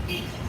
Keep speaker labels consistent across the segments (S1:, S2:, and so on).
S1: ។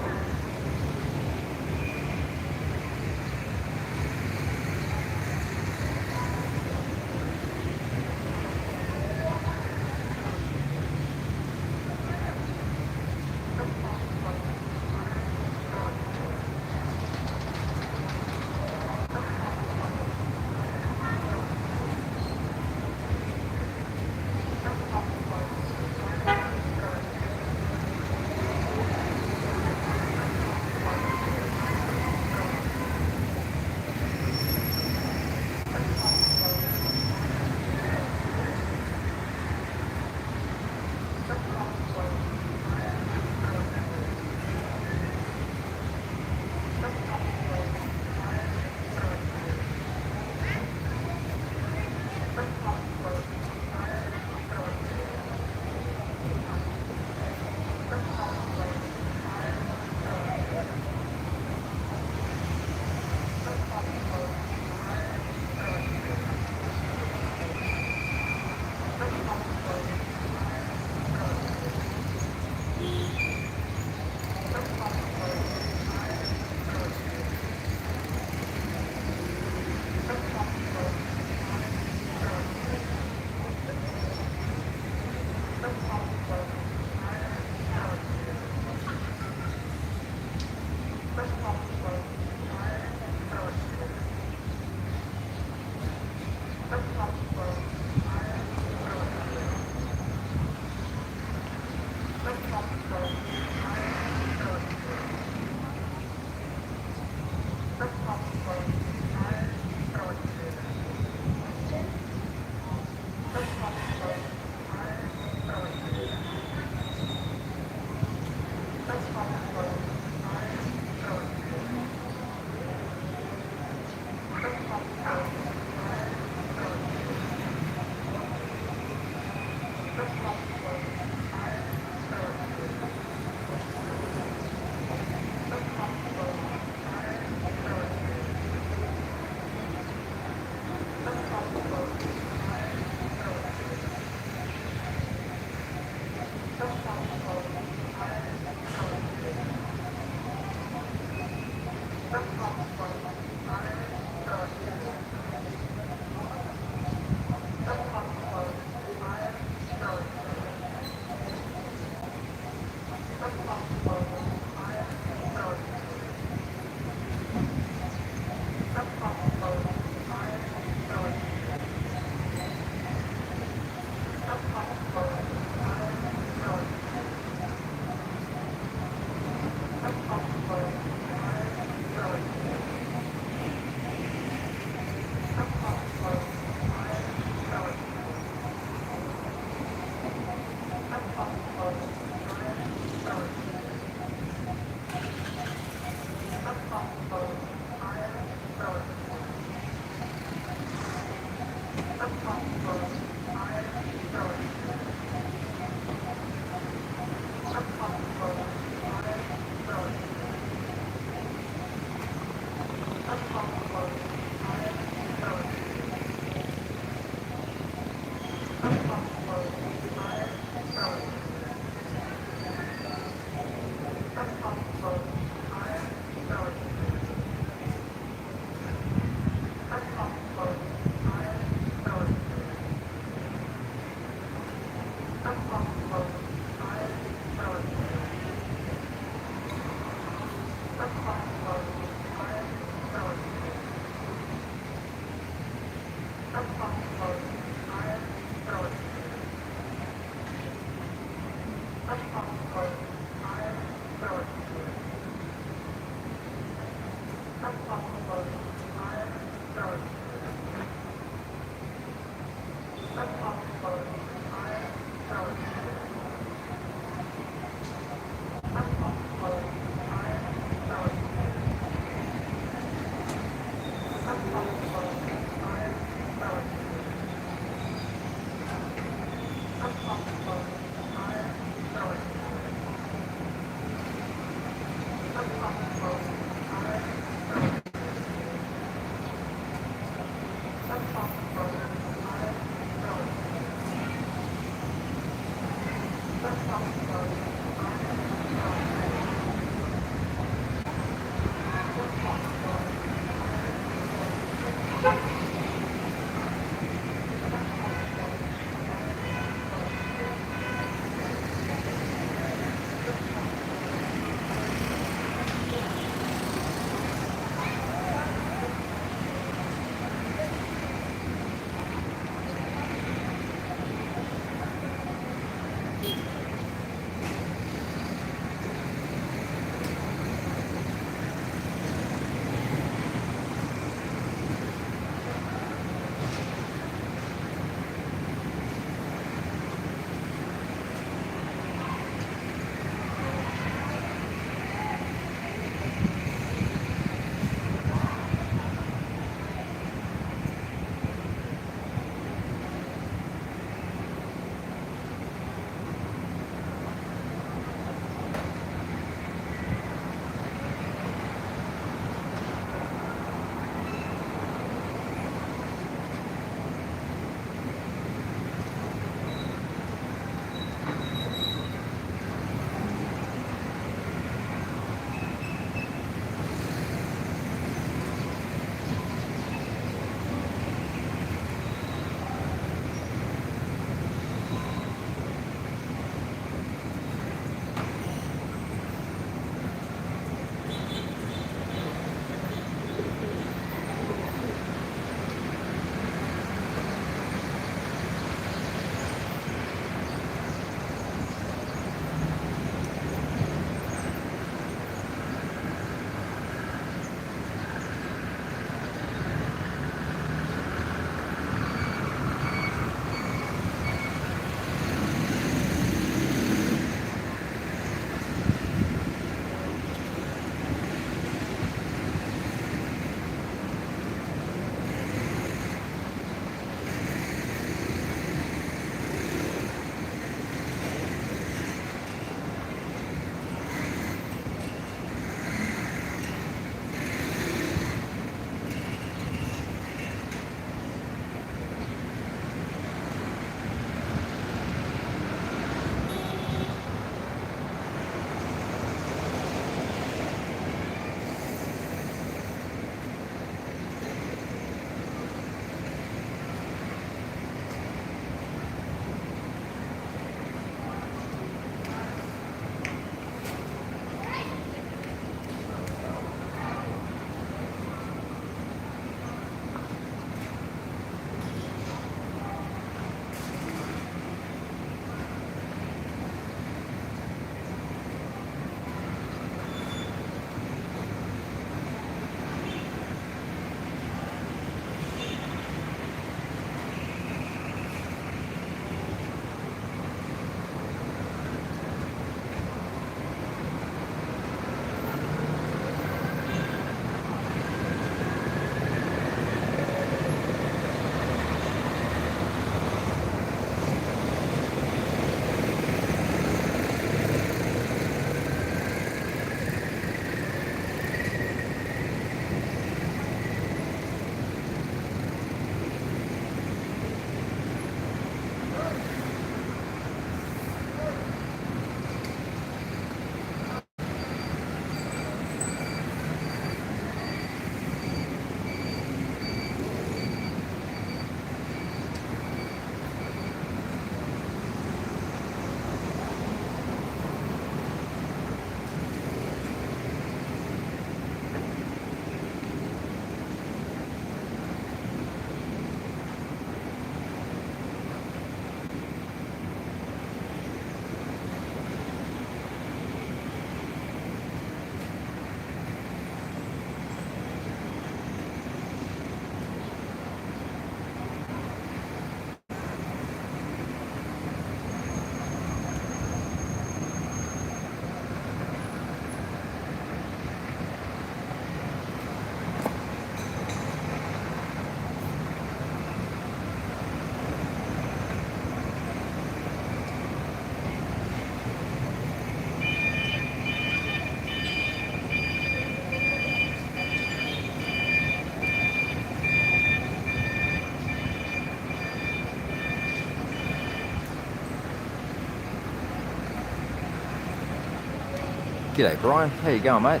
S1: G'day Brian, how you going mate?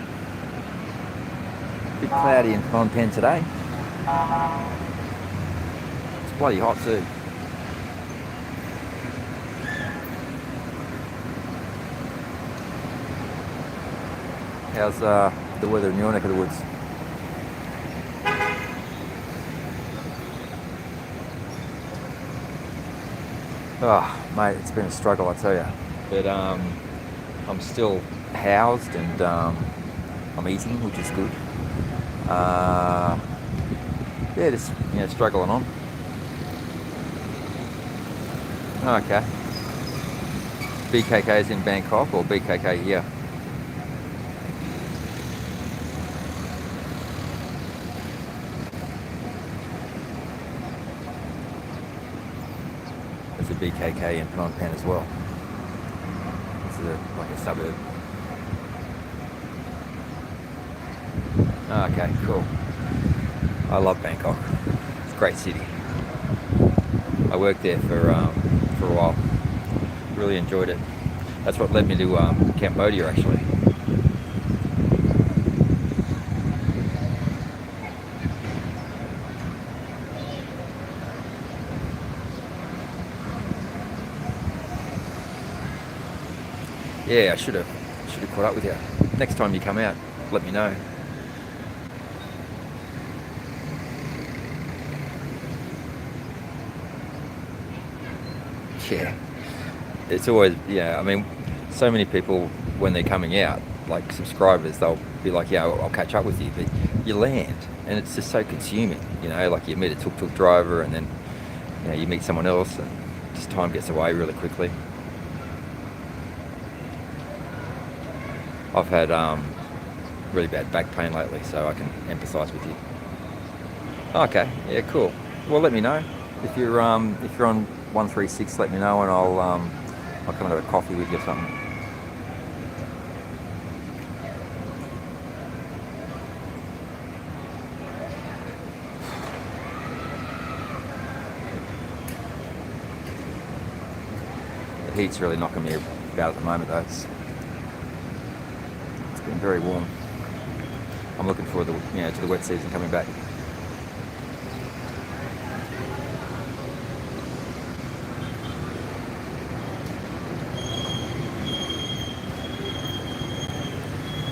S1: Bit cloudy in Phnom Penh today. It's bloody hot too. How's the weather in your neck of the woods? Oh mate, it's been a struggle I tell you. But I'm still housed and I'm eating, which is good. Yeah, just struggling on. Okay. BKK's in Bangkok or BKK here? There's a BKK in Phnom Penh as well. This is like a suburb. Okay, cool. I love Bangkok. It's a great city. I worked there for a while. Really enjoyed it. That's what led me to Cambodia actually. Yeah, I should have caught up with you. Next time you come out, let me know. Yeah, it's always, I mean, so many people when they're coming out, like subscribers, they'll be like, yeah, I'll catch up with you, but you land and it's just so consuming, like you meet a tuk-tuk driver and then, you meet someone else and just time gets away really quickly. I've had really bad back pain lately, so I can empathise with you. Okay, yeah, cool. Well, let me know if you're on 136. Let me know, and I'll come and have a coffee with you or something. The heat's really knocking me about at the moment, though. It's been very warm. I'm looking forward to the wet season coming back.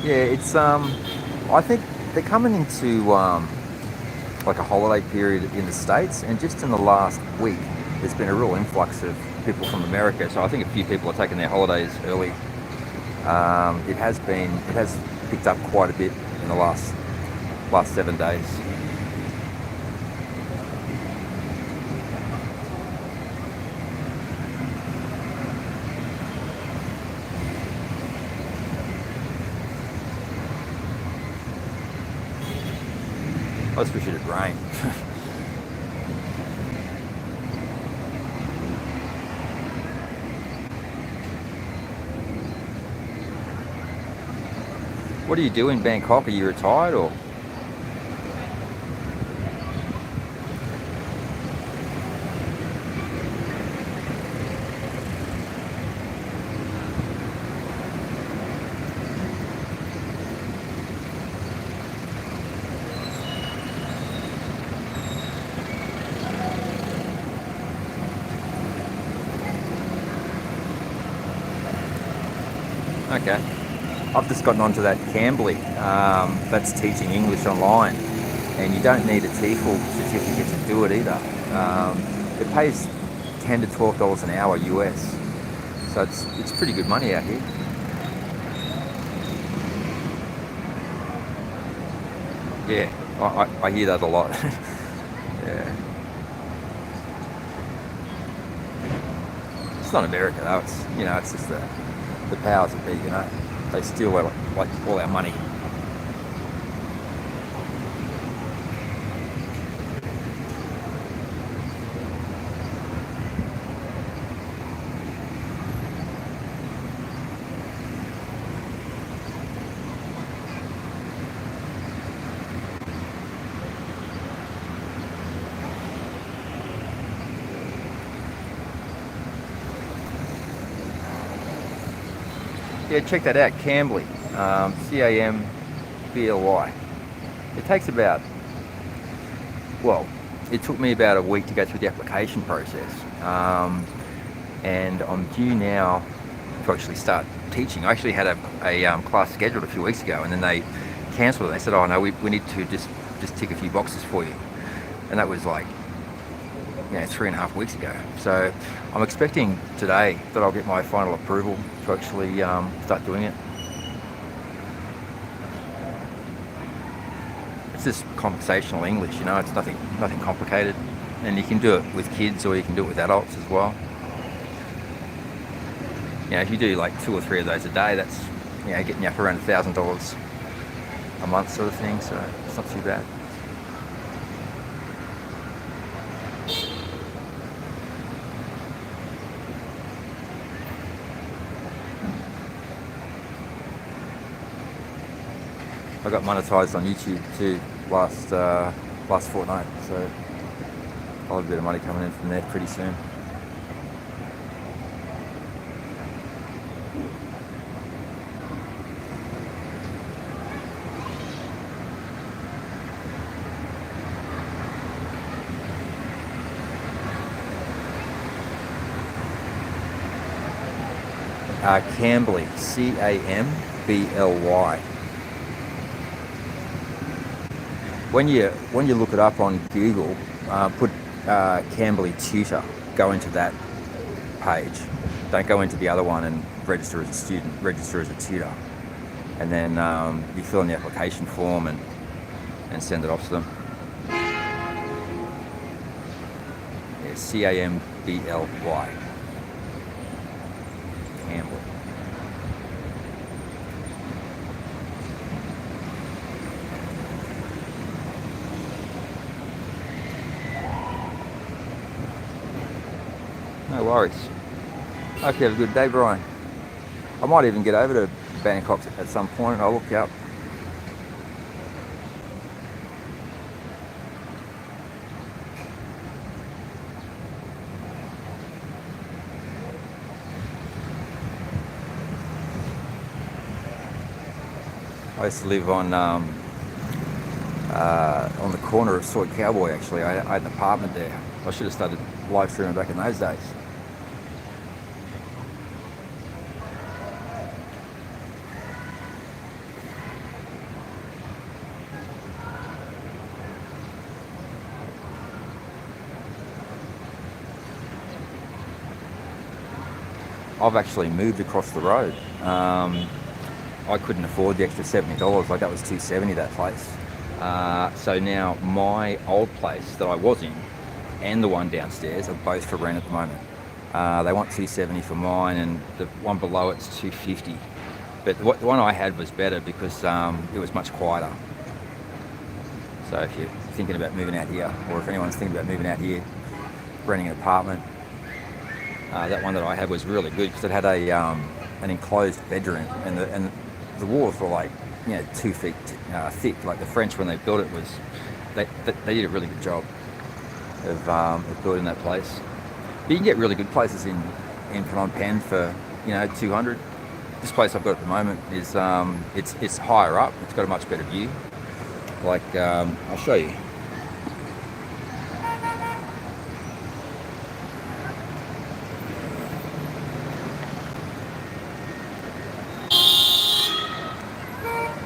S1: Yeah, it's I think they're coming into like a holiday period in the States, and just in the last week there's been a real influx of people from America, so I think a few people are taking their holidays early. It has picked up quite a bit in the last 7 days. I just wish it had rained. What do you do in Bangkok? Are you retired or? Okay. I've just gotten onto that Cambly. That's teaching English online, and you don't need a TEFL certificate to do it either. It pays $10 to $12 an hour US, so it's pretty good money out here. Yeah, I hear that a lot. Yeah. It's not America though. It's just the powers that be. They steal like all our money. Yeah, check that out, Cambly, C-A-M-B-L-Y. It takes about, well, it took me about a week to go through the application process, and I'm due now to actually start teaching. I actually had a class scheduled a few weeks ago, and then they cancelled it. They said, oh no, we need to just tick a few boxes for you, and that was like 3.5 weeks ago. So I'm expecting today that I'll get my final approval to actually start doing it. It's just conversational English, it's nothing complicated, and you can do it with kids or you can do it with adults as well. If you do like 2 or 3 of those a day, that's getting you up around $1,000 a month sort of thing, so it's not too bad. I got monetized on YouTube too last fortnight, so I'll have a bit of money coming in from there pretty soon. Cambly, C-A-M-B-L-Y. When you look it up on Google, put Cambly Tutor, go into that page. Don't go into the other one and register as a student, register as a tutor. And then you fill in the application form and send it off to them. Yeah, C-A-M-B-L-Y. Cambly. No worries. Hope you have a good day, Brian. I might even get over to Bangkok at some point. I'll look you up. I used to live on the corner of Soy Cowboy, actually. I had an apartment there. I should have started live streaming back in those days. I've actually moved across the road. I couldn't afford the extra $70, like that was $270 that place. So now my old place that I was in and the one downstairs are both for rent at the moment. They want $270 for mine, and the one below it's $250. But the one I had was better because it was much quieter. So if you're thinking about moving out here, or if anyone's thinking about moving out here, renting an apartment, that one that I had was really good because it had an enclosed bedroom, and the walls were like 2 feet thick. Like the French, when they built it, they did a really good job of building that place. But you can get really good places in Phnom Penh for $200. This place I've got at the moment is it's higher up. It's got a much better view. Like I'll show you.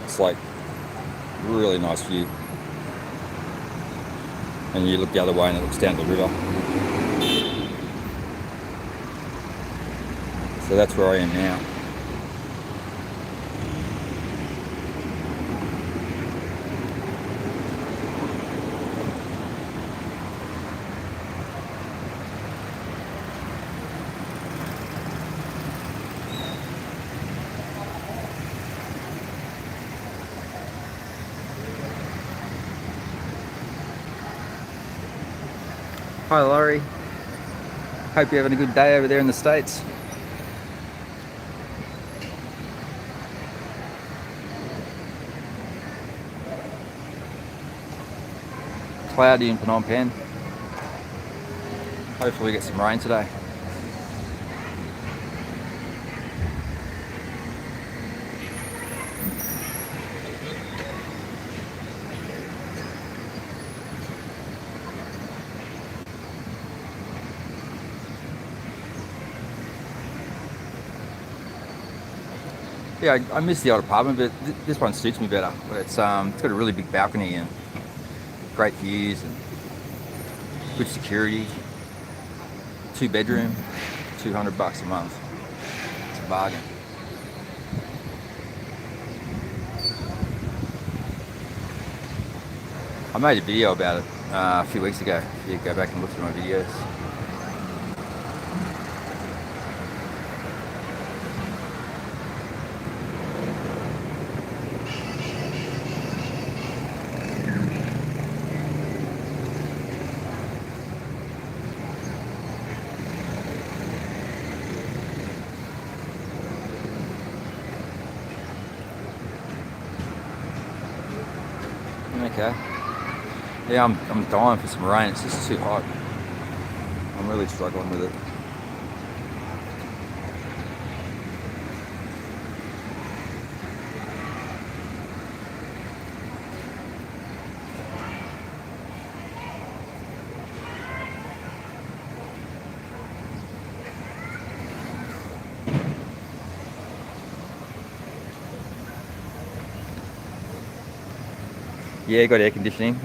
S1: It's like really nice view, and you look the other way and it looks down the river. So that's where I am now. Hi Laurie, hope you're having a good day over there in the States. Cloudy in Phnom Penh. Hopefully we get some rain today. Yeah, I miss the old apartment, but this one suits me better. But it's got a really big balcony and great views and good security. 2-bedroom, $200 a month. It's a bargain. I made a video about it a few weeks ago. You go back and look through my videos. Okay. Yeah, I'm dying for some rain. It's just too hot. I'm really struggling with it. Yeah, got air conditioning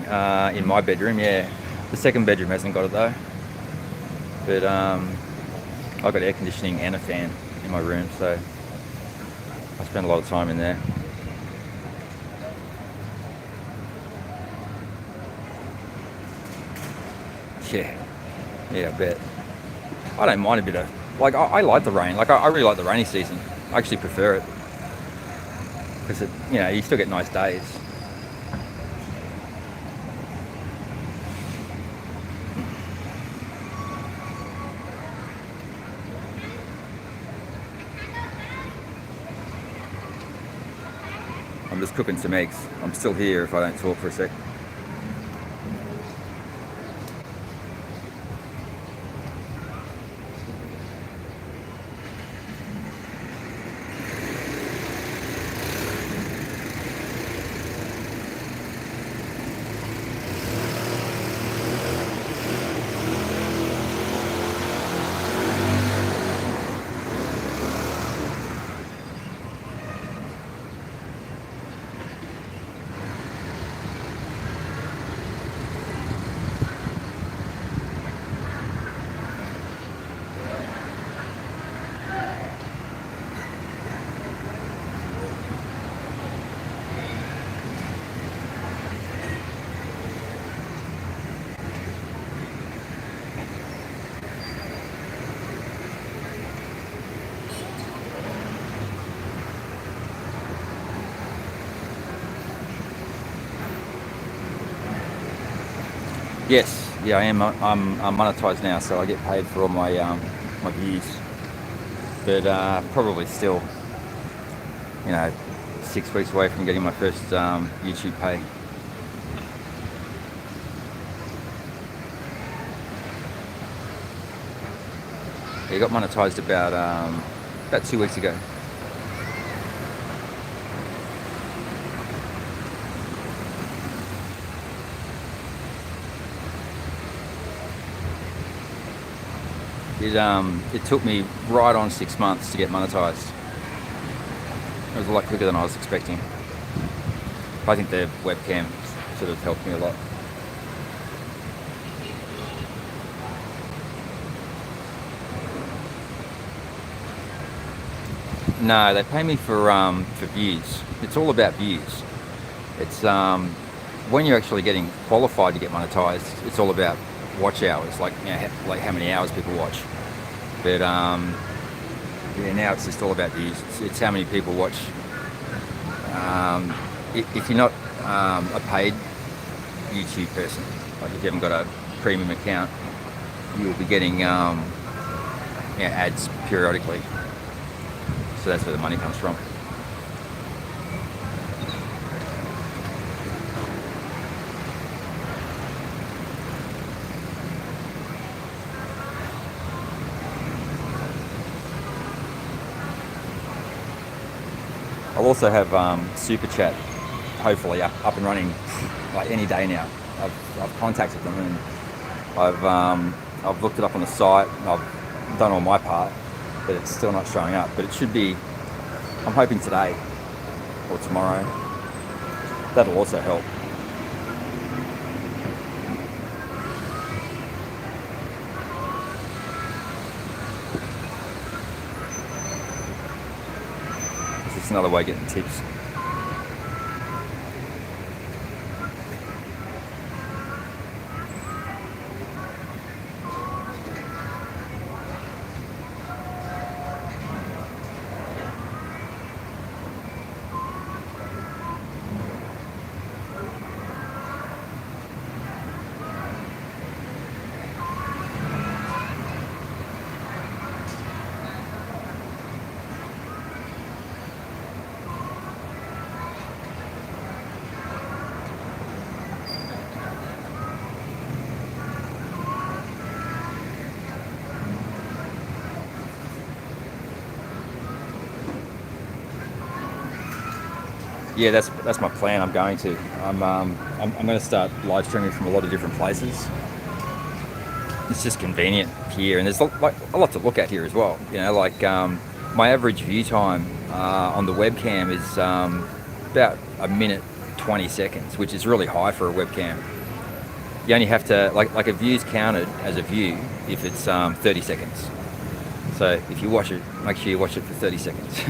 S1: in my bedroom. Yeah, the second bedroom hasn't got it though. But I've got air conditioning and a fan in my room, so I spend a lot of time in there. Yeah, I bet. I don't mind a bit of, like, I like the rain. Like, I really like the rainy season. I actually prefer it because it, you still get nice days. I'm just cooking some eggs. I'm still here if I don't talk for a sec. Yes, yeah, I am. I'm monetized now, so I get paid for all my my views. But probably still, 6 weeks away from getting my first YouTube pay. Yeah, got monetized about 2 weeks ago. It took me right on 6 months to get monetized. It was a lot quicker than I was expecting. I think the webcam sort of helped me a lot. No, they pay me for views. It's all about views. It's when you're actually getting qualified to get monetized, it's all about watch hours, like like how many hours people watch. But yeah, now it's just all about views. It's how many people watch. If you're not a paid YouTube person, like if you haven't got a premium account, you'll be getting ads periodically. So that's where the money comes from. I'll also have Super Chat, hopefully up and running like any day now. I've contacted them and I've looked it up on the site. I've done all my part, but it's still not showing up. But it should be I'm hoping today or tomorrow. That'll also help. It's just another way of getting tips. Yeah, that's my plan. I'm going to. I'm going to start live streaming from a lot of different places. It's just convenient here, and there's like a lot to look at here as well. You know, like my average view time on the webcam is about 1:20 seconds, which is really high for a webcam. You only have to like a view's counted as a view if it's 30 seconds. So if you watch it, make sure you watch it for 30 seconds.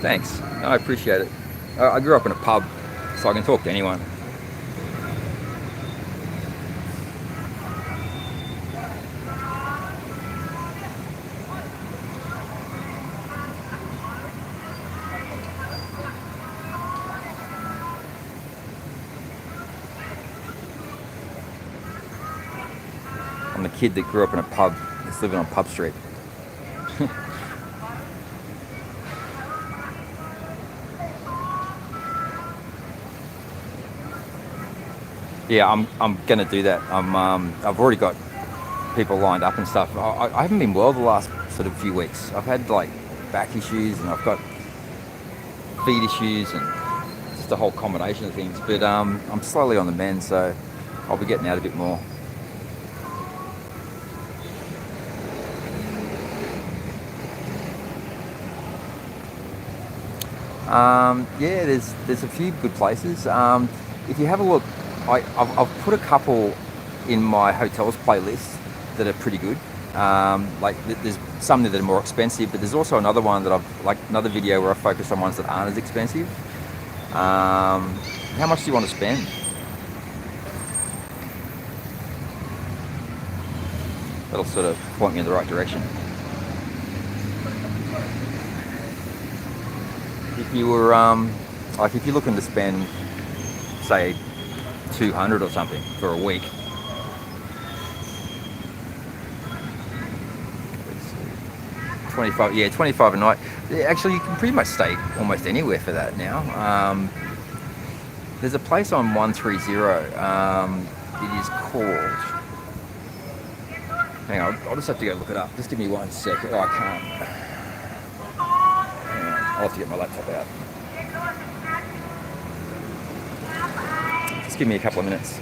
S1: Thanks. I appreciate it. I grew up in a pub, so I can talk to anyone. I'm the kid that grew up in a pub that's living on Pub Street. Yeah, I'm gonna do that. I've already got people lined up and stuff. I haven't been well the last sort of few weeks. I've had like back issues and I've got feet issues and just a whole combination of things. But I'm slowly on the mend, so I'll be getting out a bit more. Yeah, there's a few good places. If you have a look, I've put a couple in my hotels playlist that are pretty good. Like there's some that are more expensive, but there's also another one that another video where I focus on ones that aren't as expensive. How much do you want to spend? That'll sort of point me in the right direction. If you were like if you're looking to spend, say, 200 or something for a week. Let's see. 25, yeah, 25 a night. Yeah, actually, you can pretty much stay almost anywhere for that now. There's a place on 130. It is called. Hang on, I'll just have to go look it up. Just give me 1 second. Oh, I can't. Hang on, I'll have to get my laptop out. Just give me a couple of minutes.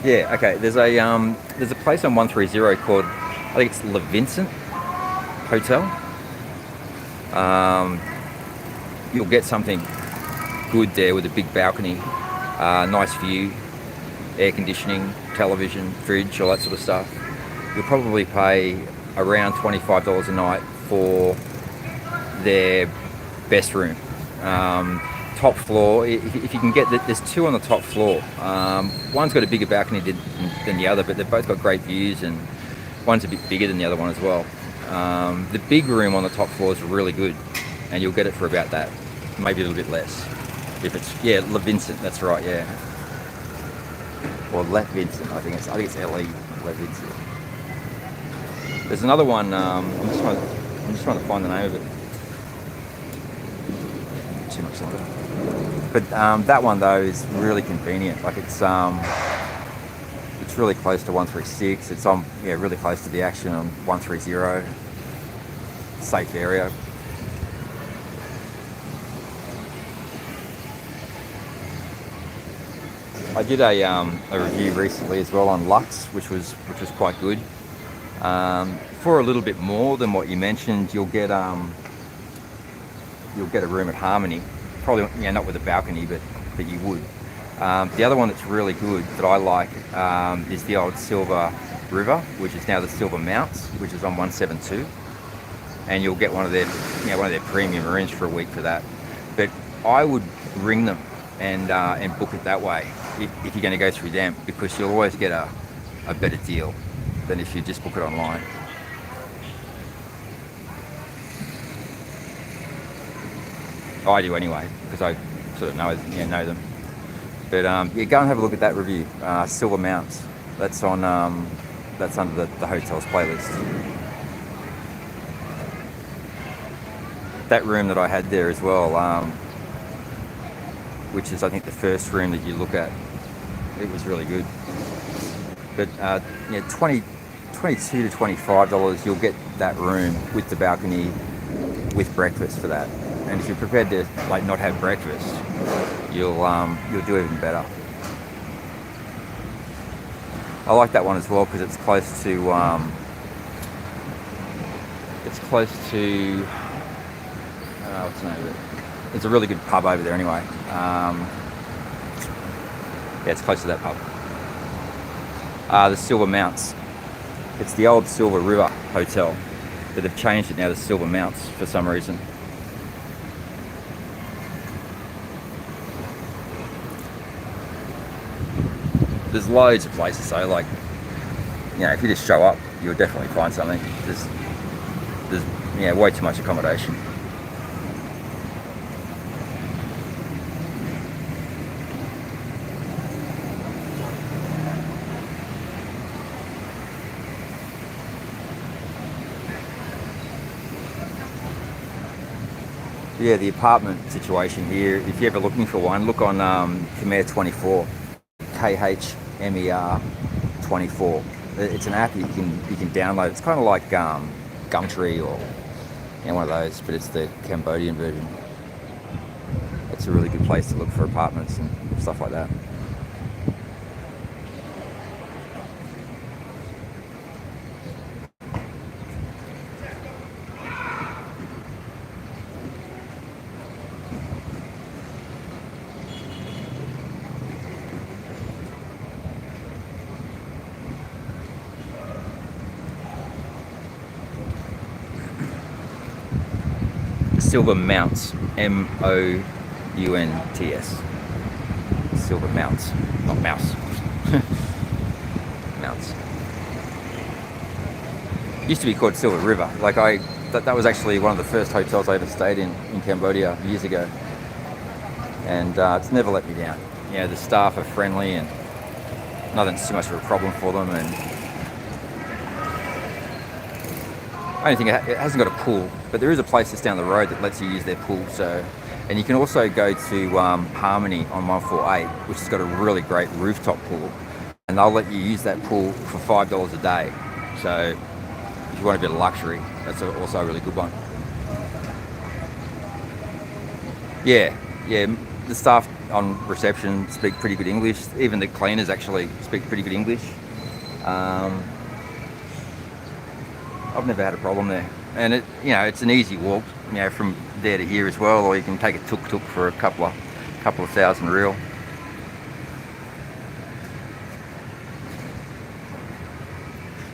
S1: Yeah, okay. There's a place on 130 called, I think it's Le Vincent Hotel. You'll get something good there with a big balcony, nice view, air conditioning, television, fridge, all that sort of stuff. You'll probably pay around $25 a night for their best room. Top floor, if you can get, there's two on the top floor. One's got a bigger balcony than the other, but they've both got great views, and one's a bit bigger than the other one as well. The big room on the top floor is really good, and you'll get it for about that, maybe a little bit less. If it's, yeah, Le Vincent, that's right, yeah. Or Le Vincent, I think it's LE, Le Vincent. There's another one, I'm just trying to find the name of it. Too much something. But that one though is really convenient. Like it's really close to 136. It's on, yeah, really close to the action on 130. Safe area. I did a review recently as well on Lux, which was quite good. For a little bit more than what you mentioned, you'll get a room at Harmony. Probably, not with a balcony, but you would. The other one that's really good that I like is the old Silver River, which is now the Silver Mounts, which is on 172, and you'll get one of their premium rooms for a week for that. But I would ring them and book it that way if you're going to go through them, because you'll always get a better deal than if you just book it online. I do anyway, because I sort of know them. But go and have a look at that review. Silver Mounts. That's on. That's under the hotels playlist. That room that I had there as well, which is I think the first room that you look at, it was really good. But $22 to $25, you'll get that room with the balcony, with breakfast for that. And if you're prepared to not have breakfast, you'll do even better. I like that one as well because it's close to what's the name of it? It's a really good pub over there anyway. It's close to that pub. The Silver Mounts. It's the old Silver River Hotel, but they've changed it now to Silver Mounts for some reason. There's loads of places, so if you just show up, you'll definitely find something. There's way too much accommodation. Yeah, the apartment situation here, if you're ever looking for one, look on Khmer 24, KHMER 24. It's an app you can download. It's kind of like Gumtree or one of those, but it's the Cambodian version. It's a really good place to look for apartments and stuff like that. Silver Mounts, MOUNTS. Silver Mounts, not mouse. Mounts. Used to be called Silver River. That was actually one of the first hotels I ever stayed in Cambodia years ago, and it's never let me down. The staff are friendly and nothing's too much of a problem for them, and I don't think it hasn't got a pool, but there is a place that's down the road that lets you use their pool. And you can also go to Harmony on 148, which has got a really great rooftop pool, and they'll let you use that pool for $5 a day. So if you want a bit of luxury, that's also a really good one. Yeah, the staff on reception speak pretty good English. Even the cleaners actually speak pretty good English. I've never had a problem there, and it's an easy walk, from there to here as well, or you can take a tuk-tuk for a couple of thousand real.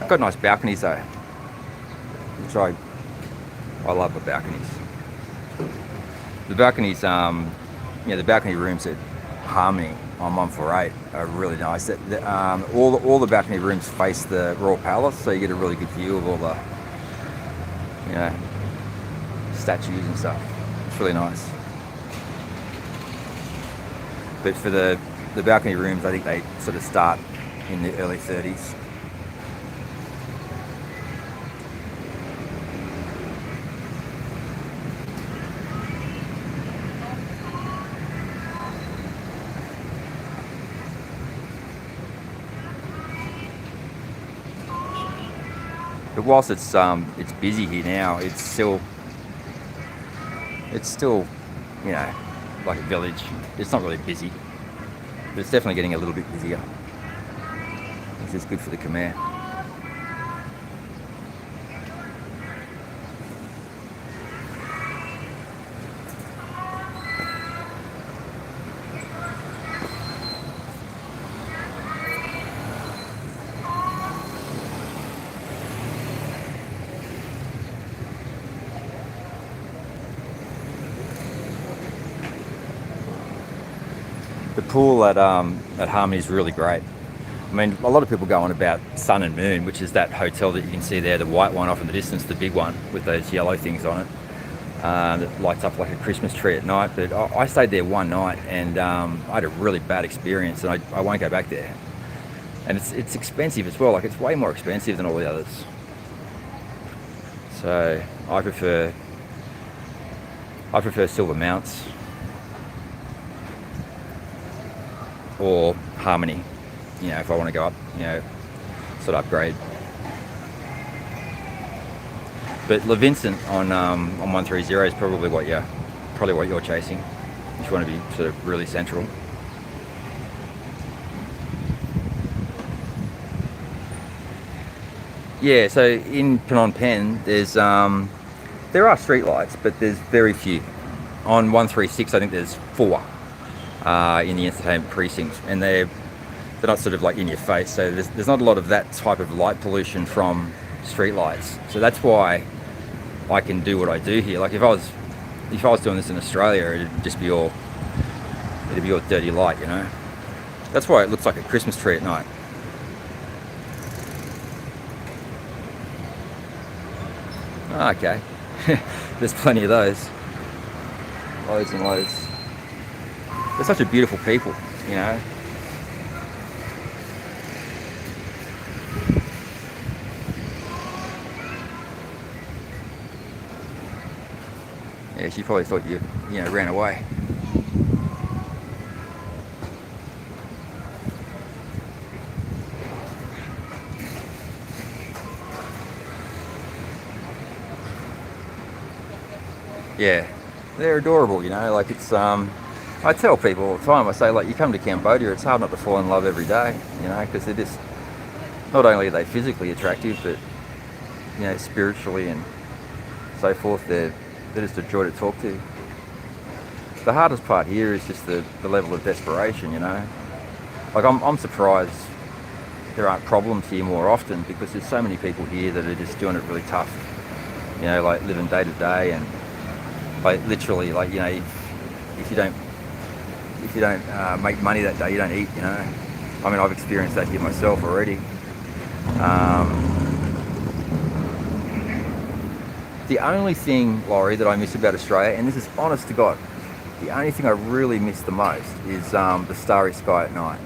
S1: Got nice balconies though, which I love the balconies. The balconies, the balcony rooms at Harmony on 148 are really nice. All the balcony rooms face the Royal Palace, so you get a really good view of all the statues and stuff. It's really nice. But for the balcony rooms, I think they sort of start in the early 30s. But whilst it's busy here now, it's still like a village. It's not really busy. but it's definitely getting a little bit busier, which is good for the Khmer. The pool at Harmony is really great. I mean, a lot of people go on about Sun and Moon, which is that hotel that you can see there, the white one off in the distance, the big one with those yellow things on it, that lights up like a Christmas tree at night. But I stayed there one night and I had a really bad experience, and I won't go back there. And it's expensive as well. Like, it's way more expensive than all the others. So I prefer Silver Mounts or Harmony, you know, if I want to go up, you know, sort of upgrade. But Le Vincent on 130 is probably what you're chasing if you want to be sort of really central. Yeah, so in Phnom Penh there are street lights, but there's very few. On 136 I think there's 4 in the entertainment precincts, and they're not sort of like in your face, so there's not a lot of that type of light pollution from street lights. So that's why I can do what I do here. Like, if I was doing this in Australia, it'd be all dirty light, you know. That's why it looks like a Christmas tree at night. Okay. There's plenty of those. Loads and loads. They're such a beautiful people, you know. Yeah, she probably thought you ran away. Yeah, they're adorable, you know. Like, it's I tell people all the time, I say, like, you come to Cambodia, it's hard not to fall in love every day, you know, because they're just, not only are they physically attractive, but, you know, spiritually and so forth, they're just a joy to talk to. The hardest part here is just the level of desperation, you know. Like, I'm surprised there aren't problems here more often, because there's so many people here that are just doing it really tough, you know, like living day to day, and like literally, like, you know, if you don't make money that day, you don't eat, you know. I mean, I've experienced that here myself already. The only thing, Laurie, that I miss about Australia, and this is honest to God, the only thing I really miss the most is the starry sky at night.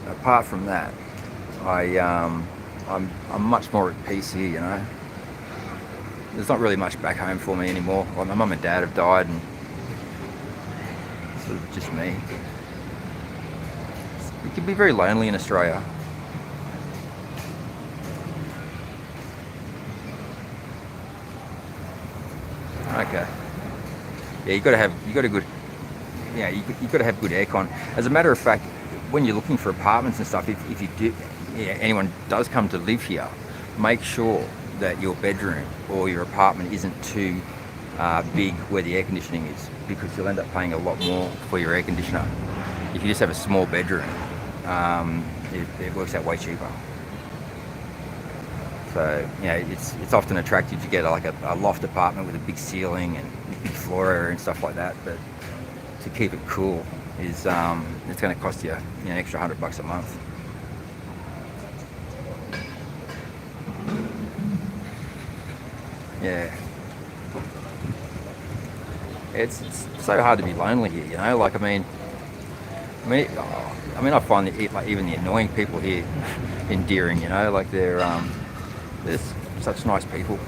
S1: Apart from that, I'm much more at peace here, you know. There's not really much back home for me anymore. Like, my mum and dad have died, and it's sort of just me. It can be very lonely in Australia. Okay. Yeah, you got to have good aircon. As a matter of fact, when you're looking for apartments and stuff, if you do, anyone does come to live here, make sure that your bedroom or your apartment isn't too big where the air conditioning is, because you'll end up paying a lot more for your air conditioner. If you just have a small bedroom, it works out way cheaper. So, you know, it's often attractive to get like a loft apartment with a big ceiling and a big floor area and stuff like that, but to keep it cool is it's going to cost you, an extra $100 a month. Yeah. It's so hard to be lonely here, you know. Like, I mean, I find that like even the annoying people here endearing, you know. Like, they're such nice people.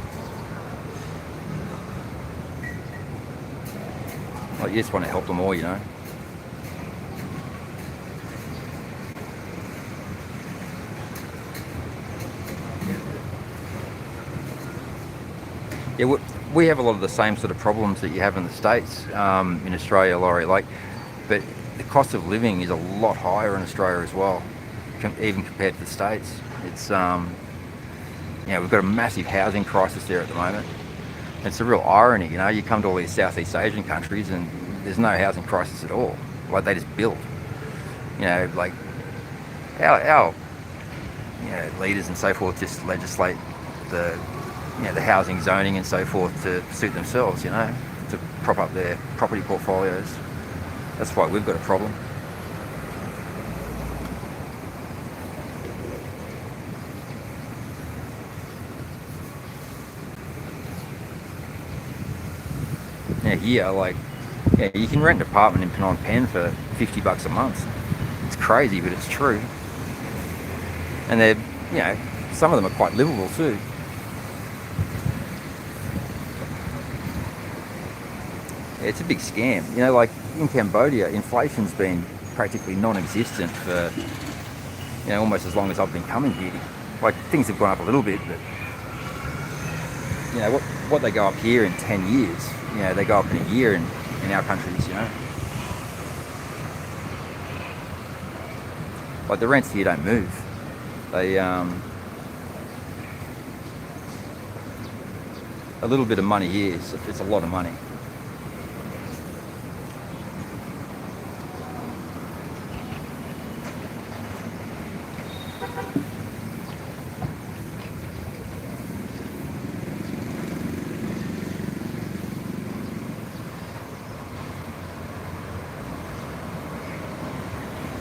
S1: Like, you just want to help them all, you know. Yeah, we have a lot of the same sort of problems that you have in the States, in Australia, Laurie. Like, but the cost of living is a lot higher in Australia as well, even compared to the States. It's we've got a massive housing crisis there at the moment. It's a real irony, you come to all these Southeast Asian countries and there's no housing crisis at all. Like, they just build. Like our leaders and so forth just legislate the the housing zoning and so forth to suit themselves, to prop up their property portfolios. That's why we've got a problem. Here, you can rent an apartment in Phnom Penh for $50 a month. It's crazy, but it's true. And they're, some of them are quite livable too. Yeah, it's a big scam. Like in Cambodia, inflation's been practically non-existent for, almost as long as I've been coming here. Like, things have gone up a little bit, but what they go up here in 10 years, they go up in a year in our countries, Like, the rents here don't move. They, a little bit of money here, it's a lot of money.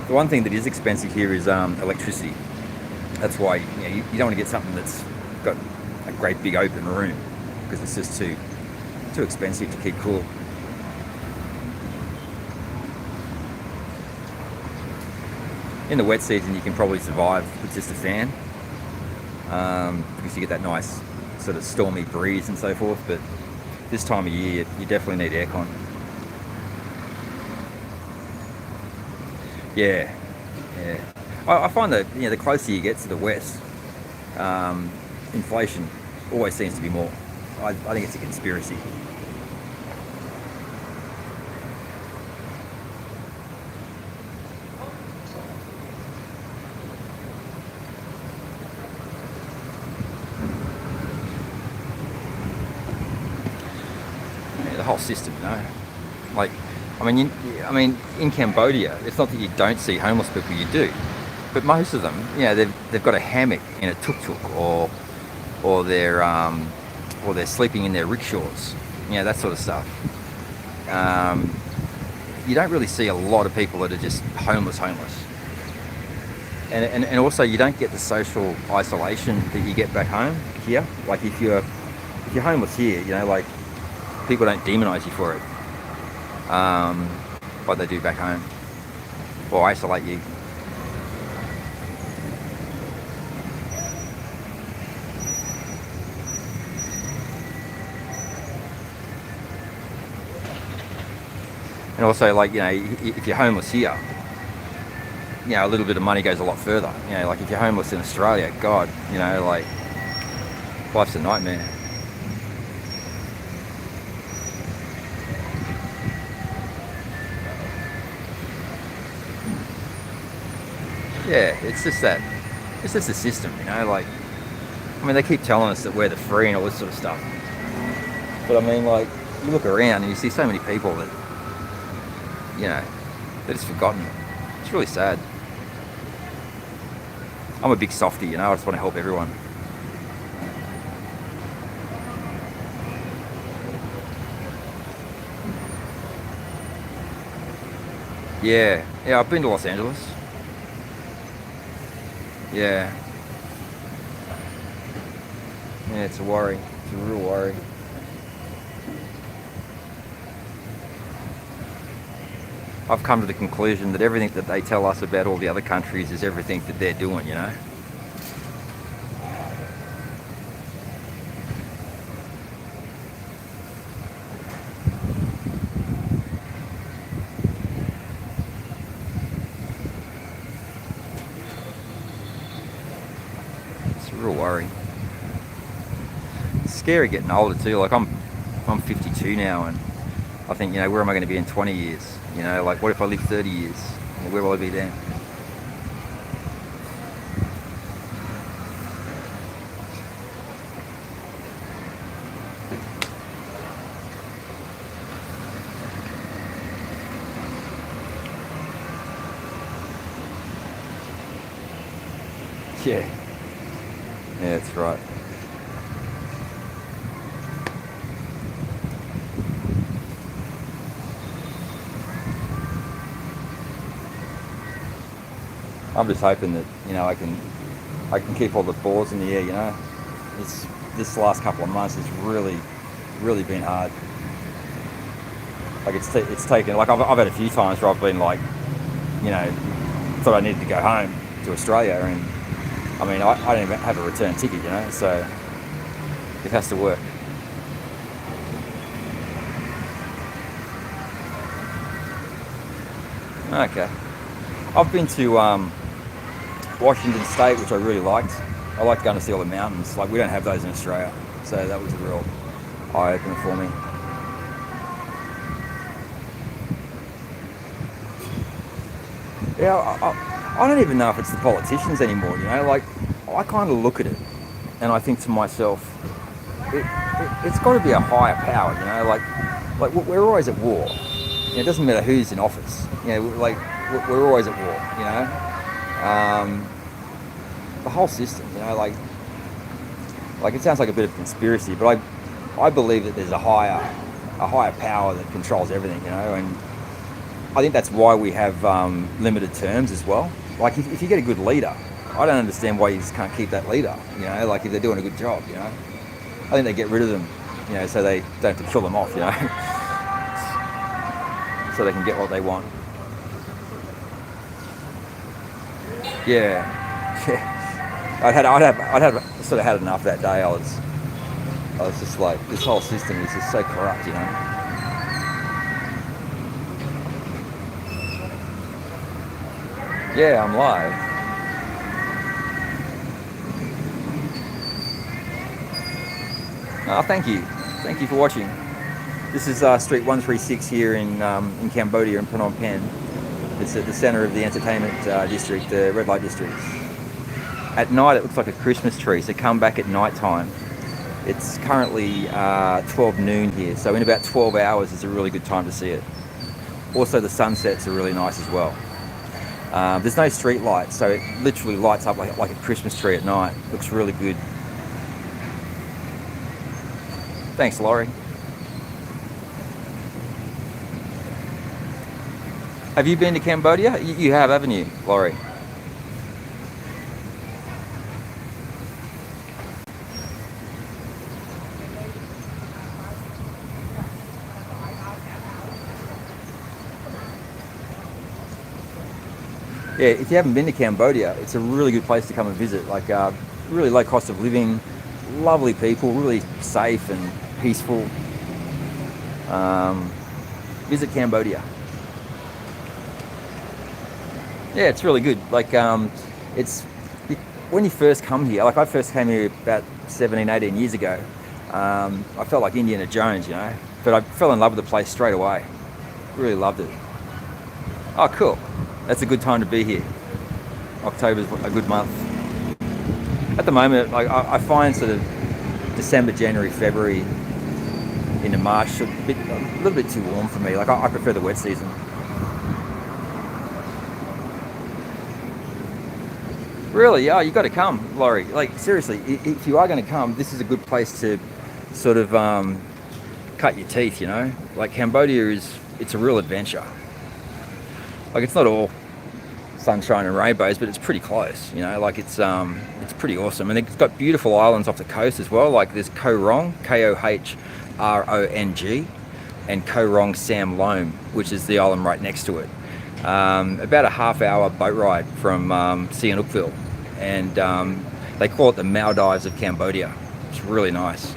S1: The one thing that is expensive here is electricity. That's why you don't want to get something that's got a great big open room, because it's just too expensive to keep cool. In the wet season, you can probably survive with just a fan, because you get that nice sort of stormy breeze and so forth. But this time of year, you definitely need aircon. Yeah. I find that the closer you get to the west, inflation always seems to be more. I think it's a conspiracy. The whole system, like. I mean, in Cambodia, it's not that you don't see homeless people, you do. But most of them, they've got a hammock in a tuk-tuk, or they're sleeping in their rickshaws, that sort of stuff. You don't really see a lot of people that are just homeless. And also, you don't get the social isolation that you get back home here. Like, if you're homeless here, like, people don't demonise you for it. Like they do back home, or isolate you. And also, like, if you're homeless here, a little bit of money goes a lot further. Like, if you're homeless in Australia, God, like, life's a nightmare. Yeah, it's just the system, like, they keep telling us that we're the free and all this sort of stuff. But like, you look around and you see so many people that, they're just forgotten. It's really sad. I'm a big softie, I just want to help everyone. Yeah, I've been to Los Angeles. Yeah, it's a worry. It's a real worry. I've come to the conclusion that everything that they tell us about all the other countries is everything that they're doing, Real worry. It's scary getting older too. Like, I'm 52 now, and I think, where am I going to be in 20 years? You know, like what if I live 30 years? Where will I be then? Yeah. Yeah, that's right. I'm just hoping that, you know, I can keep all the balls in the air, you know. This last couple of months has really been hard. Like it's taken, like I've had a few times where I've been like, you know, thought I needed to go home to Australia, and I mean, I don't even have a return ticket, you know, so it has to work. Okay. I've been to Washington State, which I really liked. I liked going to see all the mountains. Like, we don't have those in Australia, so that was a real eye-opener for me. Yeah, I don't even know if it's the politicians anymore, you know, like, I kind of look at it and I think to myself, it's got to be a higher power, you know, like we're always at war. You know, it doesn't matter who's in office, you know, like, we're always at war, you know. The whole system, you know, like it sounds like a bit of conspiracy, but I believe that there's a higher power that controls everything, you know, and I think that's why we have limited terms as well. Like, if you get a good leader, I don't understand why you just can't keep that leader, you know, like if they're doing a good job, you know. I think they get rid of them, you know, so they don't have to kill them off, you know, so they can get what they want. Yeah, yeah. I'd have sort of had enough that day. I was just like, this whole system is just so corrupt, you know. Yeah, I'm live. Oh, thank you. Thank you for watching. This is Street 136 here in Cambodia, in Phnom Penh. It's at the centre of the entertainment district, the red light district. At night it looks like a Christmas tree, so come back at night time. It's currently 12 noon here, so in about 12 hours is a really good time to see it. Also, the sunsets are really nice as well. There's no street lights, so it literally lights up like a Christmas tree at night. Looks really good. Thanks, Laurie. Have you been to Cambodia? You have, haven't you, Laurie? Yeah, if you haven't been to Cambodia, it's a really good place to come and visit. Like, really low cost of living, lovely people, really safe and peaceful. Visit Cambodia. Yeah, it's really good. Like, when you first come here, like I first came here about 17, 18 years ago, I felt like Indiana Jones, you know, but I fell in love with the place straight away. Really loved it. Oh, cool. That's a good time to be here. October's a good month. At the moment, like, I find sort of December, January, February into March a little bit too warm for me. Like, I prefer the wet season. Really? Yeah, you got to come, Laurie. Like, seriously, if you are going to come, this is a good place to sort of cut your teeth, you know? Like, Cambodia it's a real adventure. Like, it's not all sunshine and rainbows, but it's pretty close, you know? Like, it's pretty awesome. And it's got beautiful islands off the coast as well. Like, there's Koh Rong, Kohrong, and Koh Rong Sam Loam, which is the island right next to it. About a half-hour boat ride from Sihanoukville, and they call it the Maldives of Cambodia. It's really nice.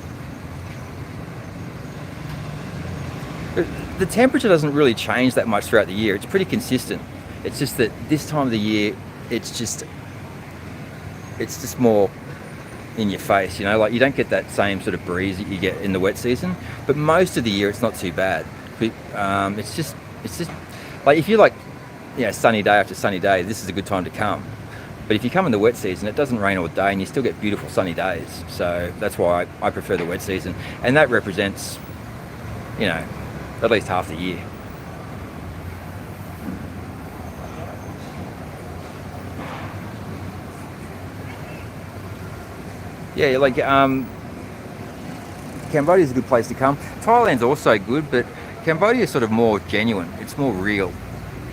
S1: The temperature doesn't really change that much throughout the year. It's pretty consistent. It's just that this time of the year, it's just more in your face, you know, like you don't get that same sort of breeze that you get in the wet season, but most of the year it's not too bad. But it's just Like if you like, you know, sunny day after sunny day, this is a good time to come. But if you come in the wet season, it doesn't rain all day and you still get beautiful sunny days. So that's why I prefer the wet season. And that represents, you know, at least half the year. Yeah, like Cambodia is a good place to come. Thailand's also good, but Cambodia is sort of more genuine. It's more real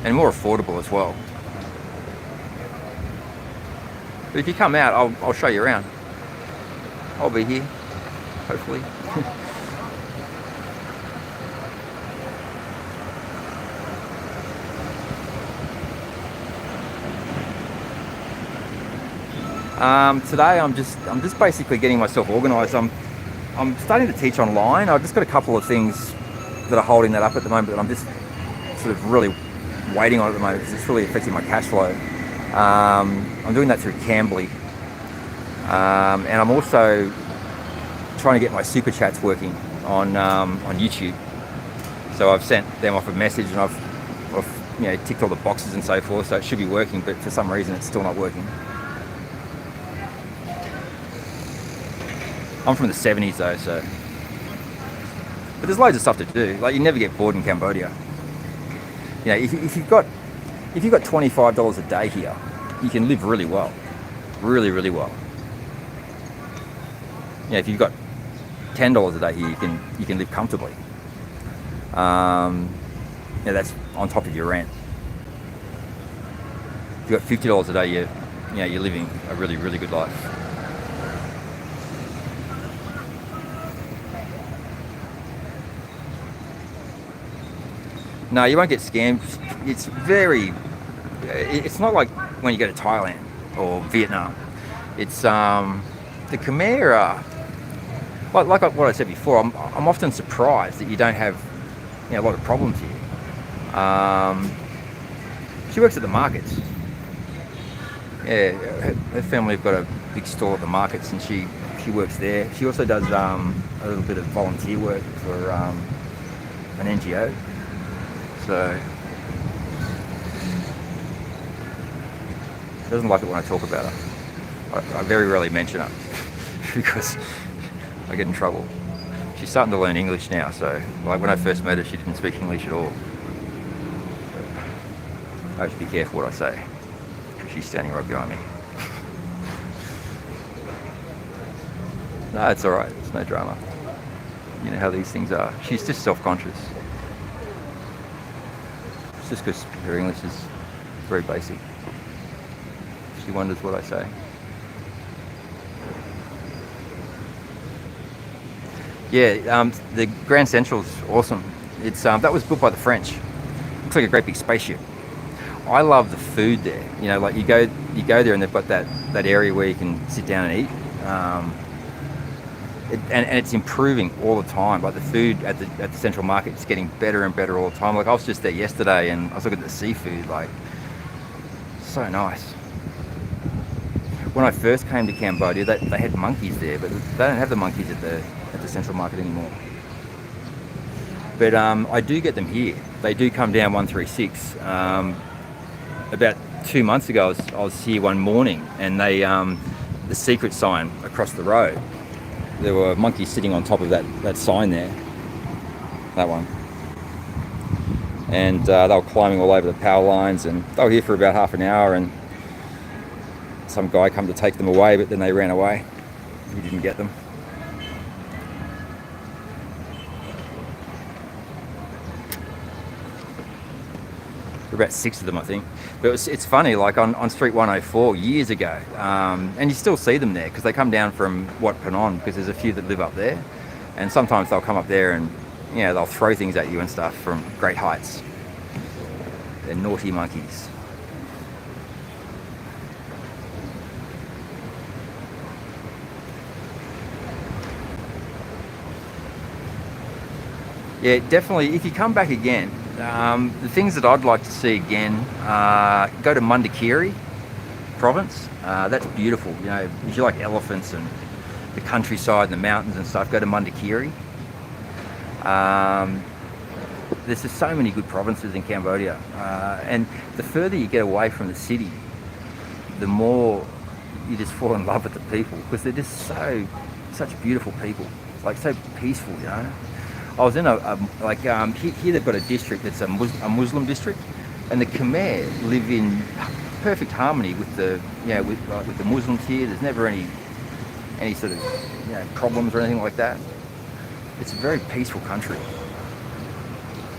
S1: and more affordable as well. But if you come out, I'll show you around. I'll be here, hopefully. Today I'm just basically getting myself organised. I'm starting to teach online. I've just got a couple of things that are holding that up at the moment, but I'm just sort of really waiting on at the moment because it's really affecting my cash flow. I'm doing that through Cambly, and I'm also trying to get my super chats working on YouTube. So I've sent them off a message and I've you know, ticked all the boxes and so forth. So it should be working, but for some reason it's still not working. I'm from the 70s though, so. But there's loads of stuff to do. Like you never get bored in Cambodia. You know, if you've got $25 a day here, you can live really well, really, really well. You know, if you've got $10 a day here, you can live comfortably. Yeah, that's on top of your rent. If you've got $50 a day, you're living a really, really good life. No, you won't get scammed. It's not like when you go to Thailand or Vietnam. It's the Khmer. Like what I said before, I'm often surprised that you don't have, you know, a lot of problems here. She works at the markets. Yeah, her family have got a big store at the markets, and she works there. She also does a little bit of volunteer work for an NGO. So she doesn't like it when I talk about her. I very rarely mention her because I get in trouble. She's starting to learn English now, so like when I first met her, she didn't speak English at all. I have to be careful what I say because she's standing right behind me. No, it's all right. It's no drama. You know how these things are. She's just self-conscious. It's just because her English is very basic. She wonders what I say. Yeah, the Grand Central's awesome. It's that was built by the French. Looks like a great big spaceship. I love the food there. You know, like you go there and they've got that area where you can sit down and eat. And it's improving all the time. Like the food at the Central Market is getting better and better all the time. Like I was just there yesterday and I was looking at the seafood. Like so nice. When I first came to Cambodia, they had monkeys there, but they don't have the monkeys at the Central Market anymore. But I do get them here. They do come down 136. About 2 months ago, I was here one morning, and they the secret sign across the road. There were monkeys sitting on top of that sign there. That one. And they were climbing all over the power lines, and they were here for about half an hour, and some guy come to take them away, but then they ran away. We didn't get them. There were about 6 of them, I think. But it's funny, like on Street 104 years ago, and you still see them there because they come down from Phnom, because there's a few that live up there, and sometimes they'll come up there and, you know, they'll throw things at you and stuff from great heights. They're naughty monkeys. Yeah, definitely. If you come back again, the things that I'd like to see again, go to Mundakiri province. That's beautiful. You know, if you like elephants and the countryside and the mountains and stuff, go to Mundakiri. there's just so many good provinces in Cambodia, and the further you get away from the city, the more you just fall in love with the people, because they're just such beautiful people, like so peaceful, you know. I was in here they've got a district that's a Muslim district, and the Khmer live in perfect harmony with the with the Muslims here. There's never any sort of problems or anything like that. It's a very peaceful country.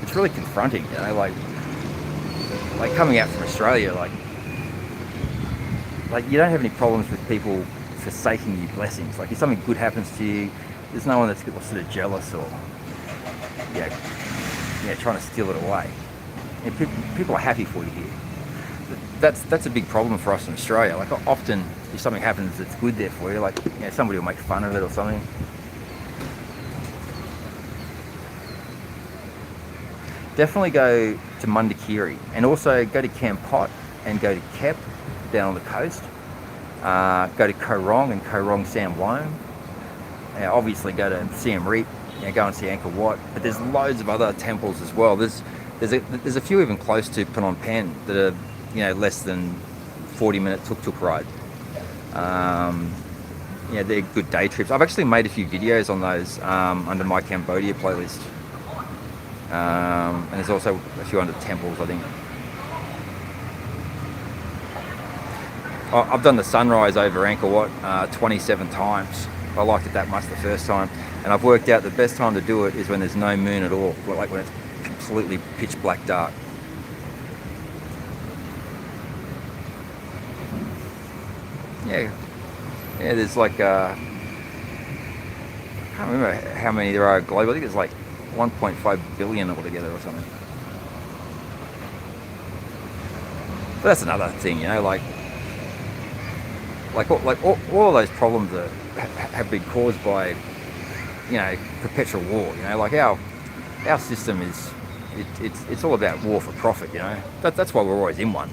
S1: It's really confronting, you know, like coming out from Australia, like you don't have any problems with people forsaking you blessings. Like if something good happens to you, there's no one that's sort of jealous or trying to steal it away. And people are happy for you here. That's a big problem for us in Australia. Like often, if something happens that's good there for you, like somebody will make fun of it or something. Definitely go to Mundakiri, and also go to Kampot and go to Kep down on the coast. Go to Koh Rong and Koh Rong Sam Loam. Obviously go to Siem Reap, go and see Angkor Wat. But there's loads of other temples as well. There's a few even close to Phnom Penh that are less than 40-minute tuk-tuk ride. They're good day trips. I've actually made a few videos on those under My Cambodia playlist. And there's also a few under temples, I think. I've done the sunrise over Angkor Wat 27 times. I liked it that much the first time, and I've worked out the best time to do it is when there's no moon at all, like when it's completely pitch black dark. There's like I can't remember how many there are globally. I think it's like 1.5 billion altogether or something. But that's another thing, like all of those problems have been caused by perpetual war. Like our system is it's all about war for profit. That's why we're always in one.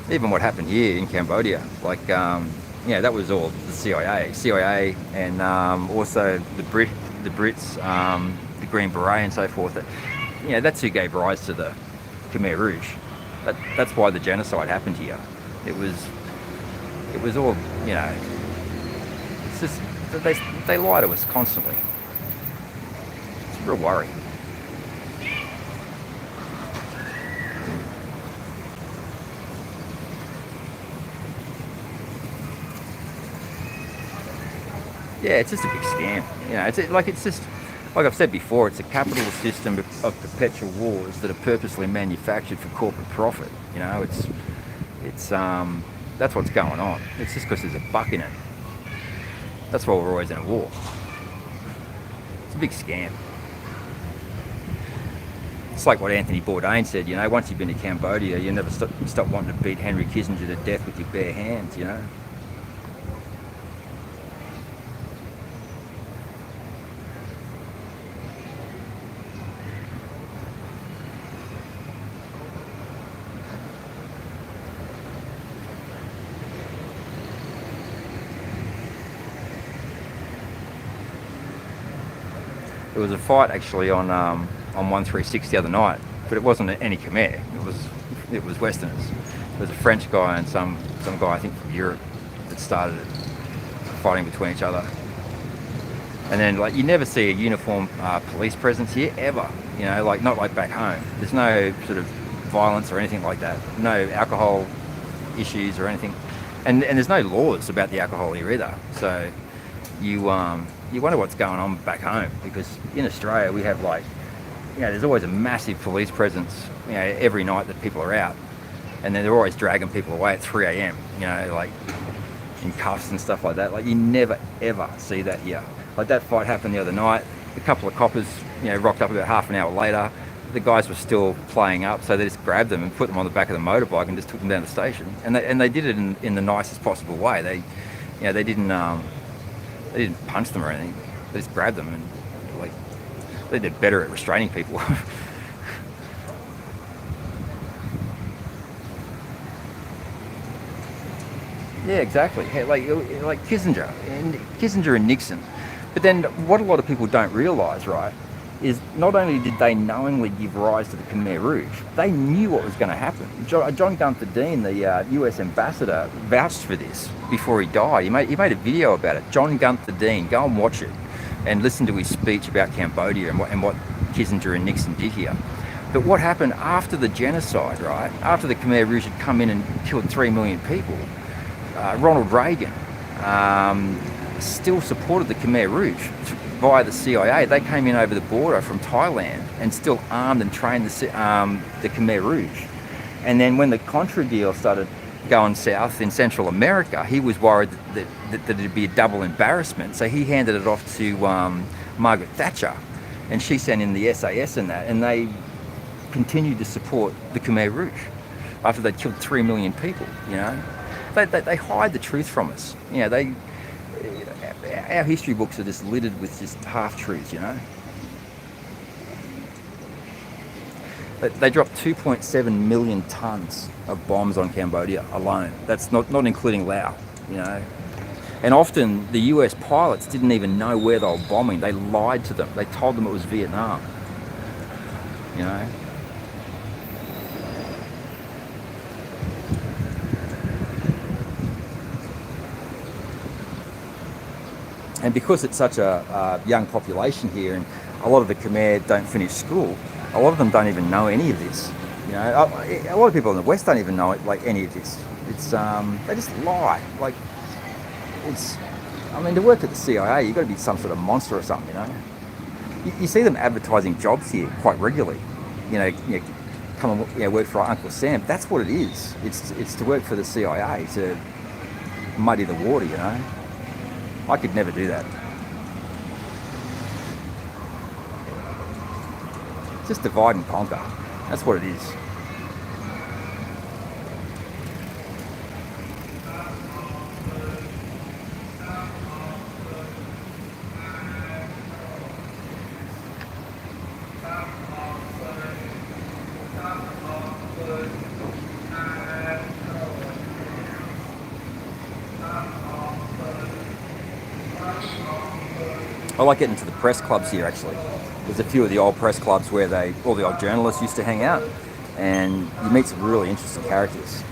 S1: Even what happened here in Cambodia, that was all the CIA, and also the Brits, the Green Beret, and so forth. That's who gave rise to the Khmer Rouge. That's why the genocide happened here. It was all, it's just they lie to us constantly. It's a real worry. Yeah, it's just a big scam. It's just like I've said before. It's a capitalist system of perpetual wars that are purposely manufactured for corporate profit. It's that's what's going on. It's just because there's a buck in it. That's why we're always in a war. It's a big scam. It's like what Anthony Bourdain said. Once you've been to Cambodia, you never stop wanting to beat Henry Kissinger to death with your bare hands. There was a fight actually on 136 the other night, but it wasn't any Khmer. It was Westerners. There was a French guy and some guy I think from Europe that started it, fighting between each other. And then you never see a uniformed police presence here ever. Not like back home. There's no sort of violence or anything like that. No alcohol issues or anything, and there's no laws about the alcohol here either. So you wonder what's going on back home, because in Australia we have there's always a massive police presence every night that people are out, and then they're always dragging people away at 3 a.m. In cuffs and stuff like that. You never ever see that here. That fight happened the other night. A couple of coppers rocked up about half an hour later. The guys were still playing up, so they just grabbed them and put them on the back of the motorbike and just took them down to the station. And they did it in the nicest possible way. They didn't punch them or anything. They just grabbed them, and they did better at restraining people. Yeah, exactly. Hey, like Kissinger and Nixon. But then what a lot of people don't realise, right, is not only did they knowingly give rise to the Khmer Rouge, they knew what was going to happen. John Gunther Dean, the US ambassador, vouched for this before he died. He made a video about it. John Gunther Dean, go and watch it and listen to his speech about Cambodia and what Kissinger and Nixon did here. But what happened after the genocide, right, after the Khmer Rouge had come in and killed 3 million people, Ronald Reagan still supported the Khmer Rouge via the CIA. They came in over the border from Thailand and still armed and trained the Khmer Rouge. And then when the Contra deal started going south in Central America, he was worried that it'd be a double embarrassment. So he handed it off to Margaret Thatcher, and she sent in the SAS and that, and they continued to support the Khmer Rouge after they'd killed 3 million people, you know. They hide the truth from us. You know, our history books are just littered with just half-truths, you know. They dropped 2.7 million tons of bombs on Cambodia alone. That's not including Laos, you know. And often the US pilots didn't even know where they were bombing. They lied to them. They told them it was Vietnam, you know. And because it's such a young population here, and a lot of the Khmer don't finish school, a lot of them don't even know any of this. You know, a lot of people in the West don't even know it, like any of this. It's they just lie. Like I mean, to work at the CIA, you've got to be some sort of monster or something. You know, you see them advertising jobs here quite regularly. You know, come and work for Uncle Sam. That's what it is. It's to work for the CIA, to muddy the water. You know. I could never do that. Just divide and conquer. That's what it is. I like getting to the press clubs here, actually. There's a few of the old press clubs where all the old journalists used to hang out, and you meet some really interesting characters.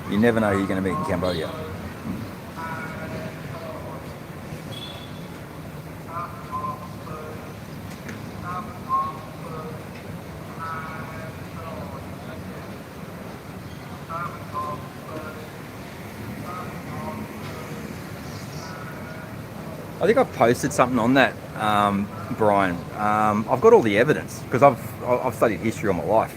S1: You never know who you're going to meet in Cambodia. I think I've posted something on that, Brian. I've got all the evidence because I've studied history all my life,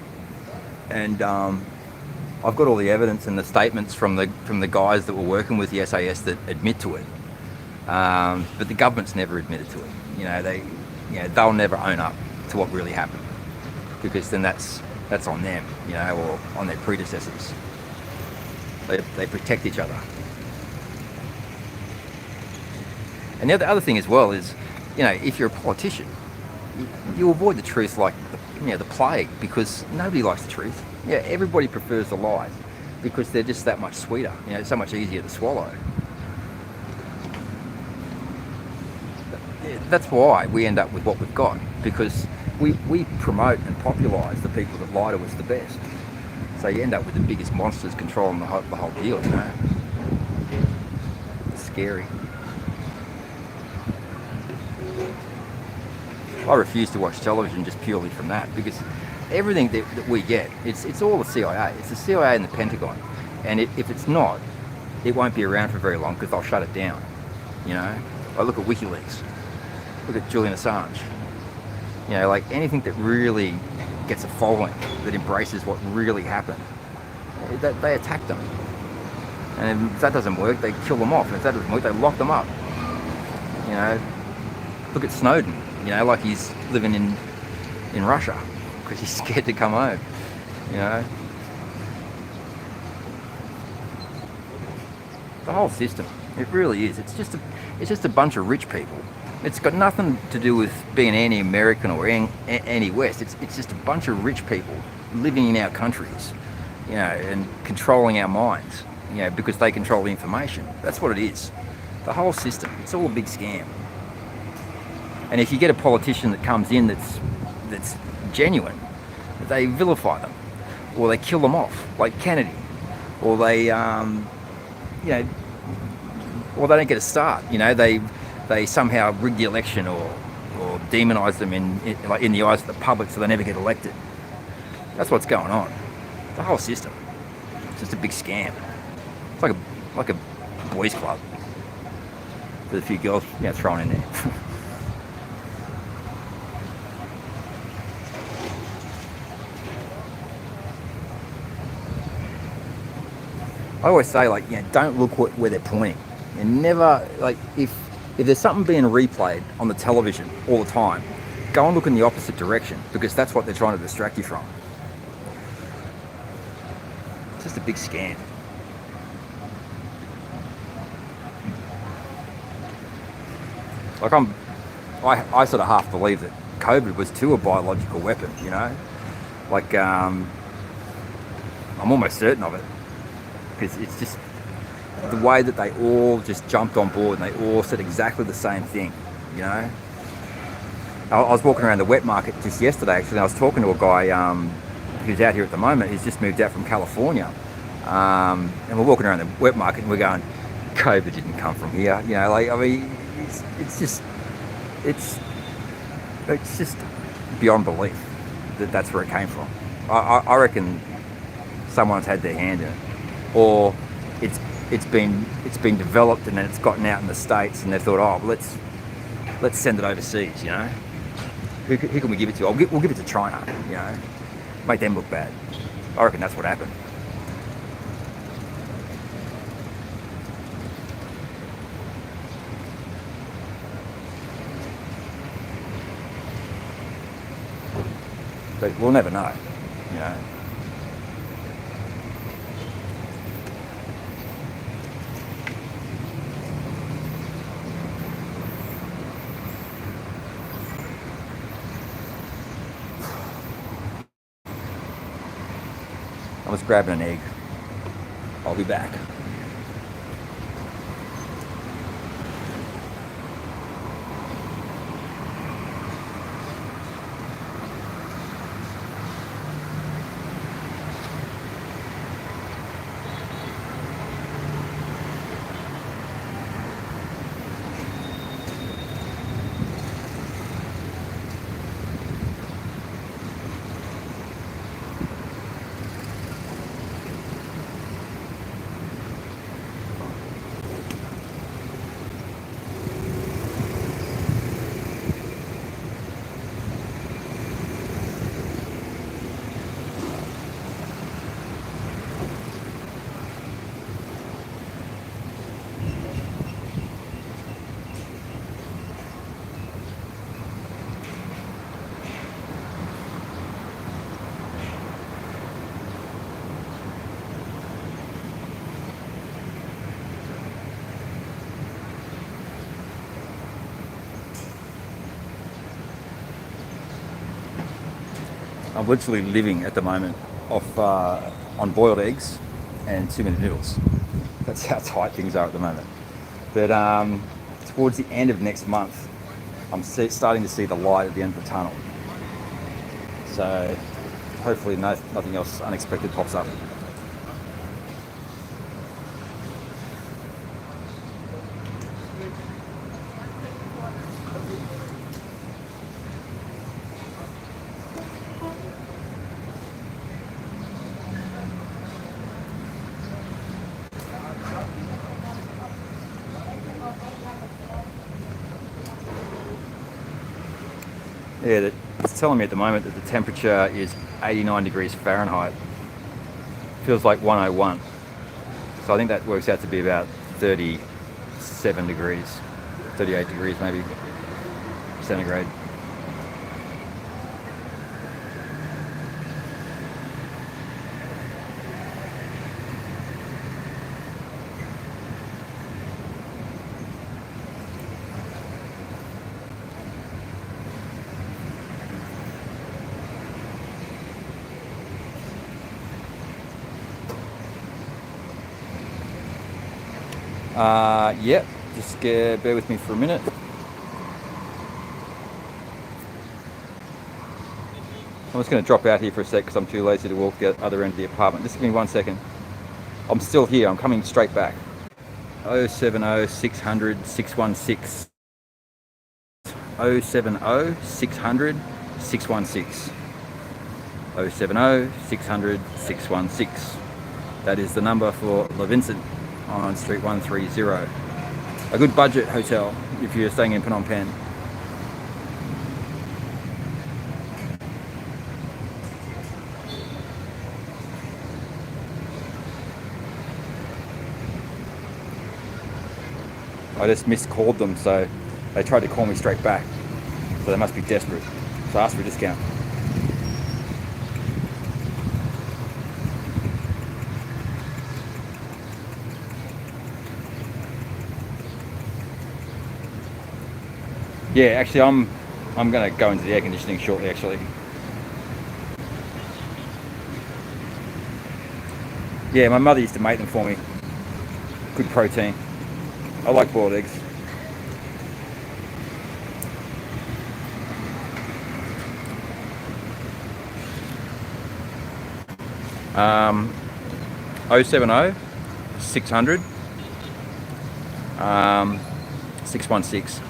S1: and I've got all the evidence and the statements from the guys that were working with the SAS that admit to it. But the government's never admitted to it. You know, they'll never own up to what really happened, because then that's on them, you know, or on their predecessors. They protect each other. And the other thing as well is, you know, if you're a politician, you avoid the truth like the plague, because nobody likes the truth. Yeah, everybody prefers the lies because they're just that much sweeter. You know, so much easier to swallow. That's why we end up with what we've got, because we promote and popularise the people that lie to us the best. So you end up with the biggest monsters controlling the whole deal, you know. It's scary. I refuse to watch television just purely from that, because everything that we get, it's all the CIA. It's the CIA and the Pentagon. And if it's not, it won't be around for very long, because they'll shut it down. You know, I look at WikiLeaks, look at Julian Assange. You know, like anything that really gets a following, that embraces what really happened, they attack them. And if that doesn't work, they kill them off. And if that doesn't work, they lock them up. You know, look at Snowden. You know, like he's living in Russia because he's scared to come home. You know, the whole system, it really is. It's just a bunch of rich people. It's got nothing to do with being anti-American or anti-West. It's just a bunch of rich people living in our countries, and controlling our minds, because they control the information. That's what it is. The whole system. It's all a big scam. And if you get a politician that comes in that's genuine, they vilify them, or they kill them off, like Kennedy, or they or they don't get a start. They somehow rig the election, or demonise them in the eyes of the public, so they never get elected. That's what's going on. The whole system. It's just a big scam. It's like a boys' club with a few girls thrown in there. I always say, don't look where they're pointing. And never, if there's something being replayed on the television all the time, go and look in the opposite direction, because that's what they're trying to distract you from. It's just a big scam. I sort of half believe that COVID was too a biological weapon, I'm almost certain of it. Because it's just the way that they all just jumped on board, and they all said exactly the same thing, I was walking around the wet market just yesterday, actually, and I was talking to a guy who's out here at the moment. He's just moved out from California, and we're walking around the wet market, and we're going, COVID didn't come from here, it's just beyond belief that's where it came from. I reckon someone's had their hand in it, or it's been developed and then it's gotten out in the States, and they thought, oh, let's send it overseas. Who can we give it to? We'll give it to China. Make them look bad. I reckon that's what happened. But we'll never know. I was grabbing an egg. I'll be back. I'm literally living at the moment off on boiled eggs and 2-minute noodles. That's how tight things are at the moment. But towards the end of next month, I'm starting to see the light at the end of the tunnel. So hopefully nothing else unexpected pops up. Yeah, it's telling me at the moment that the temperature is 89 degrees Fahrenheit. Feels like 101. So I think that works out to be about 37 degrees, 38 degrees maybe, centigrade. Yep, just bear with me for a minute. I'm just going to drop out here for a sec because I'm too lazy to walk the other end of the apartment. Just give me 1 second. I'm still here. I'm coming straight back. 070 600 616. 070 600 616. 070 600 616. That is the number for Le Vincent on Street 130. A good budget hotel if you're staying in Phnom Penh. I just miscalled them, so they tried to call me straight back. So they must be desperate. So I asked for a discount. Yeah, actually, I'm going to go into the air conditioning shortly, actually. Yeah, my mother used to make them for me. Good protein. I like boiled eggs. Um, 070 600 616.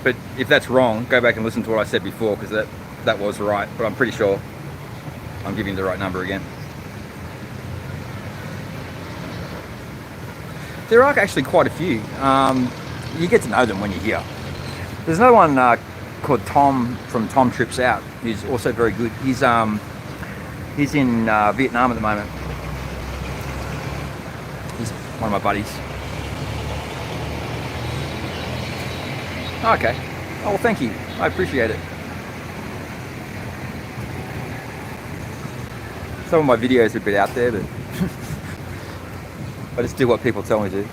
S1: But if that's wrong, go back and listen to what I said before, because that was right. But I'm pretty sure I'm giving the right number again. There are actually quite a few. You get to know them when you're here. There's another one called Tom from Tom Trips Out. He's also very good. He's in Vietnam at the moment. He's one of my buddies. Okay. Oh, well, thank you. I appreciate it. Some of my videos are a bit out there, but I just do what people tell me to.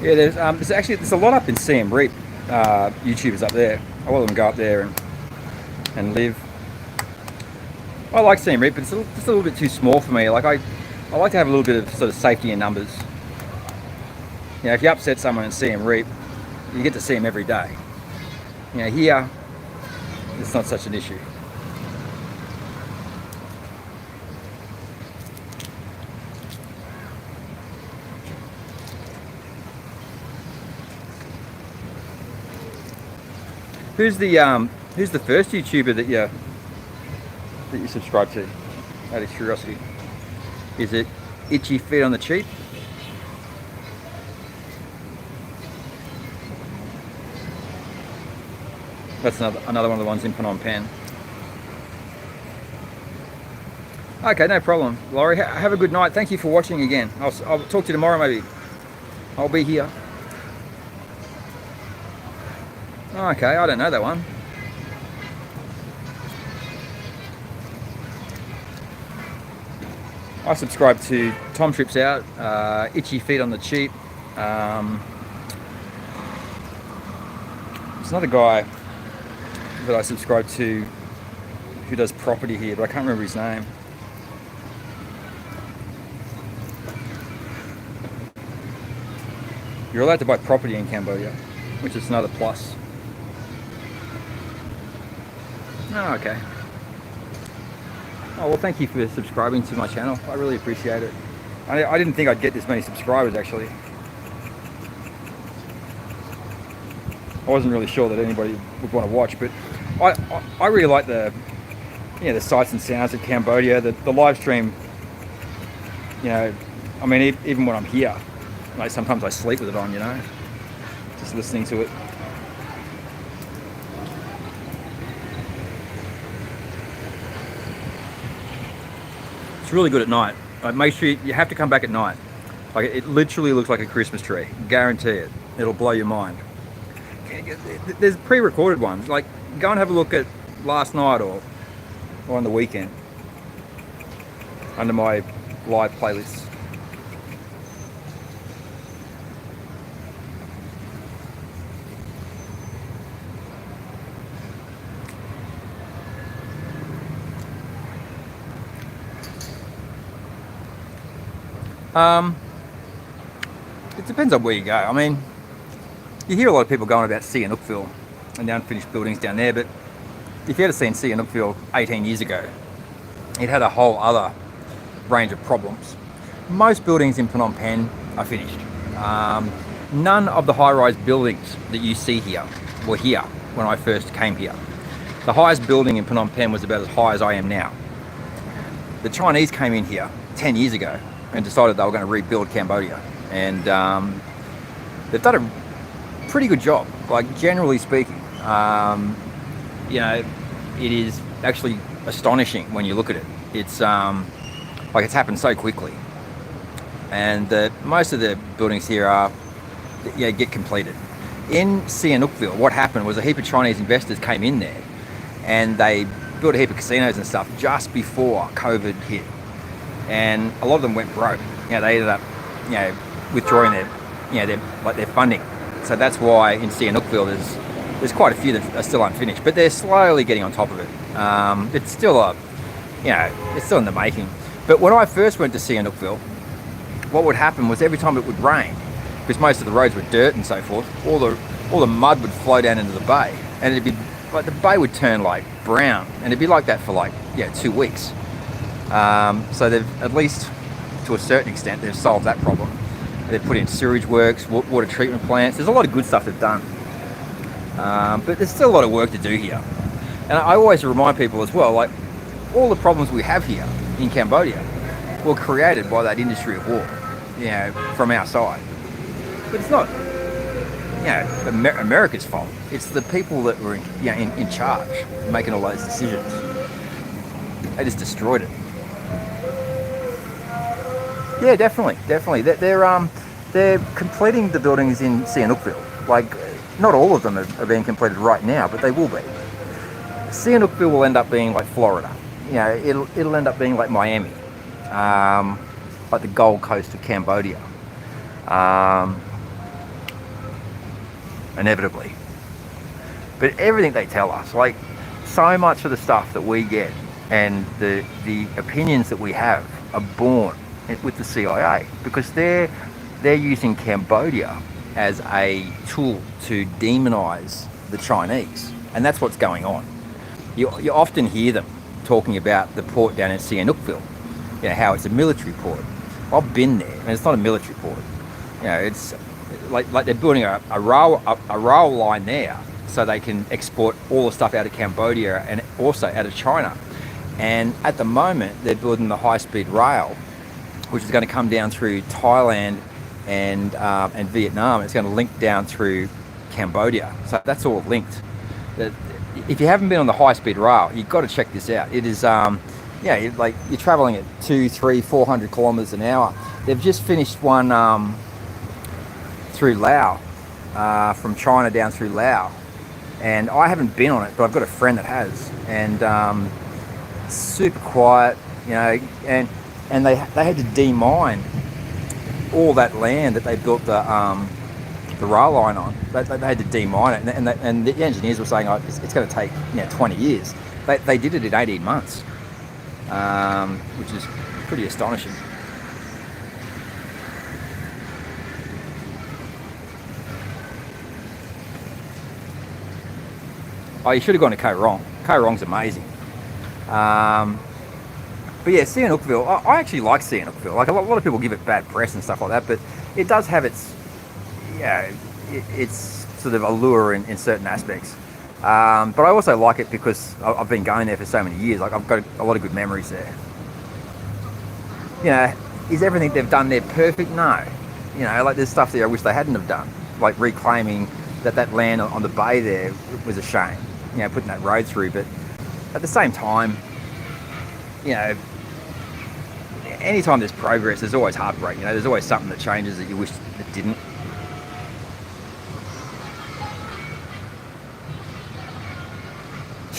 S1: Yeah, there's a lot up in Siem Reap. YouTubers up there. A lot of them go up there and live. I like Siem Reap, but it's just a little bit too small for me. Like I like to have a little bit of sort of safety in numbers. You know, if you upset someone in Siem Reap, you get to see them every day. You know, here it's not such an issue. Who's the first YouTuber that you subscribe to? Out of curiosity, is it Itchy Feet on the Cheap? That's another one of the ones in Phnom Penh. Okay, no problem, Laurie. Have a good night. Thank you for watching again. I'll talk to you tomorrow, maybe. I'll be here. Okay, I don't know that one. I subscribe to Tom Trips Out, Itchy Feet on the Cheap. There's another guy that I subscribe to who does property here, but I can't remember his name. You're allowed to buy property in Cambodia, which is another plus. Oh, okay. Oh, well, thank you for subscribing to my channel. I really appreciate it. I didn't think I'd get this many subscribers, actually. I wasn't really sure that anybody would want to watch, but I really like the sights and sounds of Cambodia. The live stream, you know, I mean, even when I'm here,
S2: Like sometimes I sleep with it on, you know, just listening to it. It's really good at night. Like, make sure you have to come back at night. Like, it literally looks like a Christmas tree. Guarantee it. It'll blow your mind. There's pre-recorded ones. Like, go and have a look at last night or on the weekend under my live playlists. It depends on where you go. I mean, you hear a lot of people going about Sihanoukville and the unfinished buildings down there, but if you had seen Sihanoukville 18 years ago, it had a whole other range of problems. Most buildings in Phnom Penh are finished. None of the high-rise buildings that you see here were here when I first came here. The highest building in Phnom Penh was about as high as I am now. The Chinese came in here 10 years ago and decided they were going to rebuild Cambodia. And they've done a pretty good job, like, generally speaking. You know, it is actually astonishing when you look at it. It's like, it's happened so quickly. And most of the buildings here are, get completed. In Sihanoukville, what happened was a heap of Chinese investors came in there and they built a heap of casinos and stuff just before COVID hit. And a lot of them went broke. You know, they ended up, withdrawing their funding. So that's why in Sihanoukville there's quite a few that are still unfinished, but they're slowly getting on top of it. It's still it's still in the making. But when I first went to Sihanoukville, what would happen was every time it would rain, because most of the roads were dirt and so forth, all the mud would flow down into the bay, and it'd be like the bay would turn like brown, and it'd be like that for 2 weeks. So they've, at least to a certain extent, they've solved that problem. They've put in sewage works, water treatment plants. There's a lot of good stuff they've done. But there's still a lot of work to do here. And I always remind people as well, like, all the problems we have here in Cambodia were created by that industry of war, from our side. But it's not, America's fault. It's the people that were in charge, making all those decisions. They just destroyed it. Yeah, definitely. They're completing the buildings in Sihanoukville. Like, not all of them are being completed right now, but they will be. Sihanoukville will end up being like Florida. It'll end up being like Miami, like the Gold Coast of Cambodia, inevitably. But everything they tell us, like, so much of the stuff that we get and the opinions that we have are born with the CIA, because they're using Cambodia as a tool to demonize the Chinese, and that's what's going on. You often hear them talking about the port down in Sihanoukville, how it's a military port. I've been there, and it's not a military port. It's like they're building a rail line there so they can export all the stuff out of Cambodia and also out of China. And at the moment, they're building the high-speed rail, which is going to come down through Thailand and Vietnam. It's going to link down through Cambodia. So that's all linked. If you haven't been on the high-speed rail, you've got to check this out. It is, you're traveling at 200, 300, 400 kilometers an hour. They've just finished one through Laos, from China down through Laos. And I haven't been on it, but I've got a friend that has. And super quiet, and they had to demine all that land that they built the rail line on. They had to demine it, and the engineers were saying, it's going to take 20 years. They did it in 18 months, which is pretty astonishing. Oh, you should have gone to Koh Rong. Koh Rong's amazing. But yeah, Sihanoukville, I actually like Sihanoukville. Like, a lot of people give it bad press and stuff like that, but it does have its sort of allure in certain aspects. But I also like it because I've been going there for so many years. Like, I've got a lot of good memories there. Is everything they've done there perfect? No. You know, like there's stuff there I wish they hadn't have done, like reclaiming that land on the bay there was a shame. You know, putting that road through, but at the same time, you know, anytime there's progress, there's always heartbreak. You know, there's always something that changes that you wish it didn't.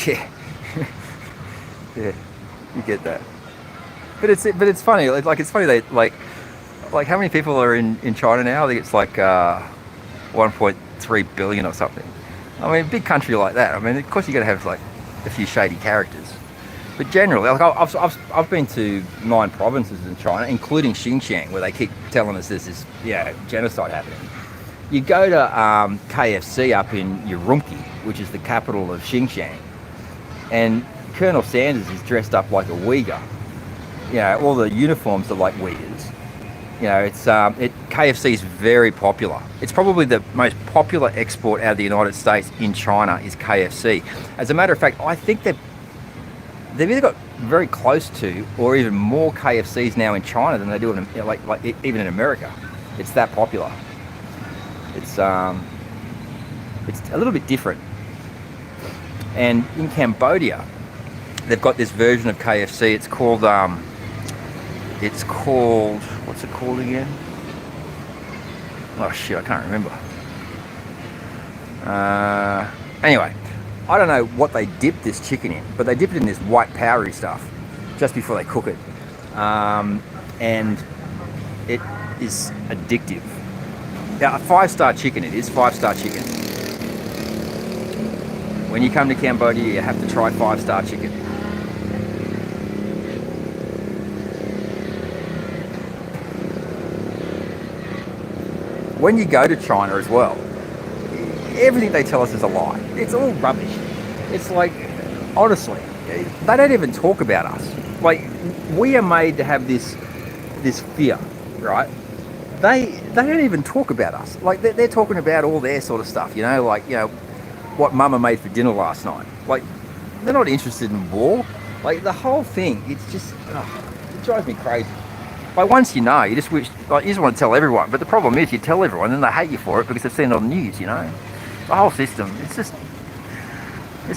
S2: Yeah, yeah, you get that. But it's funny. Like it's funny they like how many people are in China now? I think it's like 1.3 billion or something. I mean, a big country like that. I mean, of course you got to have like a few shady characters. But generally, like I've been to 9 provinces in China, including Xinjiang, where they keep telling us there's this genocide happening. You go to KFC up in Urumqi, which is the capital of Xinjiang, and Colonel Sanders is dressed up like a Uyghur. You know, all the uniforms are like Uyghurs. You know, KFC is very popular. It's probably the most popular export out of the United States in China is KFC. As a matter of fact, I think they've either got very close to or even more KFCs now in China than they do in even in America. It's that popular. It's a little bit different. And in Cambodia, they've got this version of KFC. It's called what's it called again? Oh shit, I can't remember. Anyway, I don't know what they dip this chicken in, but they dip it in this white powdery stuff just before they cook it. And it is addictive. Yeah, a 5-star chicken it is, 5-star chicken. When you come to Cambodia, you have to try 5-star chicken. When you go to China as well, everything they tell us is a lie. It's all rubbish. It's like, honestly, they don't even talk about us. Like, we are made to have this fear, right? They don't even talk about us. Like, they're talking about all their sort of stuff, you know, like, you know, what Mama made for dinner last night. Like, they're not interested in war. Like, the whole thing, it's just, it drives me crazy. Like, once you know, you just wish, like, you just want to tell everyone. But the problem is, you tell everyone, and they hate you for it because they've seen it on the news, you know. The whole system, it's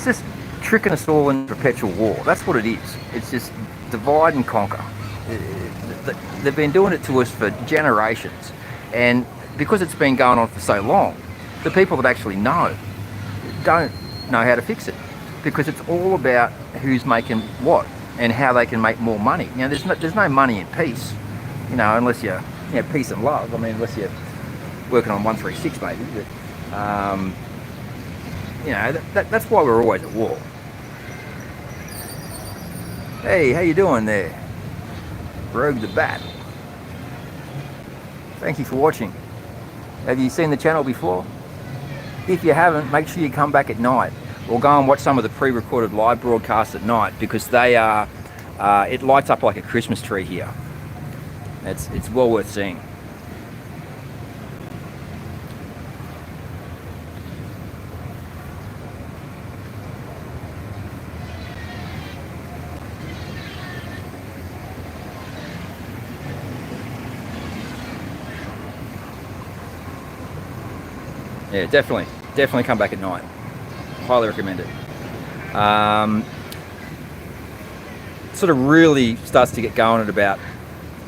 S2: just tricking us all in perpetual war. That's what it is. It's just divide and conquer. They've been doing it to us for generations. And because it's been going on for so long, the people that actually know don't know how to fix it. Because it's all about who's making what and how they can make more money. You know, there's no money in peace, you know, unless you're, you know, peace and love. I mean, unless you're working on 136 maybe. But, you know, that's why we're always at war. Hey, how you doing there? Rogue the Bat. Thank you for watching. Have you seen the channel before? If you haven't, make sure you come back at night or go and watch some of the pre-recorded live broadcasts at night, because they are, it lights up like a Christmas tree here. It's well worth seeing. Yeah, definitely come back at night. Highly recommend it. Sort of really starts to get going at about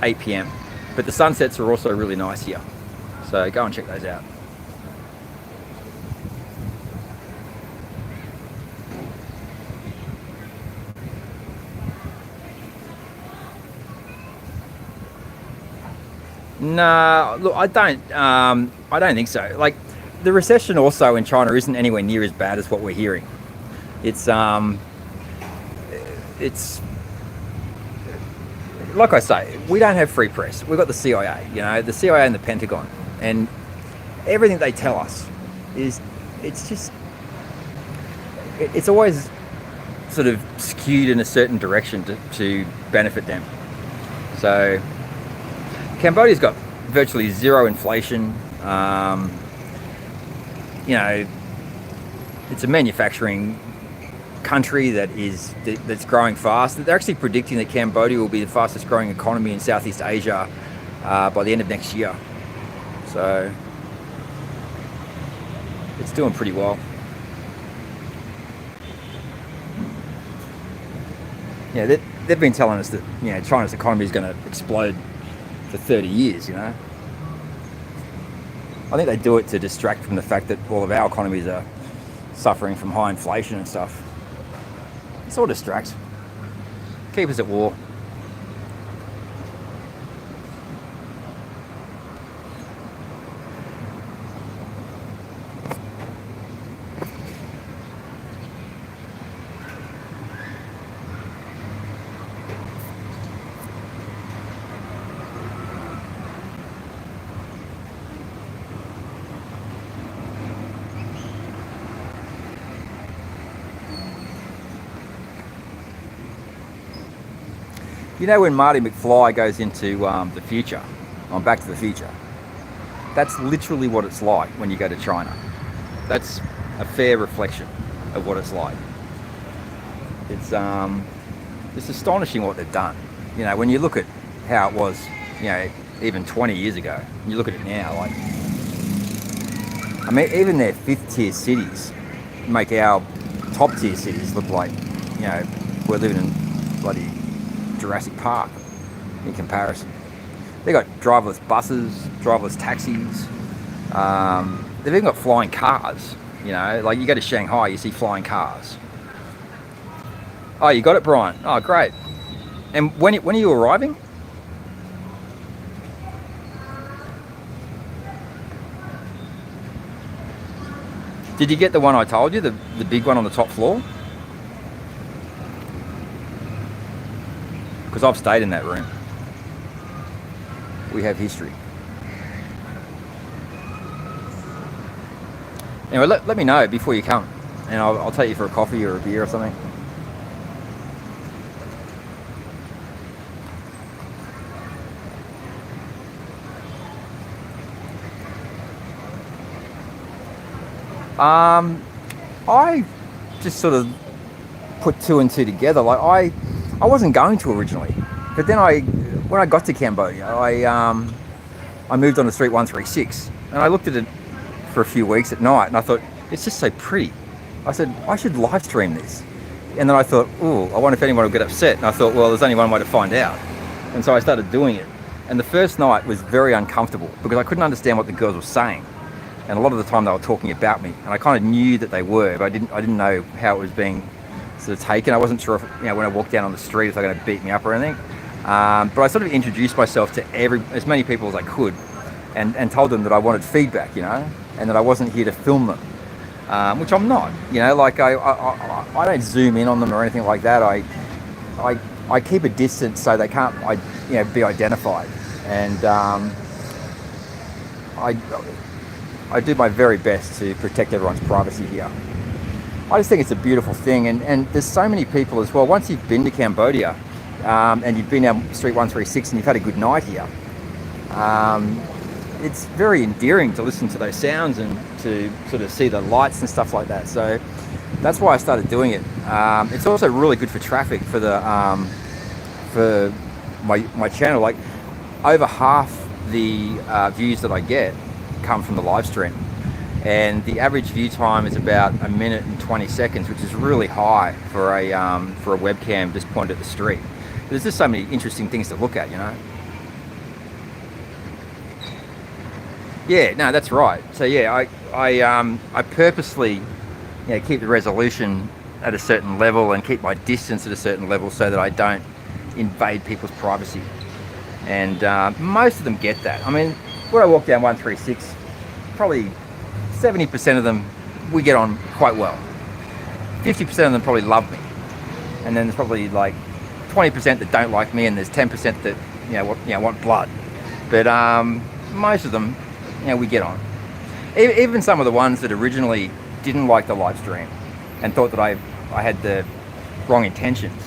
S2: 8 p.m. But the sunsets are also really nice here. So go and check those out. No, look, I don't think so. Like, the recession also in China isn't anywhere near as bad as what we're hearing. It's like I say, we don't have free press. We've got the CIA, you know, the CIA and the Pentagon, and everything they tell us is, it's always sort of skewed in a certain direction to benefit them. So Cambodia's got virtually zero inflation. You know, it's a manufacturing country that's growing fast. They're actually predicting that Cambodia will be the fastest growing economy in Southeast Asia by the end of next year. So it's doing pretty well. Yeah, they've been telling us that, you know, China's economy is going to explode for 30 years, you know. I think they do it to distract from the fact that all of our economies are suffering from high inflation and stuff. It all distracts. Keep us at war. You know when Marty McFly goes into the future, on Back to the Future, that's literally what it's like when you go to China. That's a fair reflection of what it's like. It's astonishing what they've done. You know, when you look at how it was, you know, even 20 years ago, and you look at it now, like, I mean, even their 5th tier cities make our top tier cities look like, you know, we're living in bloody Jurassic Park in comparison. They got driverless buses, driverless taxis. They've even got flying cars. You know, like you go to Shanghai, you see flying cars. Oh, you got it, Brian. Oh, great. And when are you arriving? Did you get the one I told you, the big one on the top floor? Because I've stayed in that room. We have history. Anyway, let me know before you come, and I'll take you for a coffee or a beer or something. I just sort of put 2 and 2 together. Like I wasn't going to originally, but then when I got to Cambodia, I moved on to Street 136, and I looked at it for a few weeks at night, and I thought, it's just so pretty. I said, I should live stream this. And then I thought, oh, I wonder if anyone will get upset. And I thought, well, there's only one way to find out. And so I started doing it. And the first night was very uncomfortable because I couldn't understand what the girls were saying. And a lot of the time they were talking about me, and I kind of knew that they were, but I didn't know how it was being sort of taken. I wasn't sure if, you know, when I walked down on the street, if they were going to beat me up or anything. But I sort of introduced myself to as many people as I could, and told them that I wanted feedback, you know, and that I wasn't here to film them, which I'm not. You know, like I don't zoom in on them or anything like that. I keep a distance so they can't, you know, be identified, and I do my very best to protect everyone's privacy here. I just think it's a beautiful thing, and there's so many people as well. Once you've been to Cambodia, and you've been down Street 136 and you've had a good night here, it's very endearing to listen to those sounds and to sort of see the lights and stuff like that. So that's why I started doing it. It's also really good for traffic for for my channel. Like over half the views that I get come from the live stream, and the average view time is about 1 minute and 20 seconds, which is really high for a webcam just pointed at the street. There's just so many interesting things to look at, you know. Yeah, no, that's right. So yeah, I purposely, you know, keep the resolution at a certain level and keep my distance at a certain level so that I don't invade people's privacy. And most of them get that. I mean, when I walk down 136, probably 70% of them, we get on quite well. 50% of them probably love me. And then there's probably like 20% that don't like me, and there's 10% that, want blood. But most of them, you know, we get on. Even some of the ones that originally didn't like the live stream and thought that I had the wrong intentions,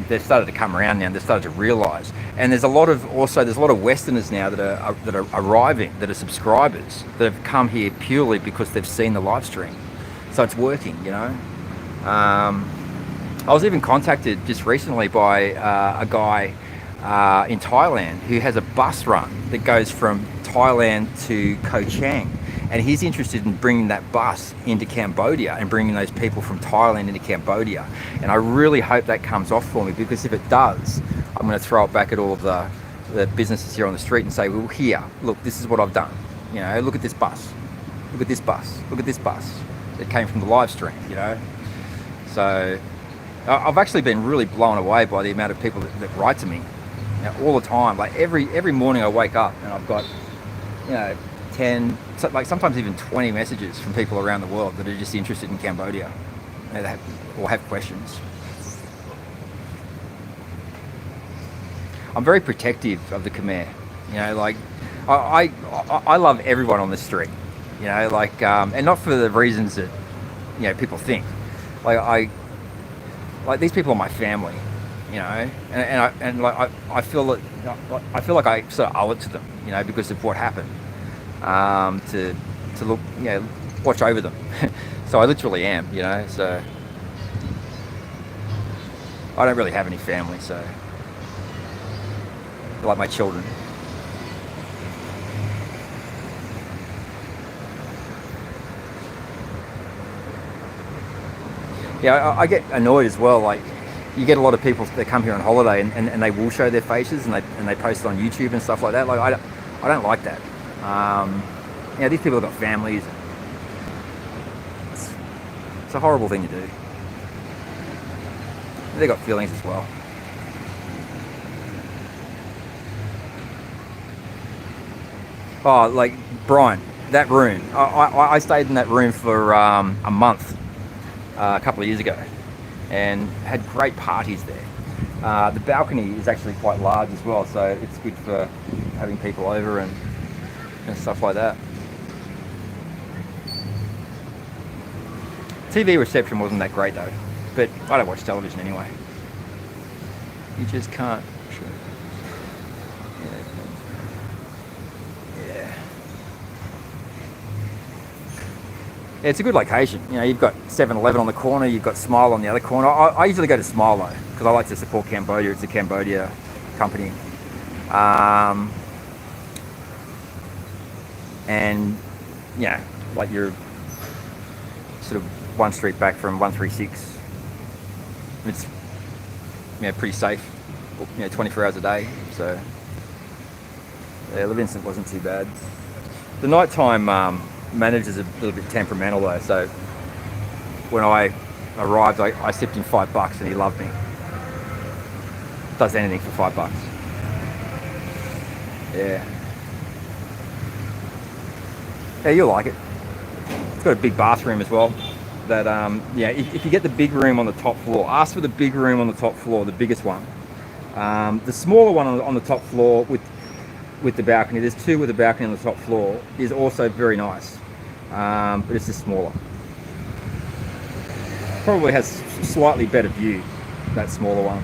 S2: they've started to come around now, and they've started to realise. And there's a lot of Westerners now that are arriving, that are subscribers, that have come here purely because they've seen the live stream. So it's working, you know. I was even contacted just recently by a guy in Thailand who has a bus run that goes from Thailand to Koh Chang, and he's interested in bringing that bus into Cambodia and bringing those people from Thailand into Cambodia. And I really hope that comes off for me, because if it does, I'm going to throw it back at all of the businesses here on the street and say, well, here, look, this is what I've done. You know, look at this bus. Look at this bus. Look at this bus. It came from the live stream, you know. So I've actually been really blown away by the amount of people that write to me, you know, all the time. Like every morning I wake up and I've got, you know, 10, like sometimes even 20 messages from people around the world that are just interested in Cambodia, you know, or have questions. I'm very protective of the Khmer, you know, like I love everyone on the street, you know, like, and not for the reasons that, you know, people think. Like these people are my family, you know, and I feel like I sort of owe it to them, you know, because of what happened, to look, you know, watch over them. So I literally am, you know. So I don't really have any family, so they're like my children. Yeah, I get annoyed as well. Like, you get a lot of people that come here on holiday and they will show their faces and they post it on YouTube and stuff like that. Like, I don't like that. You know, these people have got families. It's a horrible thing to do. They've got feelings as well. Oh, like Brian, that room. I stayed in that room for a month. A couple of years ago, and had great parties there. The balcony is actually quite large as well, so it's good for having people over and stuff like that. TV reception wasn't that great though, but I don't watch television anyway. You just can't. Yeah, it's a good location. You know, you've got 7-Eleven on the corner, you've got Smile on the other corner. I usually go to Smile though, because I like to support Cambodia. It's a Cambodia company. And, you know, like you're sort of one street back from 136. It's, you know, pretty safe, you know, 24 hours a day. So, yeah, Livingston wasn't too bad. The nighttime manager's a little bit temperamental though, so when I arrived, I sipped him $5 and he loved me. Does anything for $5. Yeah. Yeah, you'll like it. It's got a big bathroom as well. That yeah, if you get the big room on the top floor, ask for the big room on the top floor, the biggest one. The smaller one on the top floor with the balcony, there's two with a balcony on the top floor, is also very nice. But it's just smaller. Probably has slightly better view, that smaller one.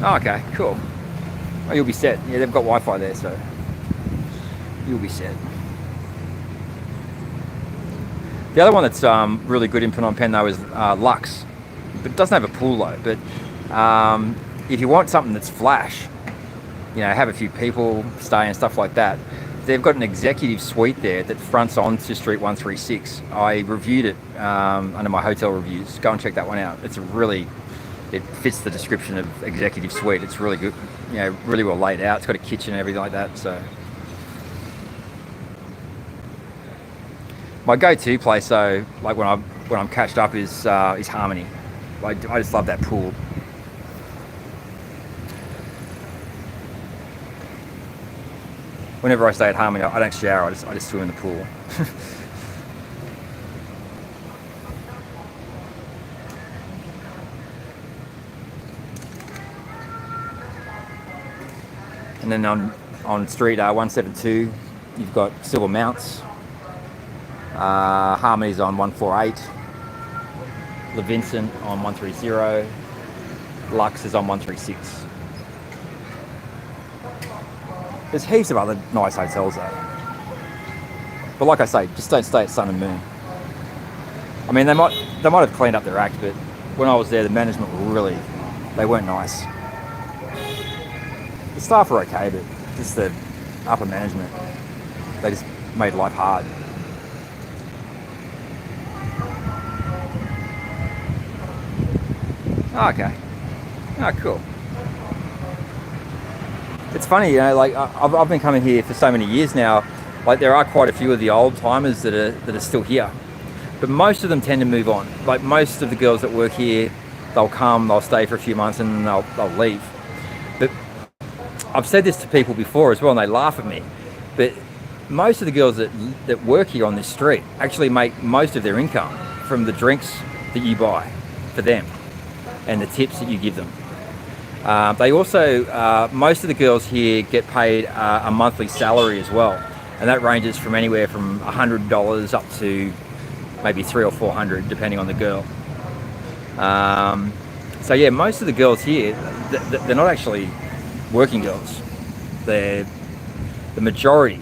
S2: Oh, okay, cool. Oh, you'll be set. Yeah, they've got Wi-Fi there, so you'll be set. The other one that's really good in Phnom Penh though is Lux. But it doesn't have a pool though. But if you want something that's flash, you know, have a few people stay and stuff like that, they've got an executive suite there that fronts onto Street 136. I reviewed it under my hotel reviews. Go and check that one out. It fits the description of executive suite. It's really good, you know, really well laid out. It's got a kitchen and everything like that. So my go-to place though, like when I'm catched up, is Harmony. I just love that pool. Whenever I stay at Harmony, I don't shower. I just swim in the pool. And then on Street 172, you've got Silver Mounts. Harmony's on 148. Levinson on 130. Lux is on 136. There's heaps of other nice hotels though. But like I say, just don't stay at Sun and Moon. I mean, they might have cleaned up their act, but when I was there, the management were really, they weren't nice. The staff were okay, but just the upper management, they just made life hard. Oh, okay. Oh, cool. It's funny, you know, like I've been coming here for so many years now. Like there are quite a few of the old timers that are still here, but most of them tend to move on. Like most of the girls that work here, they'll come, they'll stay for a few months, and then they'll leave. But I've said this to people before as well, and they laugh at me. But most of the girls that work here on this street actually make most of their income from the drinks that you buy for them and the tips that you give them. They also, most of the girls here get paid a monthly salary as well, and that ranges from anywhere from $100 up to maybe $300 or $400 depending on the girl. So yeah, most of the girls here, they're not actually working girls. The majority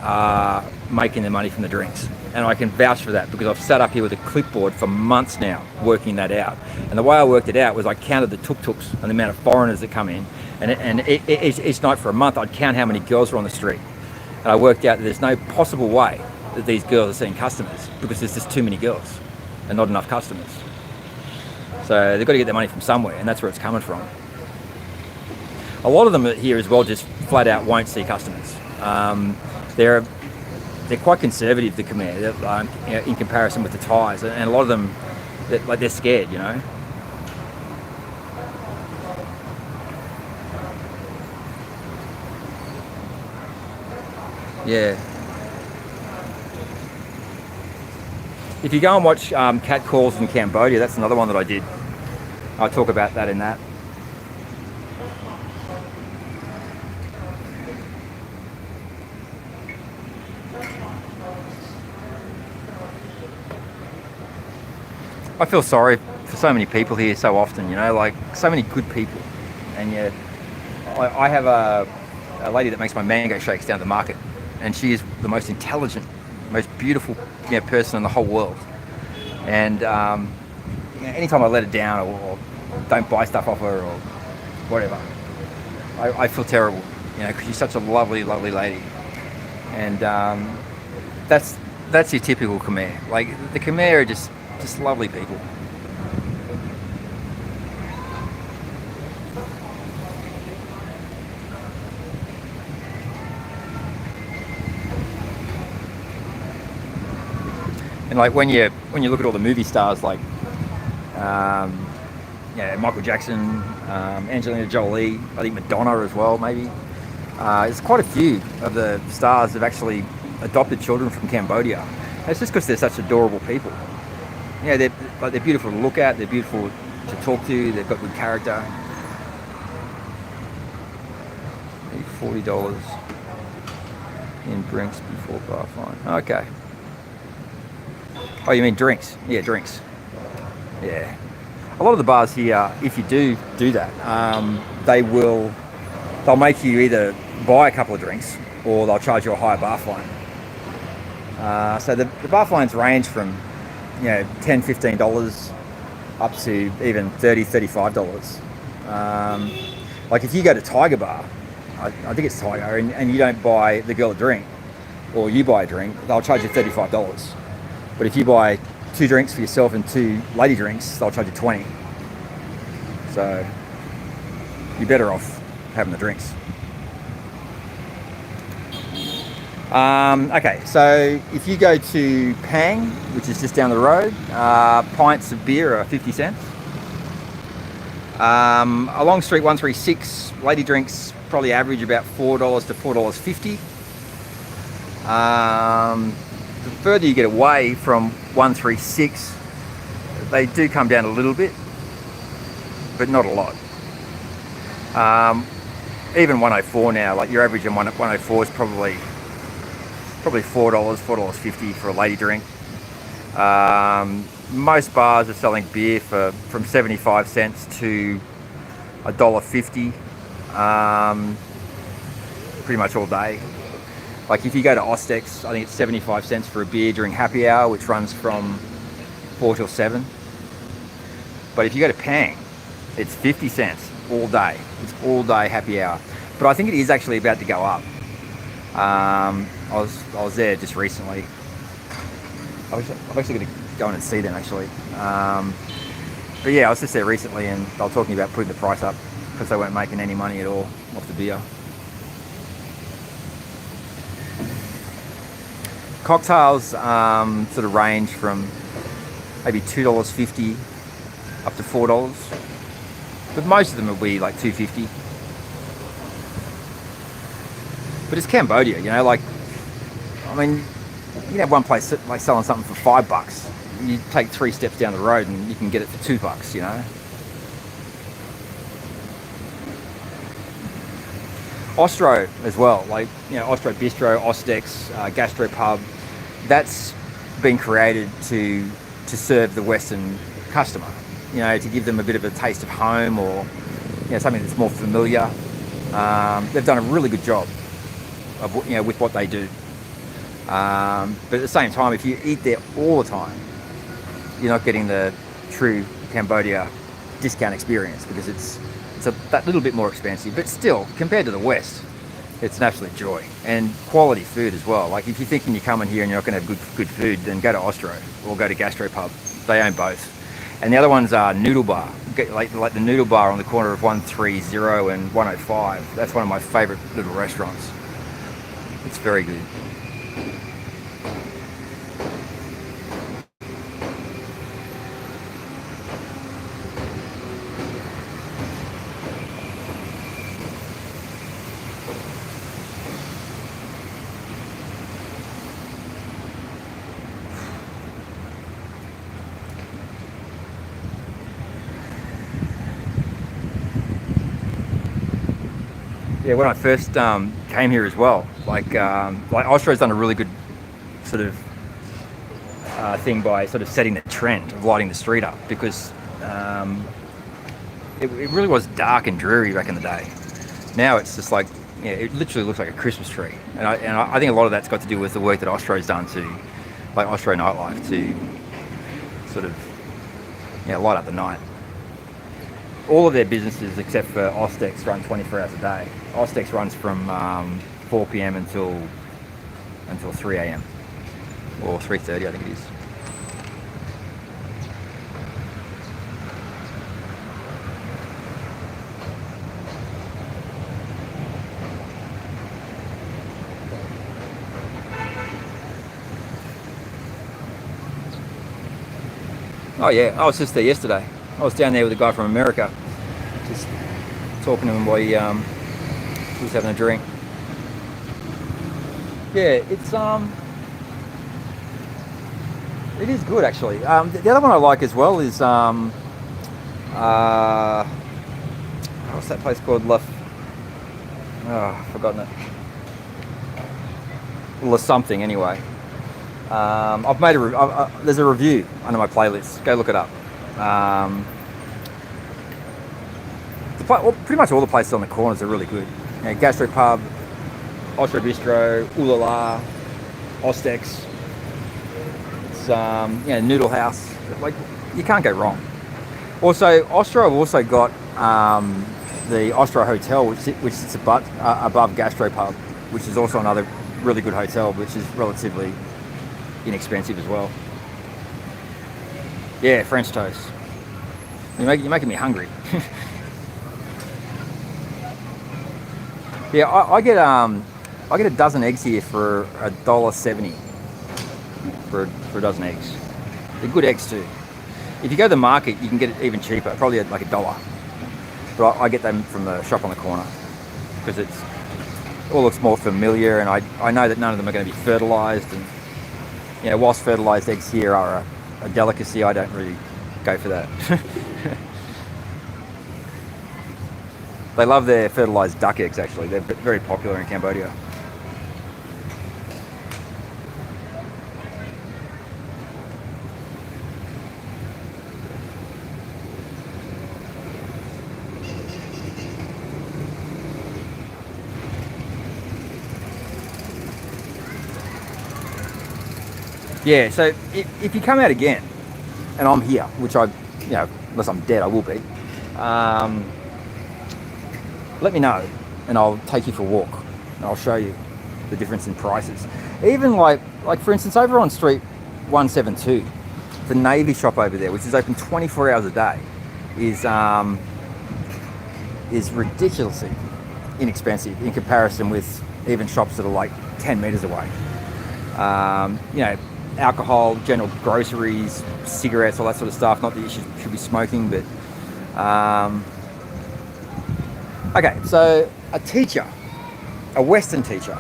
S2: are making their money from the drinks, and I can vouch for that because I've sat up here with a clipboard for months now working that out. And the way I worked it out was I counted the tuk-tuks and the amount of foreigners that come in, and each night for a month I'd count how many girls were on the street, and I worked out that there's no possible way that these girls are seeing customers because there's just too many girls and not enough customers. So they've got to get their money from somewhere, and that's where it's coming from. A lot of them here as well just flat out won't see customers. They're quite conservative, the Khmer, in comparison with the Thais, and a lot of them, they're scared, you know. Yeah. If you go and watch cat calls in Cambodia, that's another one that I did. I talk about that in that. I feel sorry for so many people here so often, you know, like so many good people. And yet, I have a lady that makes my mango shakes down at the market, and she is the most intelligent, most beautiful person in the whole world. And anytime I let her down or don't buy stuff off her or whatever, I feel terrible, you know, because she's such a lovely, lovely lady. And that's your typical Khmer. Like the Khmer are just lovely people. And like when you look at all the movie stars like Michael Jackson, Angelina Jolie, I think Madonna as well, maybe. There's quite a few of the stars have actually adopted children from Cambodia. And it's just because they're such adorable people. Yeah, they're beautiful to look at, they're beautiful to talk to, they've got good character. $40 in drinks before bar fine. Okay. Oh, you mean drinks? Yeah, drinks. Yeah. A lot of the bars here, if you do that, they'll make you either buy a couple of drinks or they'll charge you a higher bar fine. So the bar fines range from $10, $15 up to even $30, $35. Like if you go to Tiger Bar, I think it's Tiger, and you don't buy the girl a drink, or you buy a drink, they'll charge you $35. But if you buy 2 drinks for yourself and 2 lady drinks, they'll charge you $20. So you're better off having the drinks. Okay, so if you go to Pang, which is just down the road, pints of beer are 50 cents. Along Street 136, lady drinks probably average about $4 to $4.50. The further you get away from 136, they do come down a little bit, but not a lot. Even 104 now, like your average in 104 is probably $4, $4.50 for a lady drink. Most bars are selling beer from 75 cents to $1.50, pretty much all day. Like if you go to Ostex, I think it's 75 cents for a beer during happy hour, which runs from 4 till 7. But if you go to Peng, it's 50 cents all day. It's all day happy hour. But I think it is actually about to go up. I was there just recently. I'm actually going to go in and see them actually. But yeah, I was just there recently and they were talking about putting the price up because they weren't making any money at all off the beer. Cocktails sort of range from maybe $2.50 up to $4, but most of them will be like $2.50. But it's Cambodia, you know. Like, I mean, you can have one place like selling something for $5. You take 3 steps down the road and you can get it for $2, you know. Ostro as well, like, you know, Ostro Bistro, Ostex, Gastropub, that's been created to serve the Western customer, you know, to give them a bit of a taste of home, or, you know, something that's more familiar. They've done a really good job of, you know, with what they do. But at the same time, if you eat there all the time, you're not getting the true Cambodia discount experience, because it's that little bit more expensive, but still, compared to the West, it's an absolute joy. And quality food as well. Like, if you're thinking you're coming here and you're not going to have good food, then go to Ostro or go to Gastropub. They own both. And the other ones are Noodle Bar, like the Noodle Bar on the corner of 130 and 105. That's one of my favourite little restaurants. It's very good. Yeah, when I first came here as well, like Ostro's done a really good sort of thing by sort of setting the trend of lighting the street up, because it really was dark and dreary back in the day. Now it's just like, yeah, it literally looks like a Christmas tree, and I think a lot of that's got to do with the work that Ostro's done to, like Ostro Nightlife, to sort of, yeah, light up the night. All of their businesses except for Ostex run 24 hours a day. Ostex runs from 4 p.m. until 3 a.m. or 3:30, I think it is. Oh yeah, I was just there yesterday. I was down there with a guy from America, just talking to him while he was having a drink. Yeah, it is good actually. The other one I like as well is what's that place called? I've forgotten it. La something anyway. I've made there's a review under my playlist. Go look it up. Pretty much all the places on the corners are really good. You know, Gastropub, Ostro Bistro, Ulala, Ostex. It's Noodle House. Like, you can't go wrong. Also, Ostro have also got the Ostro Hotel, which sits above Gastropub, which is also another really good hotel, which is relatively inexpensive as well. Yeah, French toast. You're making me hungry. Yeah, I get a dozen eggs here for $1.70 for a dozen eggs. They're good eggs too. If you go to the market, you can get it even cheaper, probably at like $1. But I get them from the shop on the corner because it all looks more familiar, and I know that none of them are going to be fertilised. And you know, whilst fertilised eggs here are a delicacy, I don't really go for that. They love their fertilised duck eggs actually. They're very popular in Cambodia. Yeah, so if you come out again, and I'm here, which I unless I'm dead, I will be. Let me know, and I'll take you for a walk, and I'll show you the difference in prices. Even like for instance, over on Street 172, the Navy shop over there, which is open 24 hours a day, is ridiculously inexpensive in comparison with even shops that are like 10 meters away. You know, alcohol, general groceries, cigarettes, all that sort of stuff. Not that you should be smoking, but okay. So a teacher, a Western teacher,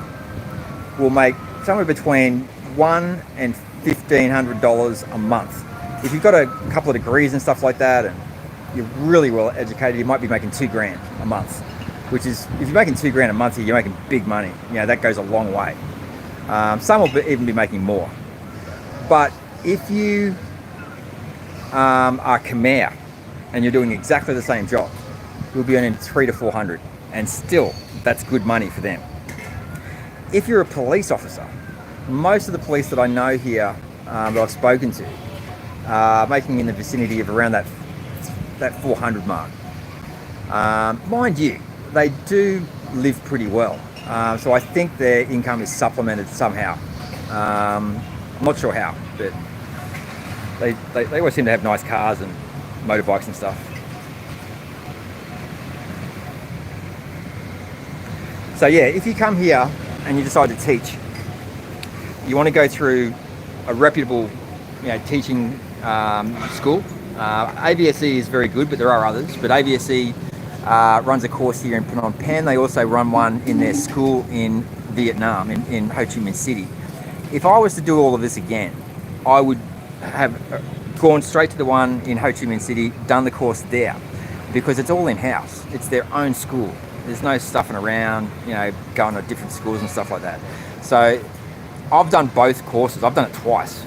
S2: will make somewhere between $1,000 and $1,500 a month. If you've got a couple of degrees and stuff like that, and you're really well educated, you might be making $2,000 a month, which is, if you're making $2,000 a month, you're making big money. You know, that goes a long way. Some will even be making more. But if you are Khmer and you're doing exactly the same job, you'll be earning $300 to $400, and still, that's good money for them. If you're a police officer, most of the police that I know here that I've spoken to are making in the vicinity of around that 400 mark. Mind you, they do live pretty well, so I think their income is supplemented somehow. I'm not sure how, but they always seem to have nice cars and motorbikes and stuff. So yeah, if you come here and you decide to teach, you want to go through a reputable, you know, teaching school. AVSE is very good, but there are others. But AVSE runs a course here in Phnom Penh. They also run one in their school in Vietnam, in Ho Chi Minh City. If I was to do all of this again, I would have gone straight to the one in Ho Chi Minh City, done the course there, because it's all in-house. It's their own school. There's no stuffing around, you know, going to different schools and stuff like that. So I've done both courses. I've done it twice.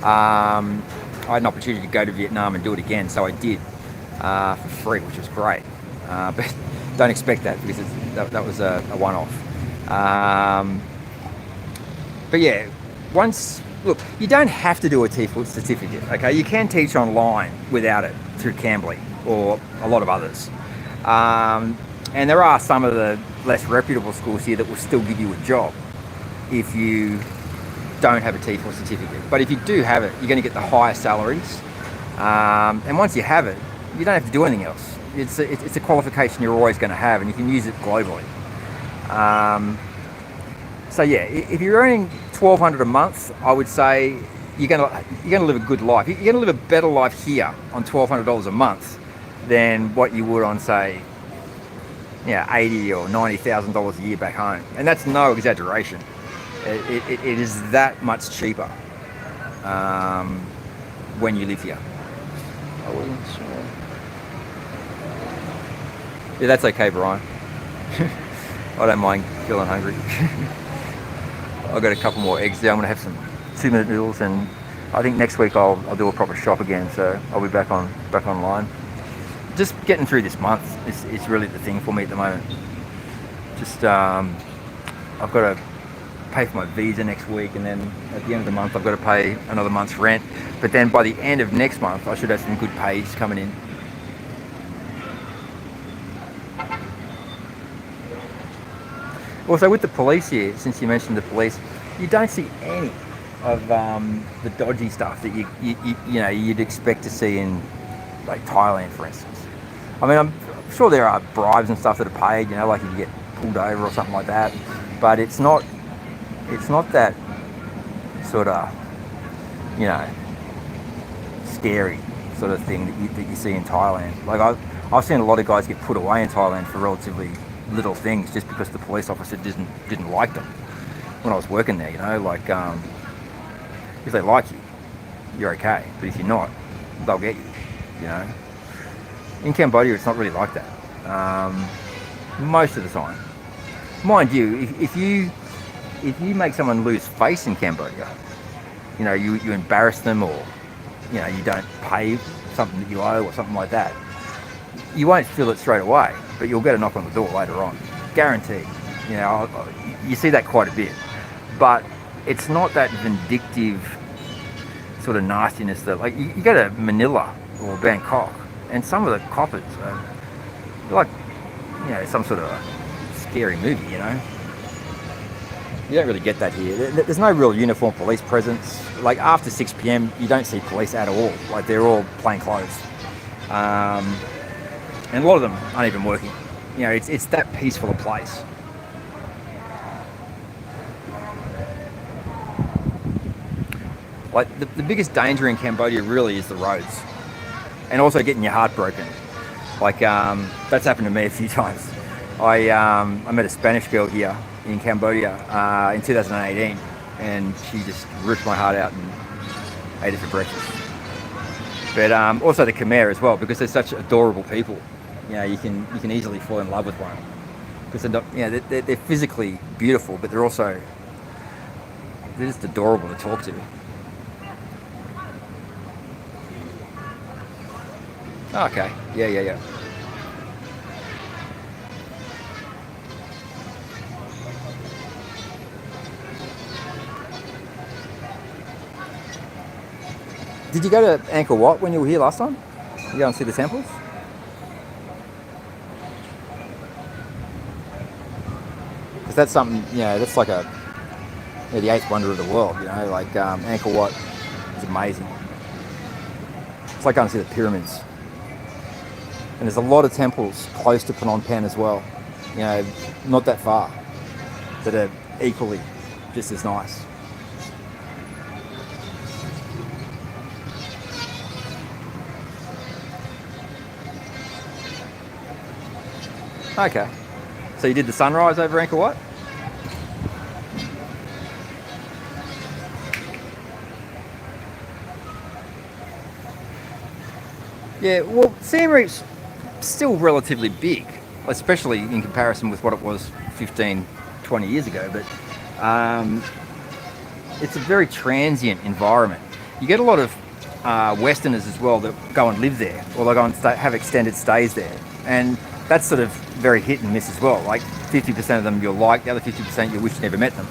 S2: I had an opportunity to go to Vietnam and do it again, so I did for free, which was great. But don't expect that, because that was a one-off. But yeah, look, you don't have to do a TEFL certificate, okay? You can teach online without it through Cambly or a lot of others. And there are some of the less reputable schools here that will still give you a job if you don't have a TEFL certificate. But if you do have it, you're going to get the higher salaries. And once you have it, you don't have to do anything else. It's a qualification you're always going to have, and you can use it globally. So yeah, if you're earning $1,200 a month, I would say you're going to live a good life. You're going to live a better life here on $1,200 a month than what you would on, say, $80,000 or $90,000 a year back home. And that's no exaggeration. It is that much cheaper when you live here. I wasn't sure. Yeah, that's okay, Brian. I don't mind feeling hungry. I've got a couple more eggs there. I'm going to have some 2-minute noodles, and I think next week I'll do a proper shop again, so I'll be back online. Just getting through this month is really the thing for me at the moment. Just I've got to pay for my visa next week, and then at the end of the month I've got to pay another month's rent. But then by the end of next month I should have some good pays coming in. Also, with the police here, since you mentioned the police, you don't see any of the dodgy stuff that you'd expect to see in, like, Thailand, for instance. I mean, I'm sure there are bribes and stuff that are paid, like if you get pulled over or something like that. But it's not that sort of, scary sort of thing that you see in Thailand. Like I've seen a lot of guys get put away in Thailand for relatively little things just because the police officer didn't like them when I was working there. Like if they like you, you're okay, but if you're not, they'll get you. In Cambodia it's not really like that most of the time. Mind you, if you make someone lose face in Cambodia, you embarrass them, or you don't pay something that you owe or something like that, you won't feel it straight away, but you'll get a knock on the door later on, guaranteed. You see that quite a bit, but it's not that vindictive sort of nastiness that, like, you go to Manila or Bangkok, And some of the coppers are like, you know, some sort of a scary movie, you know. You don't really get that here. There's no real uniform police presence. Like after 6 p.m, you don't see police at all. Like they're all plain clothes. And a lot of them aren't even working. You know, it's that peaceful a place. Like the biggest danger in Cambodia really is the roads. And also getting your heart broken. Like that's happened to me a few times. I met a Spanish girl here in Cambodia in 2018, and she just ripped my heart out and ate it for breakfast. But also the Khmer as well, because they're such adorable people. You know, you can easily fall in love with one because they're not, you know, they're physically beautiful, but they're just adorable to talk to. Okay, yeah. Did you go to Angkor Wat when you were here last time? You go and see the temples? Because that's something, you know, that's like the eighth wonder of the world, you know, like Angkor Wat is amazing. It's like going to see the pyramids. And there's a lot of temples close to Phnom Penh as well, you know, not that far, that are equally just as nice. Okay, so you did the sunrise over Angkor Wat? Yeah, well, Siem Reap's still relatively big, especially in comparison with what it was 15, 20 years ago, but it's a very transient environment. You get a lot of Westerners as well that go and live there, or they go and have extended stays there, and that's sort of very hit and miss as well. Like 50% of them you'll like, the other 50% you wish you never met them.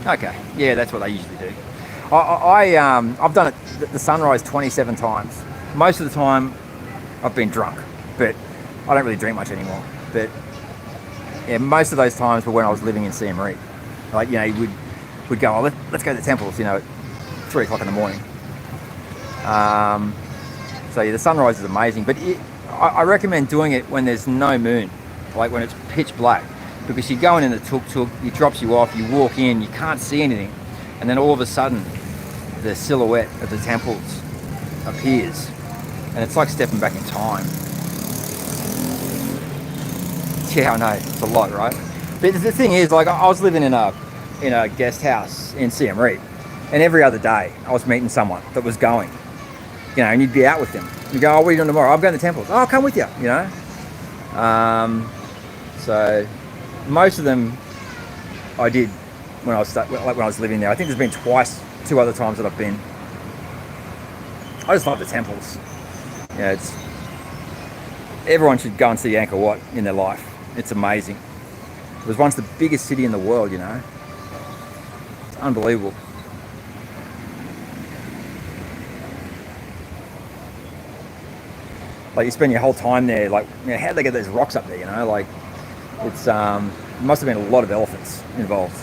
S2: Okay, yeah, that's what they usually do. I've done it, the sunrise 27 times. Most of the time I've been drunk, but I don't really drink much anymore. But yeah, most of those times were when I was living in Siem Reap. Like, you know, we'd go, oh, let's go to the temples, you know, at 3 o'clock in the morning. So yeah, the sunrise is amazing, but I recommend doing it when there's no moon, like when it's pitch black, because you're going in the tuk-tuk, it drops you off, you walk in, you can't see anything, and then all of a sudden the silhouette of the temples appears, and it's like stepping back in time. Yeah, I know, it's a lot, right? But the thing is, like, I was living in a guest house in Siem Reap, and every other day I was meeting someone that was going. You know, and you'd be out with them. You go, oh, what are you doing tomorrow? I'm going to the temples. Oh, I'll come with you, you know. So most of them I did when I was living there. I think there's been two other times that I've been. I just love the temples. Yeah, everyone should go and see Angkor Wat in their life. It's amazing. It was once the biggest city in the world, you know. It's unbelievable. Like, you spend your whole time there, like, you know, how did they get those rocks up there, you know? Like, it's, must have been a lot of elephants involved.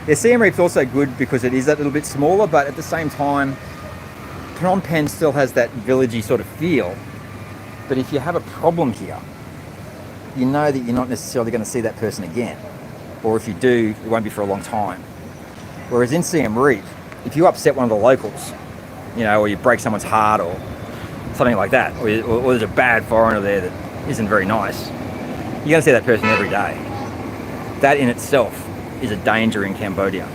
S2: Yeah, Siem Reap's also good because it is that little bit smaller, but at the same time, Phnom Penh still has that villagey sort of feel. But if you have a problem here, you know that you're not necessarily going to see that person again. Or if you do, it won't be for a long time. Whereas in Siem Reap, if you upset one of the locals, you know, or you break someone's heart or something like that, or there's a bad foreigner there that isn't very nice, you're going to see that person every day. That in itself is a danger in Cambodia.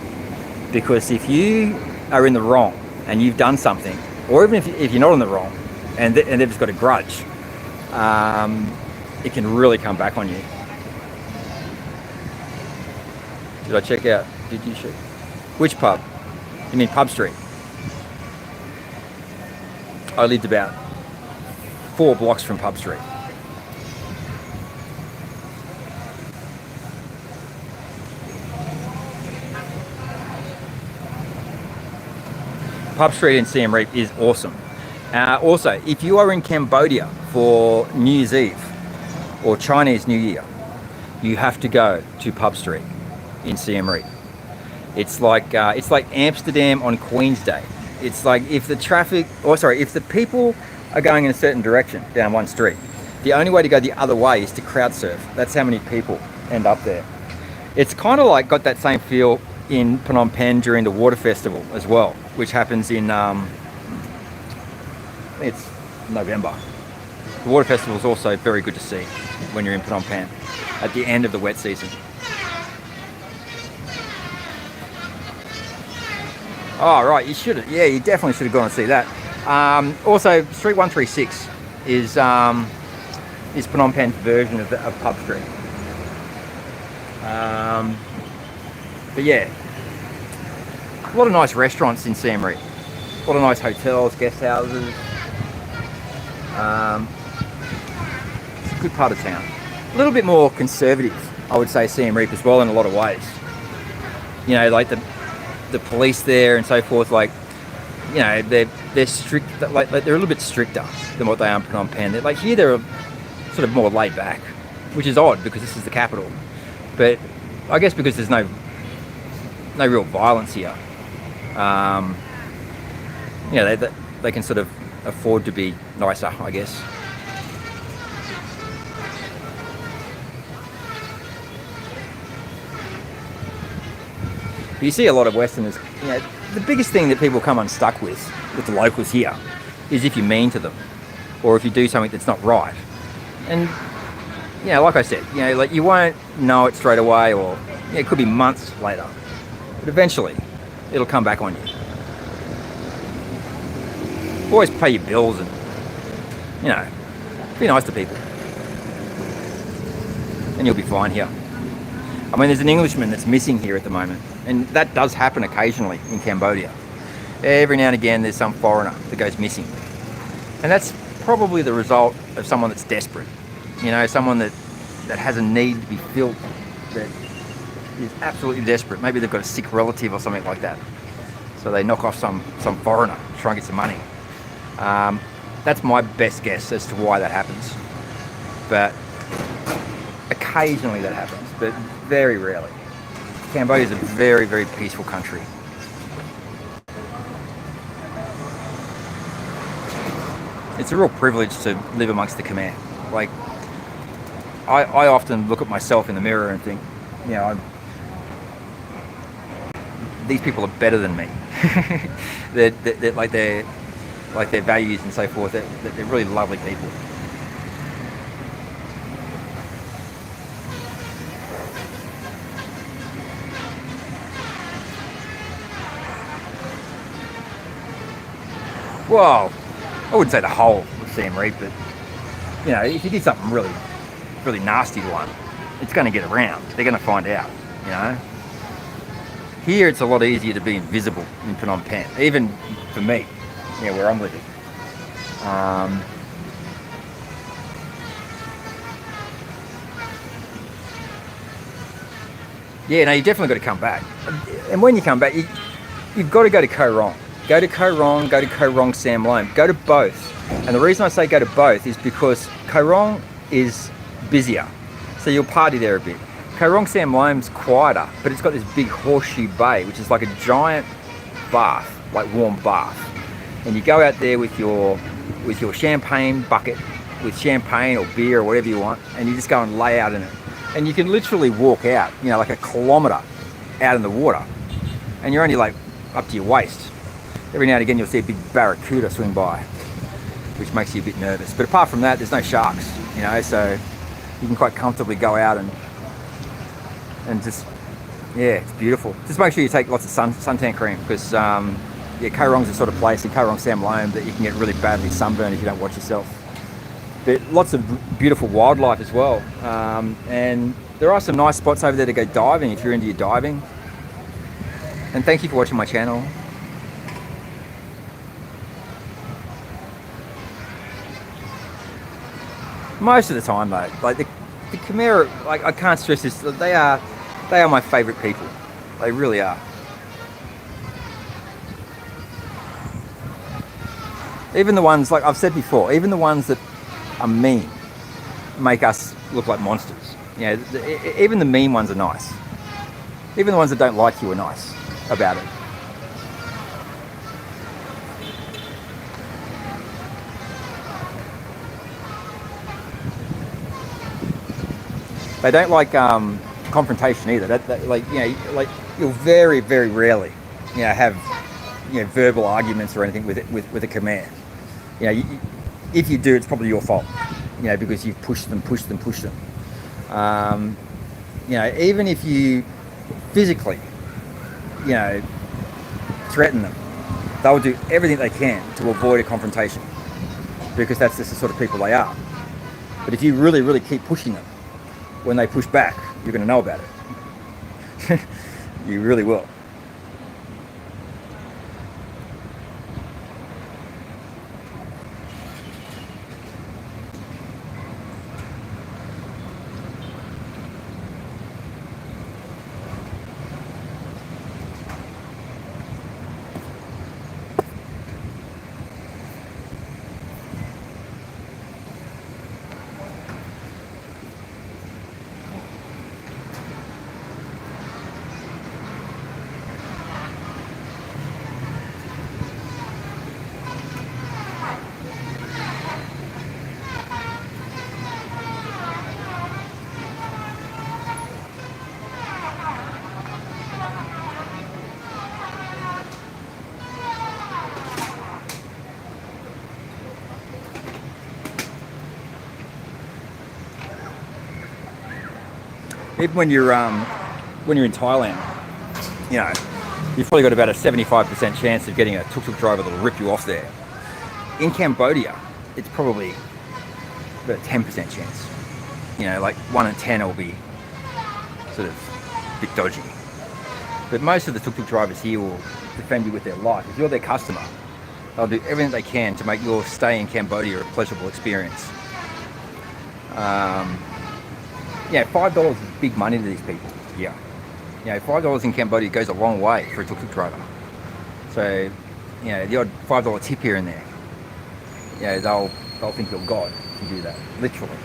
S2: Because if you are in the wrong and you've done something, or even if you're not in the wrong and they've just got a grudge, it can really come back on you. Did I check out? Did you check? Which pub? You mean Pub Street? I lived about 4 blocks from Pub Street. Pub Street in Siem Reap is awesome. Also, if you are in Cambodia for New Year's Eve or Chinese New Year, you have to go to Pub Street in Siem Reap. It's like Amsterdam on Queen's Day. It's like if the people are going in a certain direction down one street, the only way to go the other way is to crowd surf. That's how many people end up there. It's kind of like got that same feel in Phnom Penh during the water festival as well, which happens in it's November. The water festival is also very good to see when you're in Phnom Penh at the end of the wet season. Oh right, you definitely should have gone and see that. Also, Street 136 is Phnom Penh's version of Pub Street. But yeah, a lot of nice restaurants in Siem Reap. A lot of nice hotels, guest houses. It's a good part of town. A little bit more conservative, I would say, Siem Reap as well in a lot of ways. You know, like the police there and so forth, like, you know, they're strict, like they're a little bit stricter than what they are in Phnom Penh. Like here they're sort of more laid back, which is odd because this is the capital. But I guess because there's no real violence here, you know, they can sort of afford to be nicer, I guess. You see a lot of Westerners, you know, the biggest thing that people come unstuck with the locals here is if you're mean to them or if you do something that's not right. And, you know, like I said, you know, like you won't know it straight away, or you know, it could be months later, but eventually it'll come back on you. Always pay your bills and, you know, be nice to people and you'll be fine here. I mean, there's an Englishman that's missing here at the moment, and that does happen occasionally in Cambodia. Every now and again there's some foreigner that goes missing, and that's probably the result of someone that's desperate. You know, someone that has a need to be filled, that is absolutely desperate. Maybe they've got a sick relative or something like that, so they knock off some foreigner to try and get some money. That's my best guess as to why that happens, but occasionally that happens, but very rarely. Cambodia is a very, very peaceful country. It's a real privilege to live amongst the Khmer. Like, I often look at myself in the mirror and think, you know, these people are better than me. they're like their values and so forth. They're really lovely people. Well, I wouldn't say the whole of Siem Reap, but you know, if you did something really, really nasty to one, it's going to get around. They're going to find out. You know. Here, it's a lot easier to be invisible in Phnom Penh, even for me, you know, where I'm living. Yeah, no, you definitely got to come back. And when you come back, you've got to go to Koh Rong. Go to Koh Rong, go to Koh Rong Sam Loam, go to both. And the reason I say go to both is because Koh Rong is busier, so you'll party there a bit. Koh Rong Sam Loam's quieter, but it's got this big horseshoe bay, which is like a giant bath, like warm bath. And you go out there with your champagne bucket, with champagne or beer or whatever you want, and you just go and lay out in it. And you can literally walk out, you know, like a kilometre out in the water, and you're only like up to your waist. Every now and again you'll see a big barracuda swing by, which makes you a bit nervous. But apart from that, there's no sharks, you know, so you can quite comfortably go out and just, yeah, it's beautiful. Just make sure you take lots of suntan cream, because yeah, Koh Rong's the sort of place in Koh Rong Sam Loam that you can get really badly sunburned if you don't watch yourself. But lots of beautiful wildlife as well, and there are some nice spots over there to go diving if you're into your diving. And thank you for watching my channel. Most of the time, though, like the Khmer, like I can't stress this, they are my favourite people. They really are. Even the ones, like I've said before, even the ones that are mean make us look like monsters. You know, even the mean ones are nice. Even the ones that don't like you are nice about it. They don't like confrontation either. Like, you know, like you'll very, very rarely, you know, have, you know, verbal arguments or anything with a Khmer. You know, if you do, it's probably your fault. You know, because you've pushed them. You know, even if you physically, you know, threaten them, they'll do everything they can to avoid a confrontation, because that's just the sort of people they are. But if you really, really keep pushing them, when they push back, you're going to know about it. You really will. Even when you're in Thailand, you know, you've probably got about a 75% chance of getting a tuk-tuk driver that'll rip you off there. In Cambodia, it's probably about a 10% chance. You know, like 1 in 10 will be sort of a bit dodgy. But most of the tuk-tuk drivers here will defend you with their life. If you're their customer, they'll do everything they can to make your stay in Cambodia a pleasurable experience. Yeah, $5 is big money to these people. Yeah, you know, $5 in Cambodia goes a long way for a tuk-tuk driver. So, you know, the odd $5 tip here and there, you know, they'll think you're God if you do that, literally.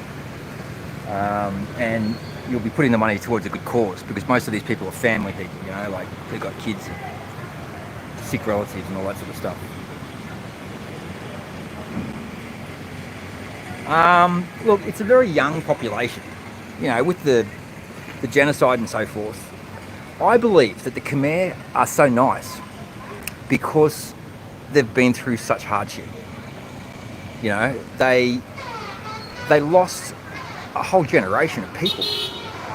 S2: And you'll be putting the money towards a good cause, because most of these people are family people. You know, like they've got kids, and sick relatives, and all that sort of stuff. Look, it's a very young population. You know, with the genocide and so forth, I believe that the Khmer are so nice because they've been through such hardship. You know, they lost a whole generation of people.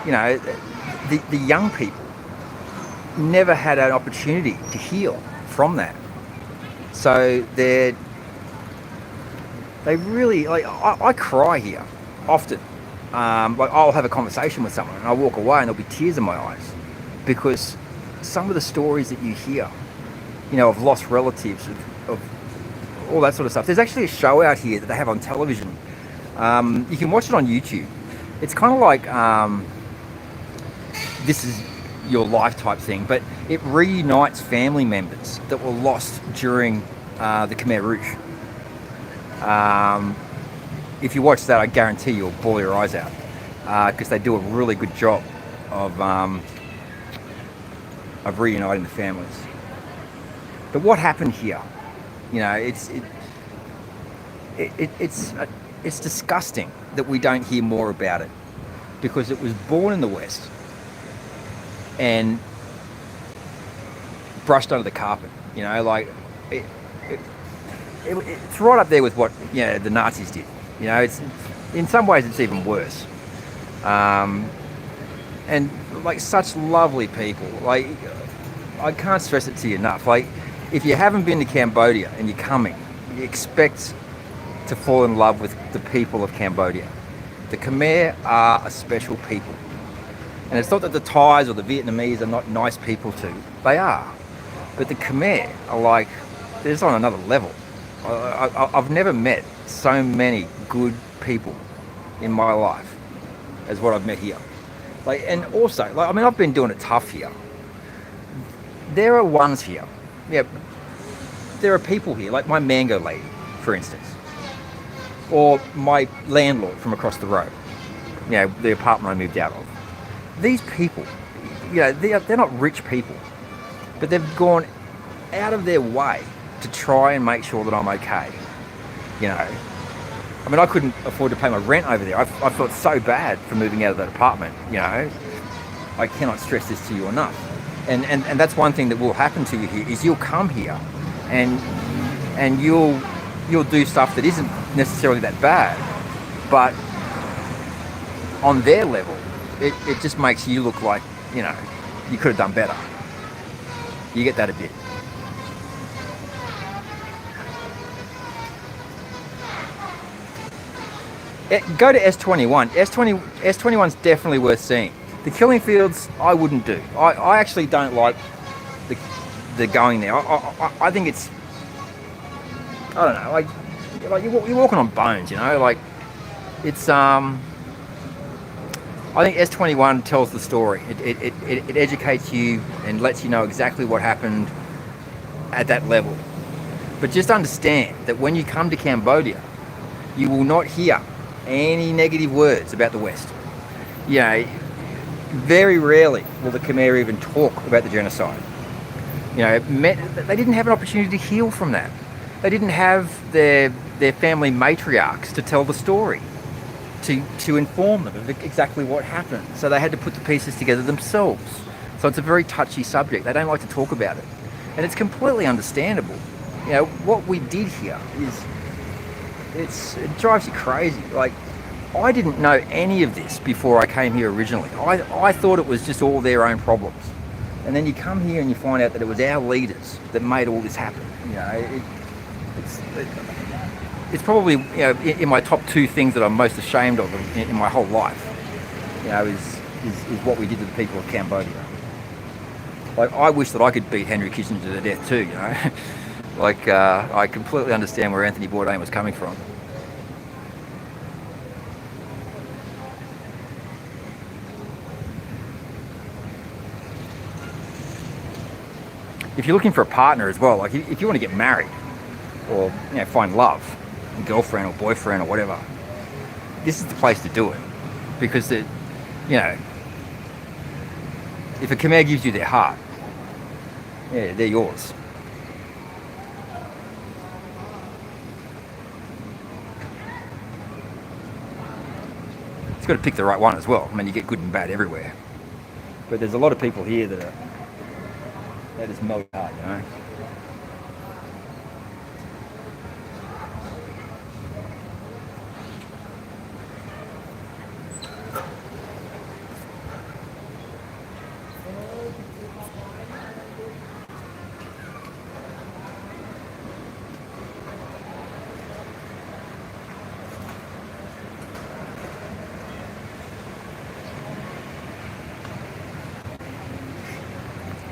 S2: You know, the young people never had an opportunity to heal from that. So they really, like, I cry here often. Like I'll have a conversation with someone and I'll walk away and there'll be tears in my eyes, because some of the stories that you hear, you know, of lost relatives, of all that sort of stuff. There's actually a show out here that they have on television. You can watch it on YouTube. It's kind of like This Is Your Life type thing, but it reunites family members that were lost during the Khmer Rouge. If you watch that, I guarantee you'll bawl your eyes out, because they do a really good job of reuniting the families. But what happened here? You know, it's disgusting that we don't hear more about it, because it was born in the West and brushed under the carpet. You know, like it's right up there with what, you know, the Nazis did. You know, it's in some ways it's even worse. And like such lovely people. Like I can't stress it to you enough. Like if you haven't been to Cambodia and you're coming, you expect to fall in love with the people of Cambodia. The Khmer are a special people. And it's not that the Thais or the Vietnamese are not nice people too. They are. But the Khmer are like, they're just on another level. I've never met so many good people in my life as what I've met here. Like, and also, like, I mean, I've been doing it tough here. There are ones here. Yeah, there are people here, like my mango lady, for instance, or my landlord from across the road. You know, the apartment I moved out of. These people, you know, they're not rich people, but they've gone out of their way to try and make sure that I'm okay. You know, I mean, I couldn't afford to pay my rent over there. I felt so bad for moving out of that apartment. You know, I cannot stress this to you enough. And that's one thing that will happen to you here is you'll come here, and you'll do stuff that isn't necessarily that bad, but on their level, it just makes you look like, you know, you could have done better. You get that a bit. Go to S21. S21's definitely worth seeing. The killing fields, I wouldn't do. I actually don't like the going there. I think it's, I don't know, like you're walking on bones, you know, like it's I think S21 tells the story. It educates you and lets you know exactly what happened at that level. But just understand that when you come to Cambodia, you will not hear any negative words about the West. You know, very rarely will the Khmer even talk about the genocide. You know, they didn't have an opportunity to heal from that. They didn't have their family matriarchs to tell the story, to inform them of exactly what happened. So they had to put the pieces together themselves. So it's a very touchy subject. They don't like to talk about it. And it's completely understandable. You know, what we did here is, it drives you crazy. Like, I didn't know any of this before I came here originally. I thought it was just all their own problems. And then you come here and you find out that it was our leaders that made all this happen. You know, it's probably, you know, in my top 2 things that I'm most ashamed of in my whole life. You know, is what we did to the people of Cambodia. Like, I wish that I could beat Henry Kissinger to death too, you know. Like, I completely understand where Anthony Bourdain was coming from. If you're looking for a partner as well, like if you want to get married or, you know, find love, a girlfriend or boyfriend or whatever, this is the place to do it. Because, you know, if a Khmer gives you their heart, yeah, they're yours. It's got to pick the right one as well. I mean, you get good and bad everywhere. But there's a lot of people here that just melt your heart, you know.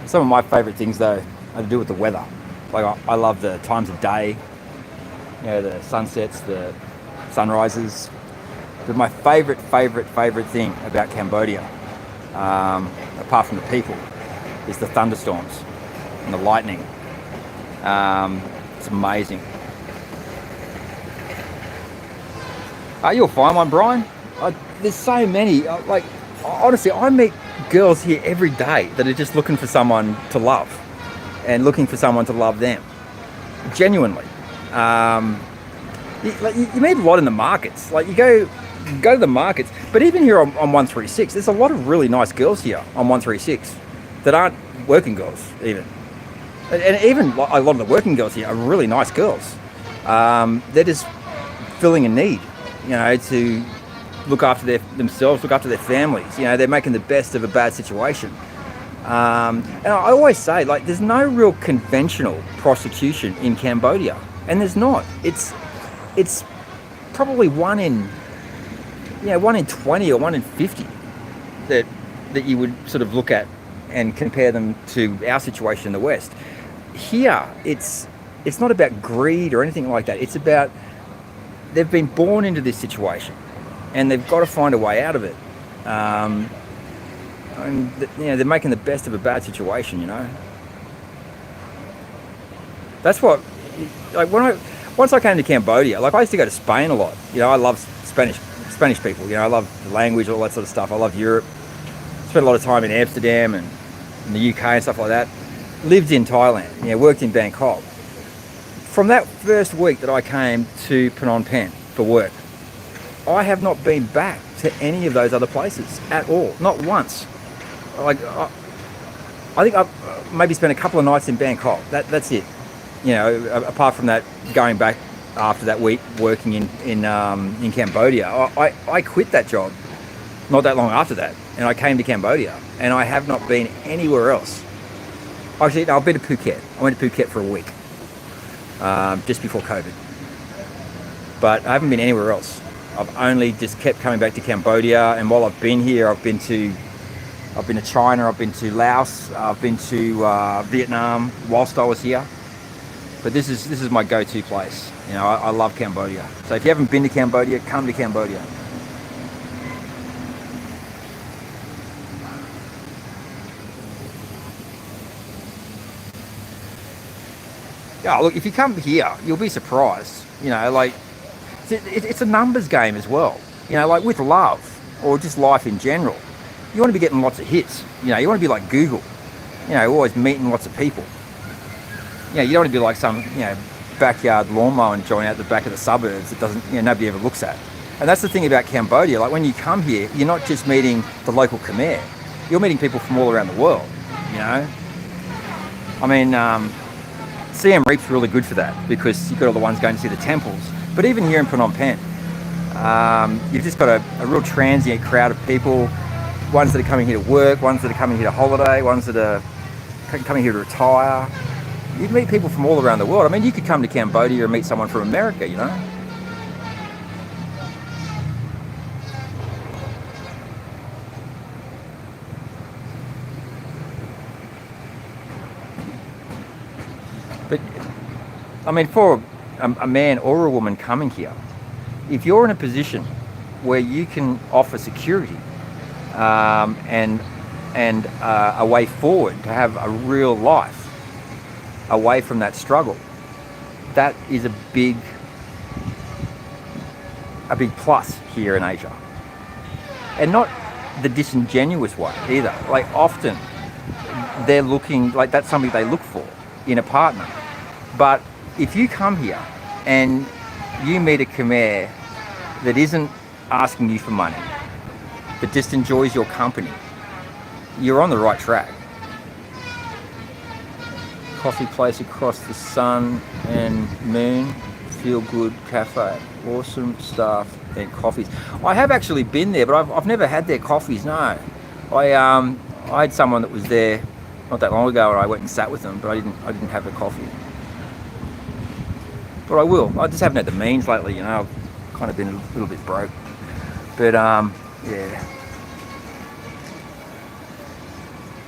S2: Some of my favourite things though are to do with the weather. Like, I love the times of day, you know, the sunsets, the sunrises. But my favourite thing about Cambodia, apart from the people, is the thunderstorms and the lightning. It's amazing. You'll find one, Brian. There's so many. Like, honestly, I meet girls here every day that are just looking for someone to love and looking for someone to love them. Genuinely. You meet a lot in the markets. Like, you go to the markets, but even here on 136, there's a lot of really nice girls here on 136 that aren't working girls even. And even a lot of the working girls here are really nice girls. They're just filling a need, you know, to look after themselves, look after their families. You know, they're making the best of a bad situation. And I always say, like, there's no real conventional prostitution in Cambodia, and there's not. It's probably 1 in 20 or 1 in 50 that you would sort of look at and compare them to our situation in the West. Here, it's not about greed or anything like that. It's about, they've been born into this situation. and they've got to find a way out of it. And they're making the best of a bad situation. That's what, like, once I came to Cambodia, like, I used to go to Spain a lot. I love Spanish people. I love the language, all that sort of stuff. I love Europe. Spent a lot of time in Amsterdam and in the UK and stuff like that. Lived in Thailand, worked in Bangkok. From that first week that I came to Phnom Penh for work, I have not been back to any of those other places at all, not once. Like, I think I've maybe spent a couple of nights in Bangkok. That's it. Apart from that, going back after that week working in Cambodia, I quit that job not that long after that, and I came to Cambodia, and I have not been anywhere else. Actually, no, I've been to Phuket. I went to Phuket for a week, just before COVID. But I haven't been anywhere else. I've only just kept coming back to Cambodia, and while I've been here, I've been to China, I've been to Laos, I've been to Vietnam whilst I was here. But this is my go-to place. I love Cambodia. So if you haven't been to Cambodia, come to Cambodia. Yeah, look, if you come here, you'll be surprised. Like, it's a numbers game as well. Like with love, or just life in general, you want to be getting lots of hits. You want to be like Google, always meeting lots of people. You don't want to be like some, backyard lawnmower joint out the back of the suburbs that doesn't, nobody ever looks at. And that's the thing about Cambodia. Like, when you come here, you're not just meeting the local Khmer. You're meeting people from all around the world, I mean, Siem Reap's really good for that, because you've got all the ones going to see the temples. But even here in Phnom Penh, you've just got a real transient crowd of people, ones that are coming here to work, ones that are coming here to holiday, ones that are coming here to retire. You meet people from all around the world. I mean, you could come to Cambodia and meet someone from America, But, I mean, for a man or a woman coming here, if you're in a position where you can offer security and a way forward to have a real life away from that struggle, that is a big plus here in Asia. And not the disingenuous way either. Like, often they're looking, like, that's something they look for in a partner. But if you come here and you meet a Khmer that isn't asking you for money, but just enjoys your company, you're on the right track. Coffee place across the sun and moon, feel good cafe, awesome staff and coffees. I have actually been there, but I've never had their coffees. No, I had someone that was there not that long ago, and I went and sat with them, but I didn't have a coffee. But I will. I just haven't had the means lately. I've kind of been a little bit broke. But yeah,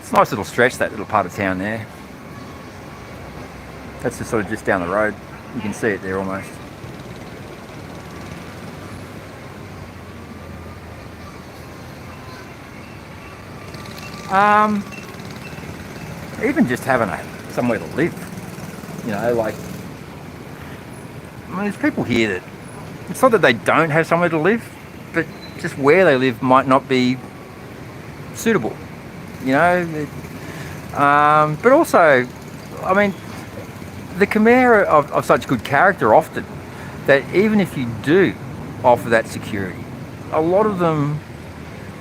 S2: it's a nice little stretch, that little part of town there. That's just sort of just down the road. You can see it there almost. Even just having somewhere to live, like, I mean, there's people here that, it's not that they don't have somewhere to live, but just where they live might not be suitable, but also, I mean, the Khmer are of such good character often that even if you do offer that security, a lot of them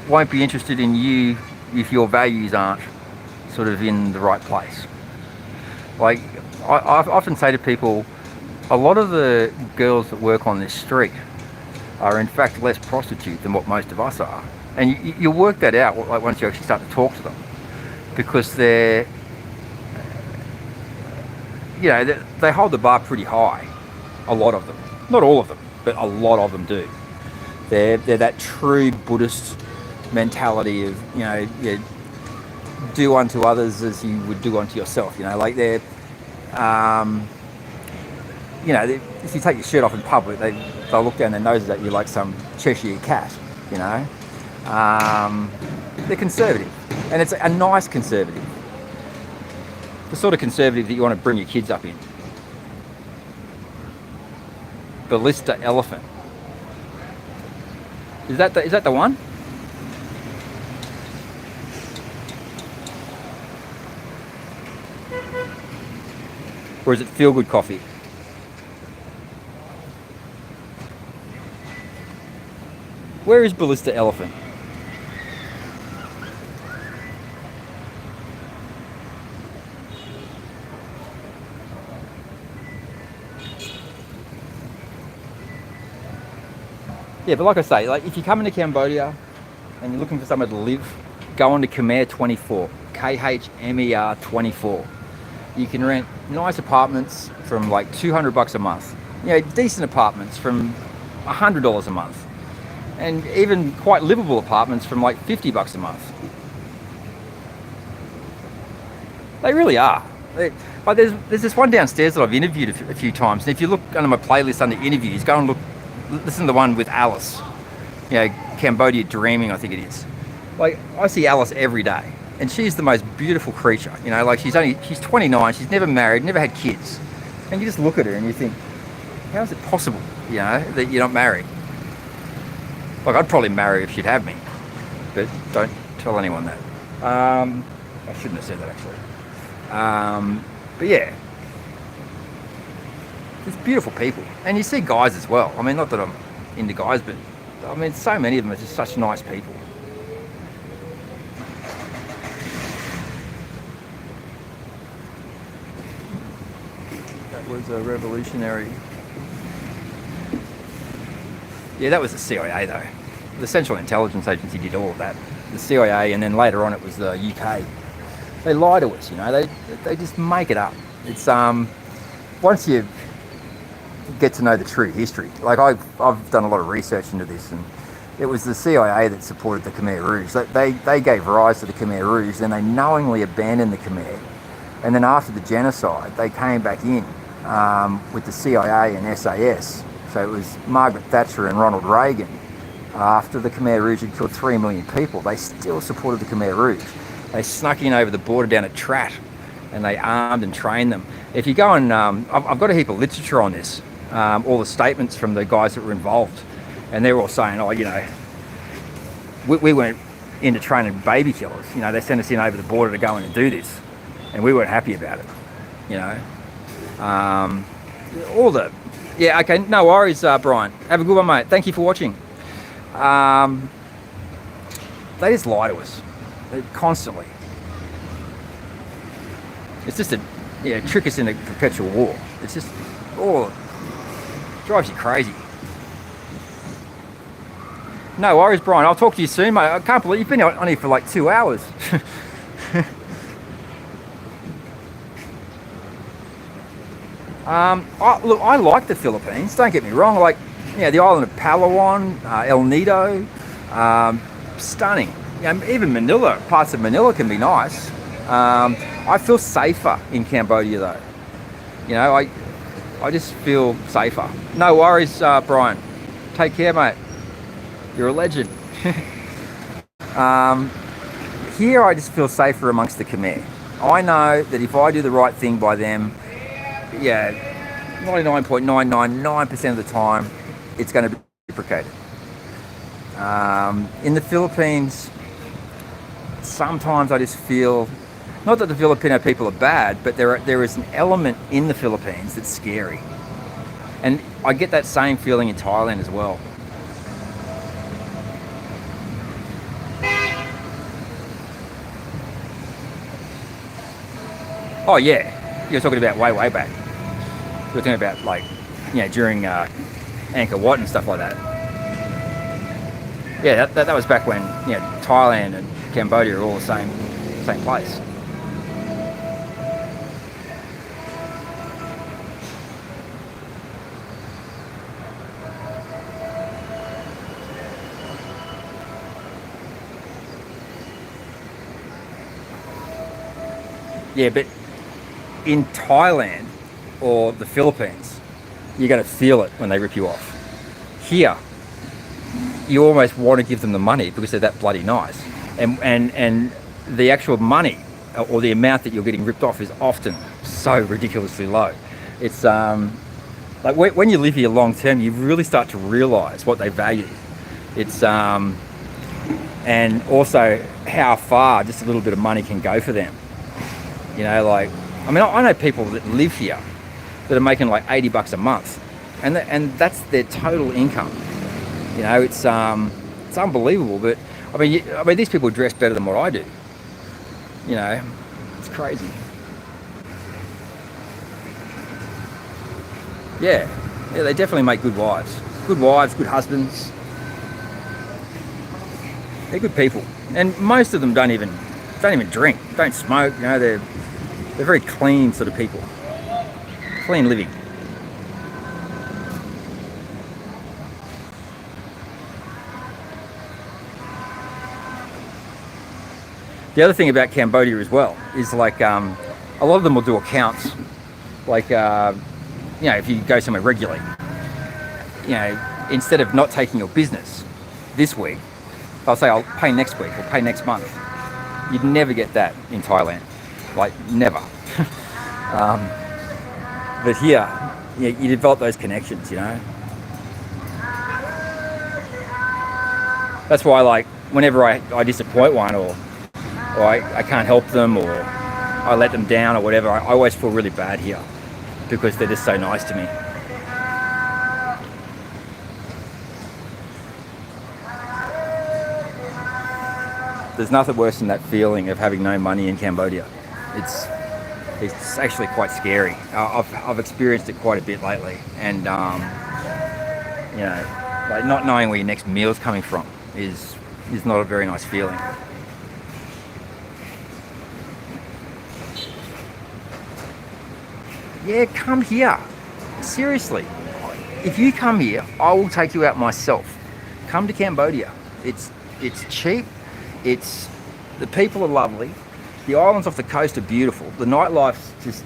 S2: won't be interested in you if your values aren't sort of in the right place. Like, I often say to people, a lot of the girls that work on this street are in fact less prostitute than what most of us are. And you work that out, like, once you actually start to talk to them, because they hold the bar pretty high. A lot of them, not all of them, but a lot of them do. They're that true Buddhist mentality of, do unto others as you would do unto yourself. Like, they're you know, if you take your shirt off in public, they'll look down their noses at you like some Cheshire cat, you know. They're conservative, and it's a nice conservative. The sort of conservative that you want to bring your kids up in. Ballista elephant. Is that the one? Or is it Feel Good Coffee? Where is Ballista Elephant? Yeah, but like I say, like if you come into Cambodia and you're looking for somewhere to live, go on to Khmer 24, Khmer 24. You can rent nice apartments from like $200 a month. You know, decent apartments from $100 a month. And even quite livable apartments from like $50 a month. They really are. But there's this one downstairs that I've interviewed a few times. And if you look under my playlist under interviews, go and listen to the one with Alice. You know, Cambodia Dreaming, I think it is. Like, I see Alice every day. And she's the most beautiful creature, you know, like she's 29, she's never married, never had kids. And you just look at her and you think, how is it possible, you know, that you're not married? Like, I'd probably marry her if she'd have me, but don't tell anyone that. I shouldn't have said that actually. But yeah, it's beautiful people. And you see guys as well. I mean, not that I'm into guys, but I mean, so many of them are just such nice people. Was a revolutionary. Yeah, that was the CIA though. The Central Intelligence Agency did all of that. The CIA, and then later on it was the UK. They lie to us, you know. They just make it up. It's once you get to know the true history. Like I've done a lot of research into this, and it was the CIA that supported the Khmer Rouge. They gave rise to the Khmer Rouge, then they knowingly abandoned the Khmer, and then after the genocide, they came back in. With the CIA and SAS. So it was Margaret Thatcher and Ronald Reagan. After the Khmer Rouge had killed 3 million people, they still supported the Khmer Rouge. They snuck in over the border down at Trat, and they armed and trained them. If you go and, I've got a heap of literature on this, all the statements from the guys that were involved, and they're all saying, oh, you know, we weren't into training baby killers. You know, they sent us in over the border to go in and do this, and we weren't happy about it, you know. Yeah, okay, no worries, Brian. Have a good one, mate. Thank you for watching. They just lie to us constantly. It's just trick us into perpetual war. It's just, drives you crazy. No worries, Brian. I'll talk to you soon, mate. I can't believe you've been on here for like 2 hours. Look, I like the Philippines, don't get me wrong. Like, the island of Palawan, El Nido, stunning. Even Manila, parts of Manila can be nice. I feel safer in Cambodia though. I just feel safer. No worries, Brian. Take care, mate. You're a legend. Here I just feel safer amongst the Khmer. I know that if I do the right thing by them, 99.999% of the time, it's going to be reciprocated. In the Philippines, sometimes I just feel, not that the Filipino people are bad, but there is an element in the Philippines that's scary. And I get that same feeling in Thailand as well. Oh yeah, you're talking about way back. You're talking about like, during Angkor Wat and stuff like that. Yeah, that was back when Thailand and Cambodia are all the same place. Yeah, but in Thailand or the Philippines, you're going to feel it when they rip you off. Here, you almost want to give them the money because they're that bloody nice. And the actual money or the amount that you're getting ripped off is often so ridiculously low. It's like when you live here long term, you really start to realize what they value. It's and also how far just a little bit of money can go for them. You know, like, I mean, I know people that live here that are making like $80 a month, and that's their total income. You know, it's unbelievable. But I mean, these people dress better than what I do. You know, it's crazy. Yeah, they definitely make good wives, good husbands. They're good people, and most of them don't even drink, don't smoke. You know, they're very clean sort of people, clean living. The other thing about Cambodia as well is like a lot of them will do accounts, like you know, if you go somewhere regularly, you know, instead of not taking your business this week, they'll say, I'll pay next week or pay next month. You'd never get that in Thailand, like never. But here, you develop those connections, you know. That's why, like, whenever I disappoint one or I can't help them or I let them down or whatever, I always feel really bad here because they're just so nice to me. There's nothing worse than that feeling of having no money in Cambodia. It's actually quite scary. I've experienced it quite a bit lately, and you know, like not knowing where your next meal's coming from is not a very nice feeling. Yeah, come here. Seriously, if you come here, I will take you out myself. Come to Cambodia. It's cheap. The people are lovely. The islands off the coast are beautiful. The nightlife's just,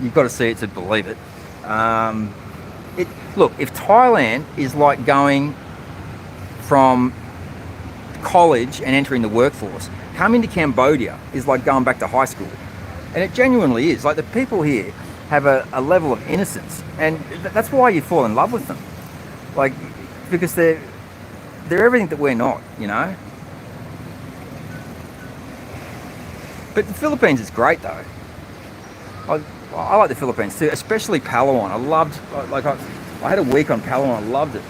S2: you've got to see it to believe it. Look, if Thailand is like going from college and entering the workforce, coming to Cambodia is like going back to high school. And it genuinely is. Like, the people here have a level of innocence, and that's why you fall in love with them. Like, because they're everything that we're not, you know. But the Philippines is great though. I like the Philippines too, especially Palawan. I had a week on Palawan. I loved it.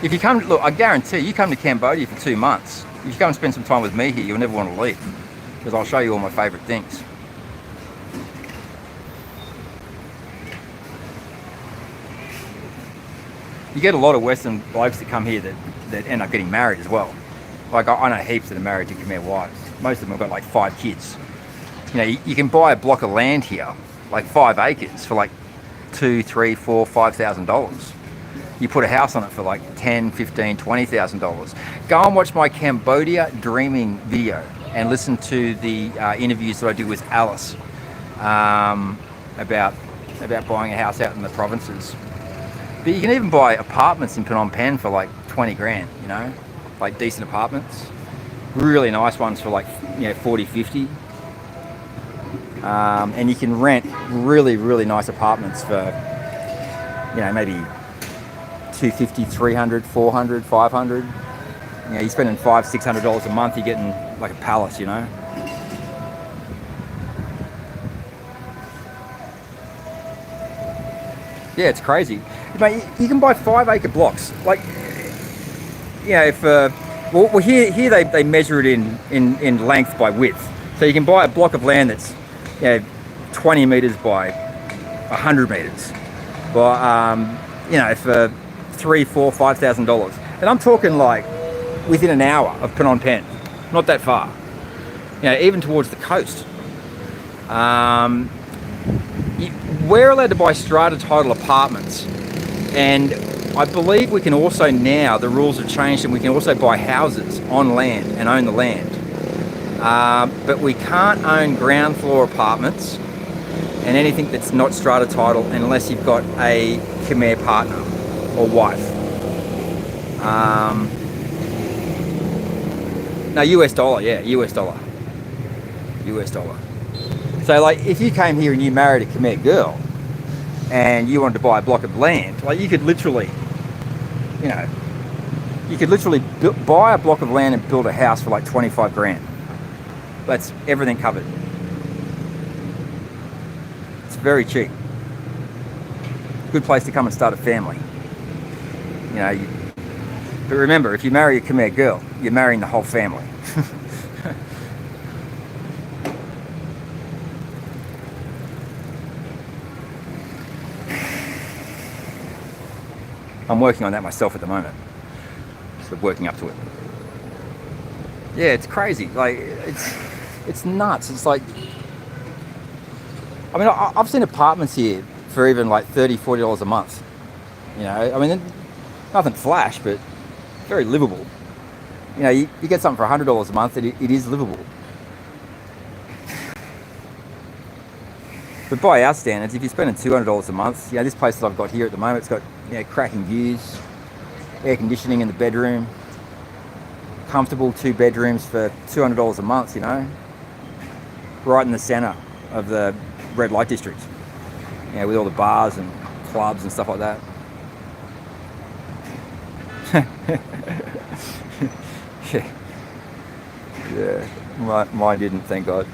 S2: If you come, look, I guarantee you come to Cambodia for 2 months. If you come and spend some time with me here, you'll never want to leave, because I'll show you all my favourite things. You get a lot of Western blokes that come here that end up getting married as well. Like, I know heaps that are married to Khmer wives. Most of them have got like 5 kids. You know, you can buy a block of land here, like 5 acres, for like $2,000, $3,000, $4,000, $5,000. You put a house on it for like $10,000, $15,000, $20,000. Go and watch my Cambodia dreaming video and listen to the interviews that I do with Alice about buying a house out in the provinces. But you can even buy apartments in Phnom Penh for like 20 grand, you know, like decent apartments. Really nice ones for like, you know, 40, 50. And you can rent really, really nice apartments for, you know, maybe $250, $300, $400, $500. You know, you're spending $500, $600 a month, you're getting like a palace, you know. Yeah, it's crazy. Mate, you can buy 5-acre blocks. Like, you know, if well here they measure it in length by width. So you can buy a block of land that's, you know, 20 meters by 100 meters. Well, you know, for $3,000, $4,000, $5,000. And I'm talking like within an hour of Phnom Penh, not that far. You know, even towards the coast. We're allowed to buy strata title apartments, and I believe we can also now, the rules have changed, and we can also buy houses on land and own the land. But we can't own ground floor apartments and anything that's not strata title unless you've got a Khmer partner or wife. No, US dollar, yeah, US dollar. US dollar. So like if you came here and you married a Khmer girl and you wanted to buy a block of land, like you could literally, you know, buy a block of land and build a house for like 25 grand. That's everything covered. It's very cheap. Good place to come and start a family. You know, but remember, if you marry a Khmer girl, you're marrying the whole family. I'm working on that myself at the moment. So working up to it. Yeah, it's crazy. Like, it's nuts. It's like, I mean, I've seen apartments here for even like $30, $40 a month. You know, I mean, nothing flash, but very livable. You know, you get something for $100 a month, it is livable. But by our standards, if you're spending $200 a month, you know, this place that I've got here at the moment, it's got, you know, cracking views, air conditioning in the bedroom, comfortable 2 bedrooms for $200 a month, you know, right in the centre of the red light district, you know, with all the bars and clubs and stuff like that. Yeah, mine didn't, thank God.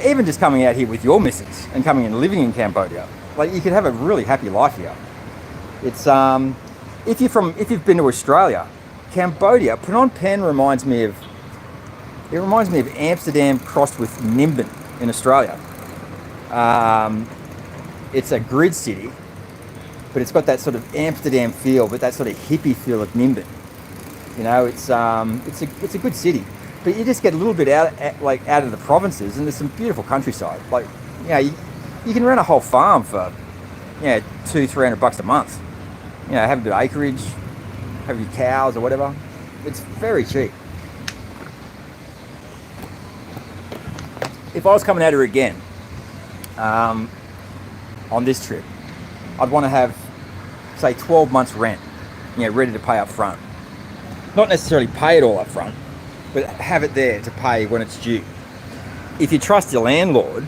S2: Even just coming out here with your missus and coming and living in Cambodia, like you could have a really happy life here. It's if you've been to Australia, Cambodia, Phnom Penh reminds me of Amsterdam crossed with Nimbin in Australia. It's a grid city, but it's got that sort of Amsterdam feel, but that sort of hippie feel of Nimbin. You know, it's a good city. But you just get a little bit out of the provinces, and there's some beautiful countryside. Like, you know, you can rent a whole farm for, you know, $200-300 a month. You know, have a bit of acreage, have your cows or whatever. It's very cheap. If I was coming out here again, on this trip, I'd want to have, say, 12 months rent, you know, ready to pay up front. Not necessarily pay it all up front, but have it there to pay when it's due. If you trust your landlord,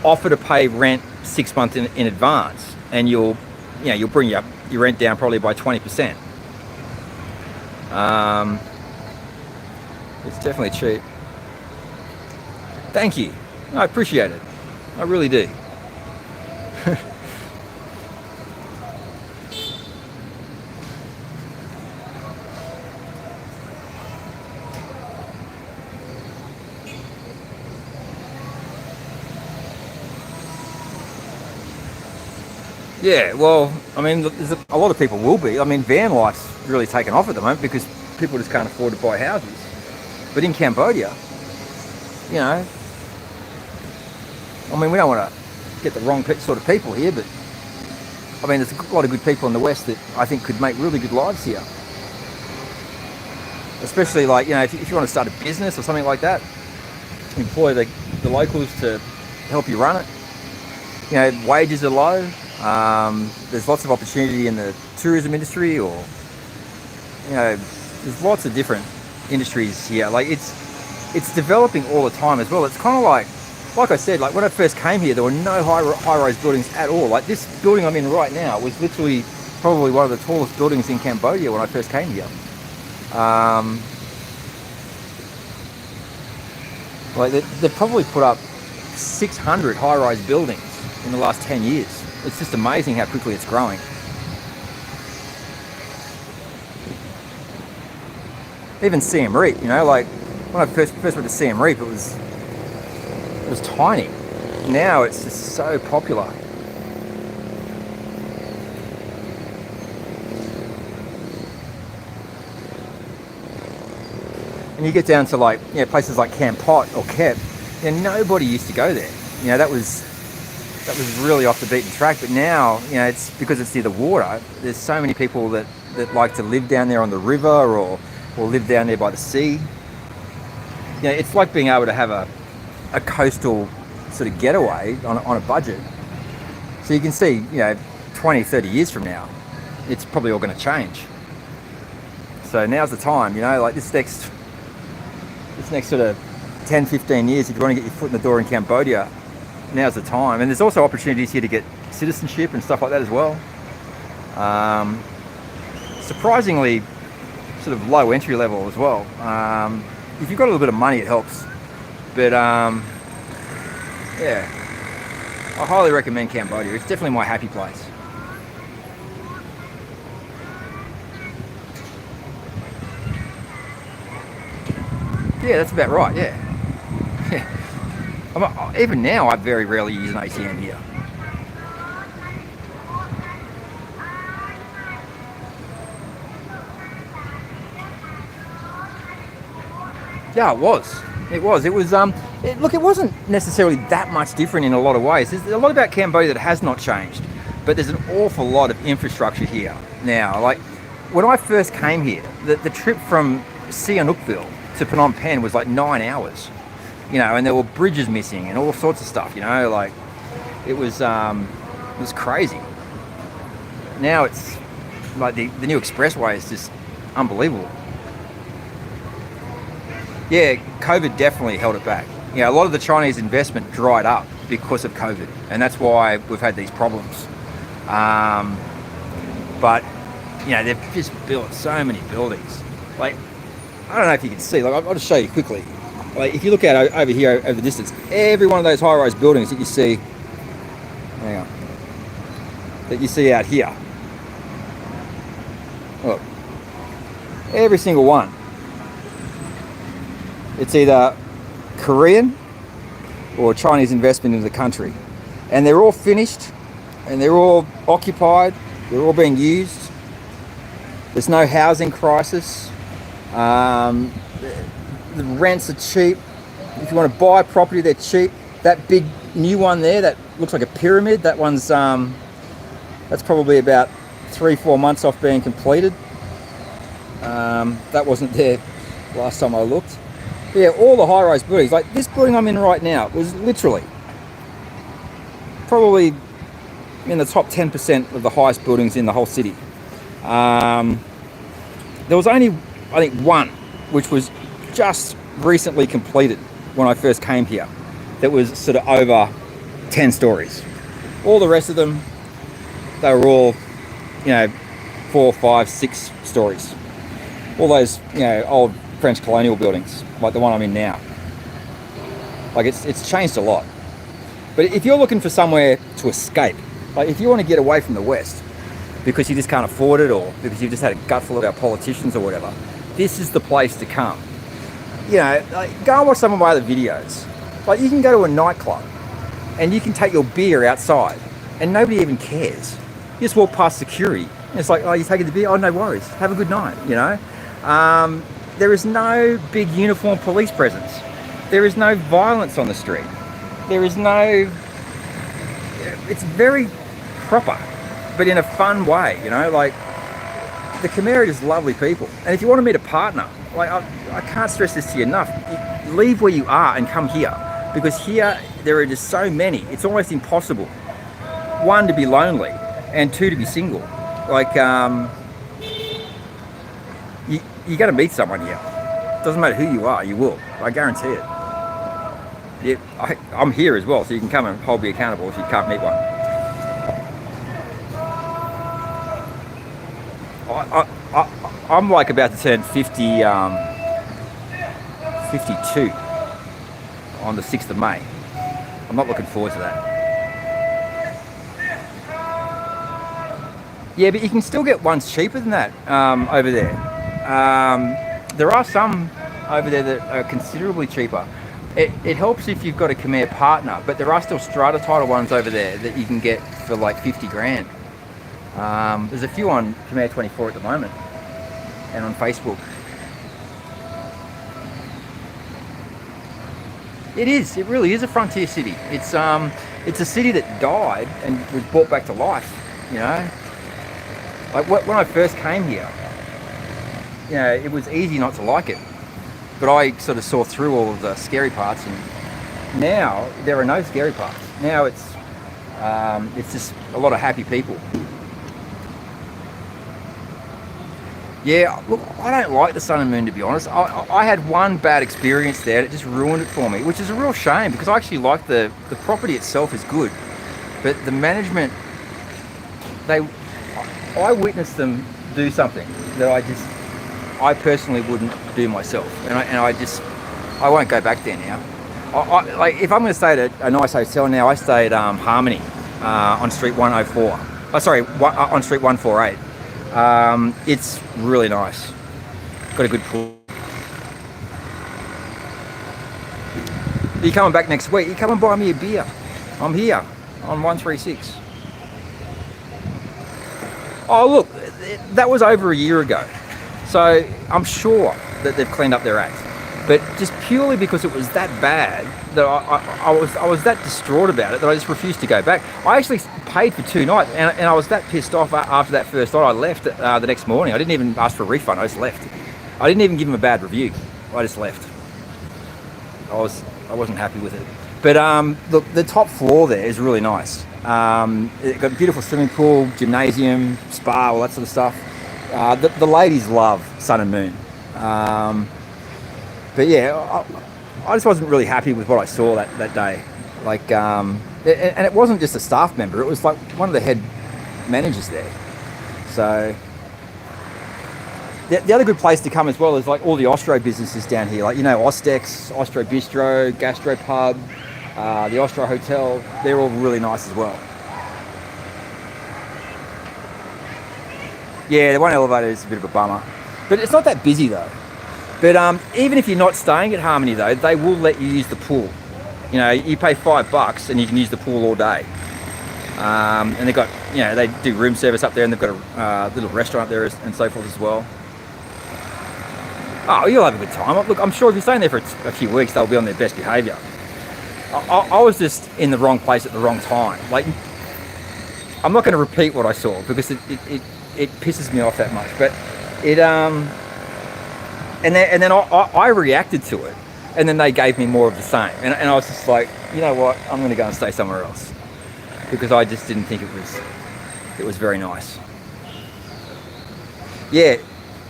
S2: offer to pay rent 6 months in advance, and you'll bring your rent down probably by 20%. It's definitely cheap. Thank you. I appreciate it. I really do. Yeah, well, I mean, there's a lot of people will be. I mean, van life's really taken off at the moment because people just can't afford to buy houses. But in Cambodia, you know, I mean, we don't want to get the wrong sort of people here, but I mean, there's a lot of good people in the West that I think could make really good lives here. Especially, like, you know, if you want to start a business or something like that, employ the locals to help you run it. You know, wages are low. There's lots of opportunity in the tourism industry, or, you know, there's lots of different industries here. Like, it's developing all the time as well. It's kind of like I said, like when I first came here, there were no high-rise buildings at all. Like this building I'm in right now was literally probably one of the tallest buildings in Cambodia when I first came here. Like they've probably put up 600 high-rise buildings in the last 10 years. It's just amazing how quickly it's growing. Even Siem Reap, you know, like when I first went to Siem Reap, it was tiny. Now it's just so popular. And you get down to, like, you know, places like Kampot or Kep, and nobody used to go there. You know, that was that was really off the beaten track. But now, you know, it's because it's near the water. There's so many people that like to live down there on the river or live down there by the sea. You know, it's like being able to have a coastal sort of getaway on a budget. So you can see, you know, 20, 30 years from now, it's probably all going to change. So now's the time, you know, like this next sort of 10, 15 years, if you want to get your foot in the door in Cambodia, now's the time. And there's also opportunities here to get citizenship and stuff like that as well. Surprisingly sort of low entry level as well. If you've got a little bit of money, it helps. But yeah, I highly recommend Cambodia. It's definitely my happy place. Yeah, that's about right, yeah. Even now, I very rarely use an ATM here. Yeah, it was. It was. Look, it wasn't necessarily that much different in a lot of ways. There's a lot about Cambodia that has not changed, but there's an awful lot of infrastructure here now. Like, when I first came here, the trip from Sihanoukville to Phnom Penh was like 9 hours, you know, and there were bridges missing and all sorts of stuff, you know, like it was crazy. Now it's like the new expressway is just unbelievable. Yeah, COVID definitely held it back. You know, a lot of the Chinese investment dried up because of COVID, and that's why we've had these problems. But you know, they've just built so many buildings. Like, I don't know if you can see, like I'll just show you quickly. Like, if you look at over here, over the distance, every one of those high-rise buildings that you see, hang on, that you see out here, look, every single one, it's either Korean or Chinese investment into the country. And they're all finished, and they're all occupied, they're all being used. There's no housing crisis. The rents are cheap. If you want to buy property, they're cheap. That big new one there that looks like a pyramid, that one's that's probably about 3-4 months off being completed. That wasn't there last time I looked. But yeah, all the high-rise buildings, like this building I'm in right now, was literally probably in the top 10% of the highest buildings in the whole city. There was only, I think, one which was just recently completed when I first came here that was sort of over 10 stories. All the rest of them, they were all, you know, 4, 5, 6 stories. All those, you know, old French colonial buildings, like the one I'm in now. Like, it's changed a lot. But if you're looking for somewhere to escape, like if you want to get away from the West because you just can't afford it, or because you've just had a gutful of our politicians or whatever, this is the place to come. You know, like, go and watch some of my other videos. Like, you can go to a nightclub and you can take your beer outside and nobody even cares. You just walk past security and it's like, oh, you're taking the beer? Oh, no worries. Have a good night, you know? There is no big uniformed police presence. There is no violence on the street. There is no... It's very proper, but in a fun way, you know? Like, the Khmer are just lovely people. And if you want to meet a partner, like, I can't stress this to you enough, leave where you are and come here. Because here, there are just so many. It's almost impossible. 1, to be lonely, and 2, to be single. Like, you got to meet someone here. Doesn't matter who you are, you will. I guarantee it. Yeah, I'm here as well, so you can come and hold me accountable if you can't meet one. I'm like about to turn 52 on the 6th of May. I'm not looking forward to that. Yeah, but you can still get ones cheaper than that over there. There are some over there that are considerably cheaper. It helps if you've got a Khmer partner, but there are still strata title ones over there that you can get for like 50 grand. There's a few on Khmer 24 at the moment, and on Facebook. It really is a frontier city. It's It's a city that died and was brought back to life, you know. Like when I first came here, you know, it was easy not to like it. But I sort of saw through all of the scary parts, and now there are no scary parts. Now it's just a lot of happy people. Yeah, look, I don't like the Sun and Moon, to be honest. I had one bad experience there that just ruined it for me, which is a real shame because I actually like the property itself is good, but the management, I witnessed them do something that I personally wouldn't do myself, and I won't go back there now. Like if I'm going to stay at a nice hotel now, I stay at Harmony on Street 104. Oh, sorry, on Street 148. It's really nice. Got a good pool. Are you coming back next week? You come and buy me a beer. I'm here on 136. Oh look, that was over a year ago. So I'm sure that they've cleaned up their act. But just purely because it was that bad, that I was that distraught about it that I just refused to go back. I actually paid for 2 nights, and I was that pissed off after that first night. I left the next morning. I didn't even ask for a refund. I just left. I didn't even give them a bad review. I just left. I wasn't happy with it. But look, the top floor there is really nice. It got a beautiful swimming pool, gymnasium, spa, all that sort of stuff. The ladies love Sun and Moon. But yeah, I just wasn't really happy with what I saw that day. Like, and it wasn't just a staff member; it was like one of the head managers there. So the other good place to come as well is like all the Ostro businesses down here, like, you know, Ostex, Ostro Bistro, Gastro Pub, the Ostro Hotel. They're all really nice as well. Yeah, the one elevator is a bit of a bummer, but it's not that busy though. But even if you're not staying at Harmony though, they will let you use the pool. You know, you pay $5 and you can use the pool all day. And they've got, you know, they do room service up there, and they've got a little restaurant up there and so forth as well. Oh, you'll have a good time. Look, I'm sure if you're staying there for a few weeks, they'll be on their best behaviour. I was just in the wrong place at the wrong time. Like, I'm not going to repeat what I saw because it pisses me off that much. But it and then I reacted to it, and then they gave me more of the same, and I was just like, you know what, I'm going to go and stay somewhere else because I just didn't think it was very nice. Yeah,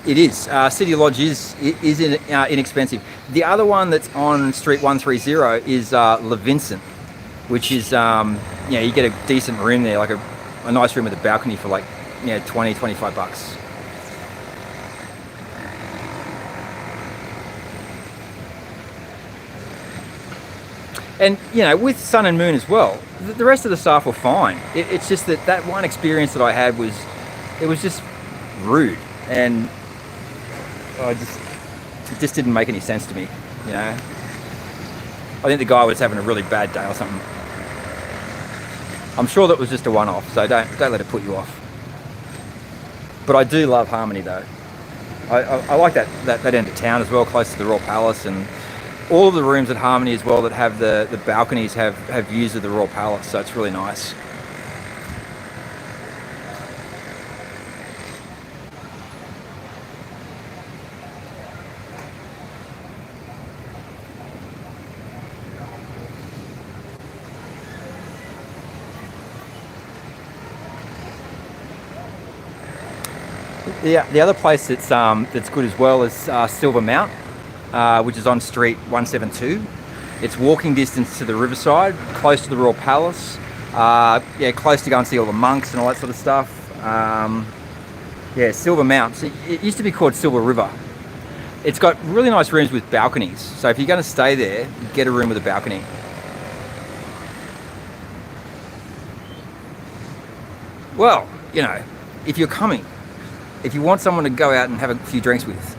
S2: it is. City Lodge is inexpensive. The other one that's on Street 130 is Le Vincent, which is you know, you get a decent room there, like a nice room with a balcony for like, you know, $20-25. And, you know, with Sun and Moon as well, the rest of the staff were fine. It's just that one experience that I had was just rude, and it just didn't make any sense to me, you know. I think the guy was having a really bad day or something. I'm sure that was just a one-off, so don't let it put you off. But I do love Harmony though. I like that end of town as well, close to the Royal Palace, and all of the rooms at Harmony as well that have the balconies have views of the Royal Palace, so it's really nice. The other place that's good as well is Silver Mount, which is on Street 172. It's walking distance to the riverside, close to the Royal Palace. Yeah, close to go and see all the monks and all that sort of stuff. Yeah, Silver Mount. So it used to be called Silver River. It's got really nice rooms with balconies. So if you're going to stay there, get a room with a balcony. Well, you know, if you're coming, if you want someone to go out and have a few drinks with,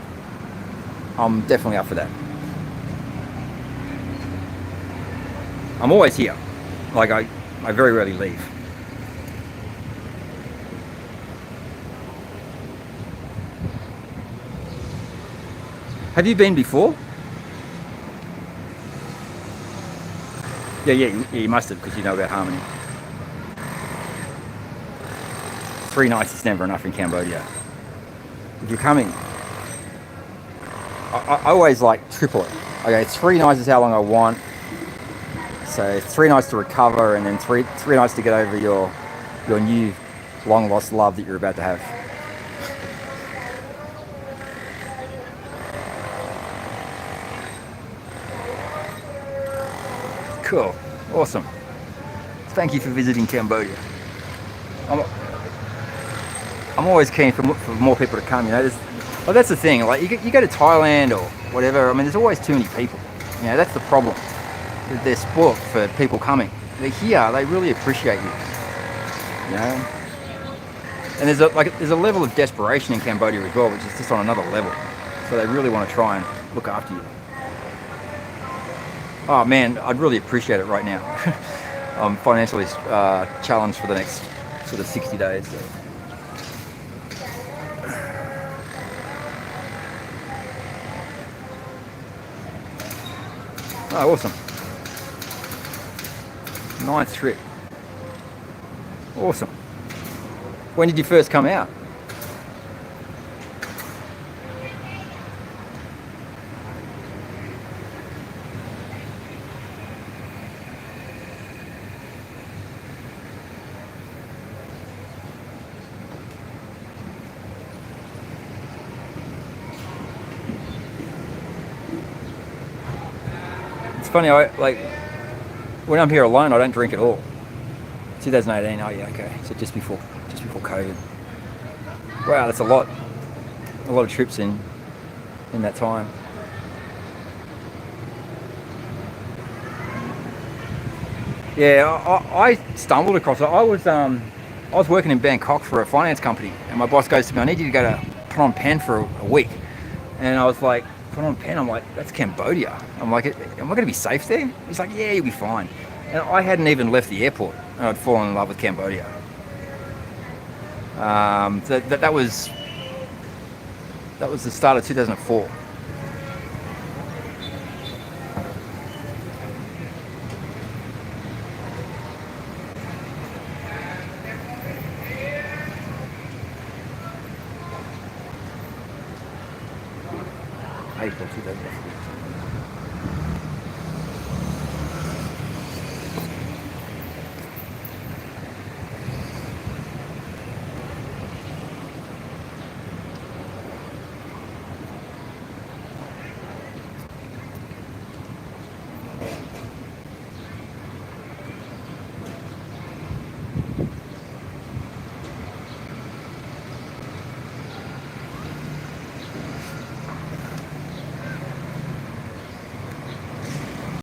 S2: I'm definitely up for that. I'm always here. Like, I very rarely leave. Have you been before? Yeah, you must have, because you know about harmony. 3 nights is never enough in Cambodia. If you're coming, I always like triple it. Okay, 3 nights is how long I want. So 3 nights to recover, and then three nights to get over your new long lost love that you're about to have. Cool, awesome. Thank you for visiting Cambodia. I'm always keen for more people to come. You know, well, that's the thing. Like you go to Thailand or whatever. I mean, there's always too many people. You know, that's the problem. They're spoilt for people coming. They're here. They really appreciate you. You know, and there's a level of desperation in Cambodia as well, which is just on another level. So they really want to try and look after you. Oh man, I'd really appreciate it right now. I'm financially challenged for the next sort of 60 days. So. Oh, awesome. 9th trip. Awesome. When did you first come out? It's funny, when I'm here alone, I don't drink at all. 2018, oh yeah, okay. So just before COVID. Wow, that's a lot of trips in that time. Yeah, I stumbled across it. I was working in Bangkok for a finance company, and my boss goes to me, I need you to go to Phnom Penh for a week. And I was like, Phnom Penh? I'm like, that's Cambodia. I'm like, am I going to be safe there? He's like, yeah, you'll be fine. And I hadn't even left the airport, and I'd fallen in love with Cambodia. That was the start of 2004. April 2004.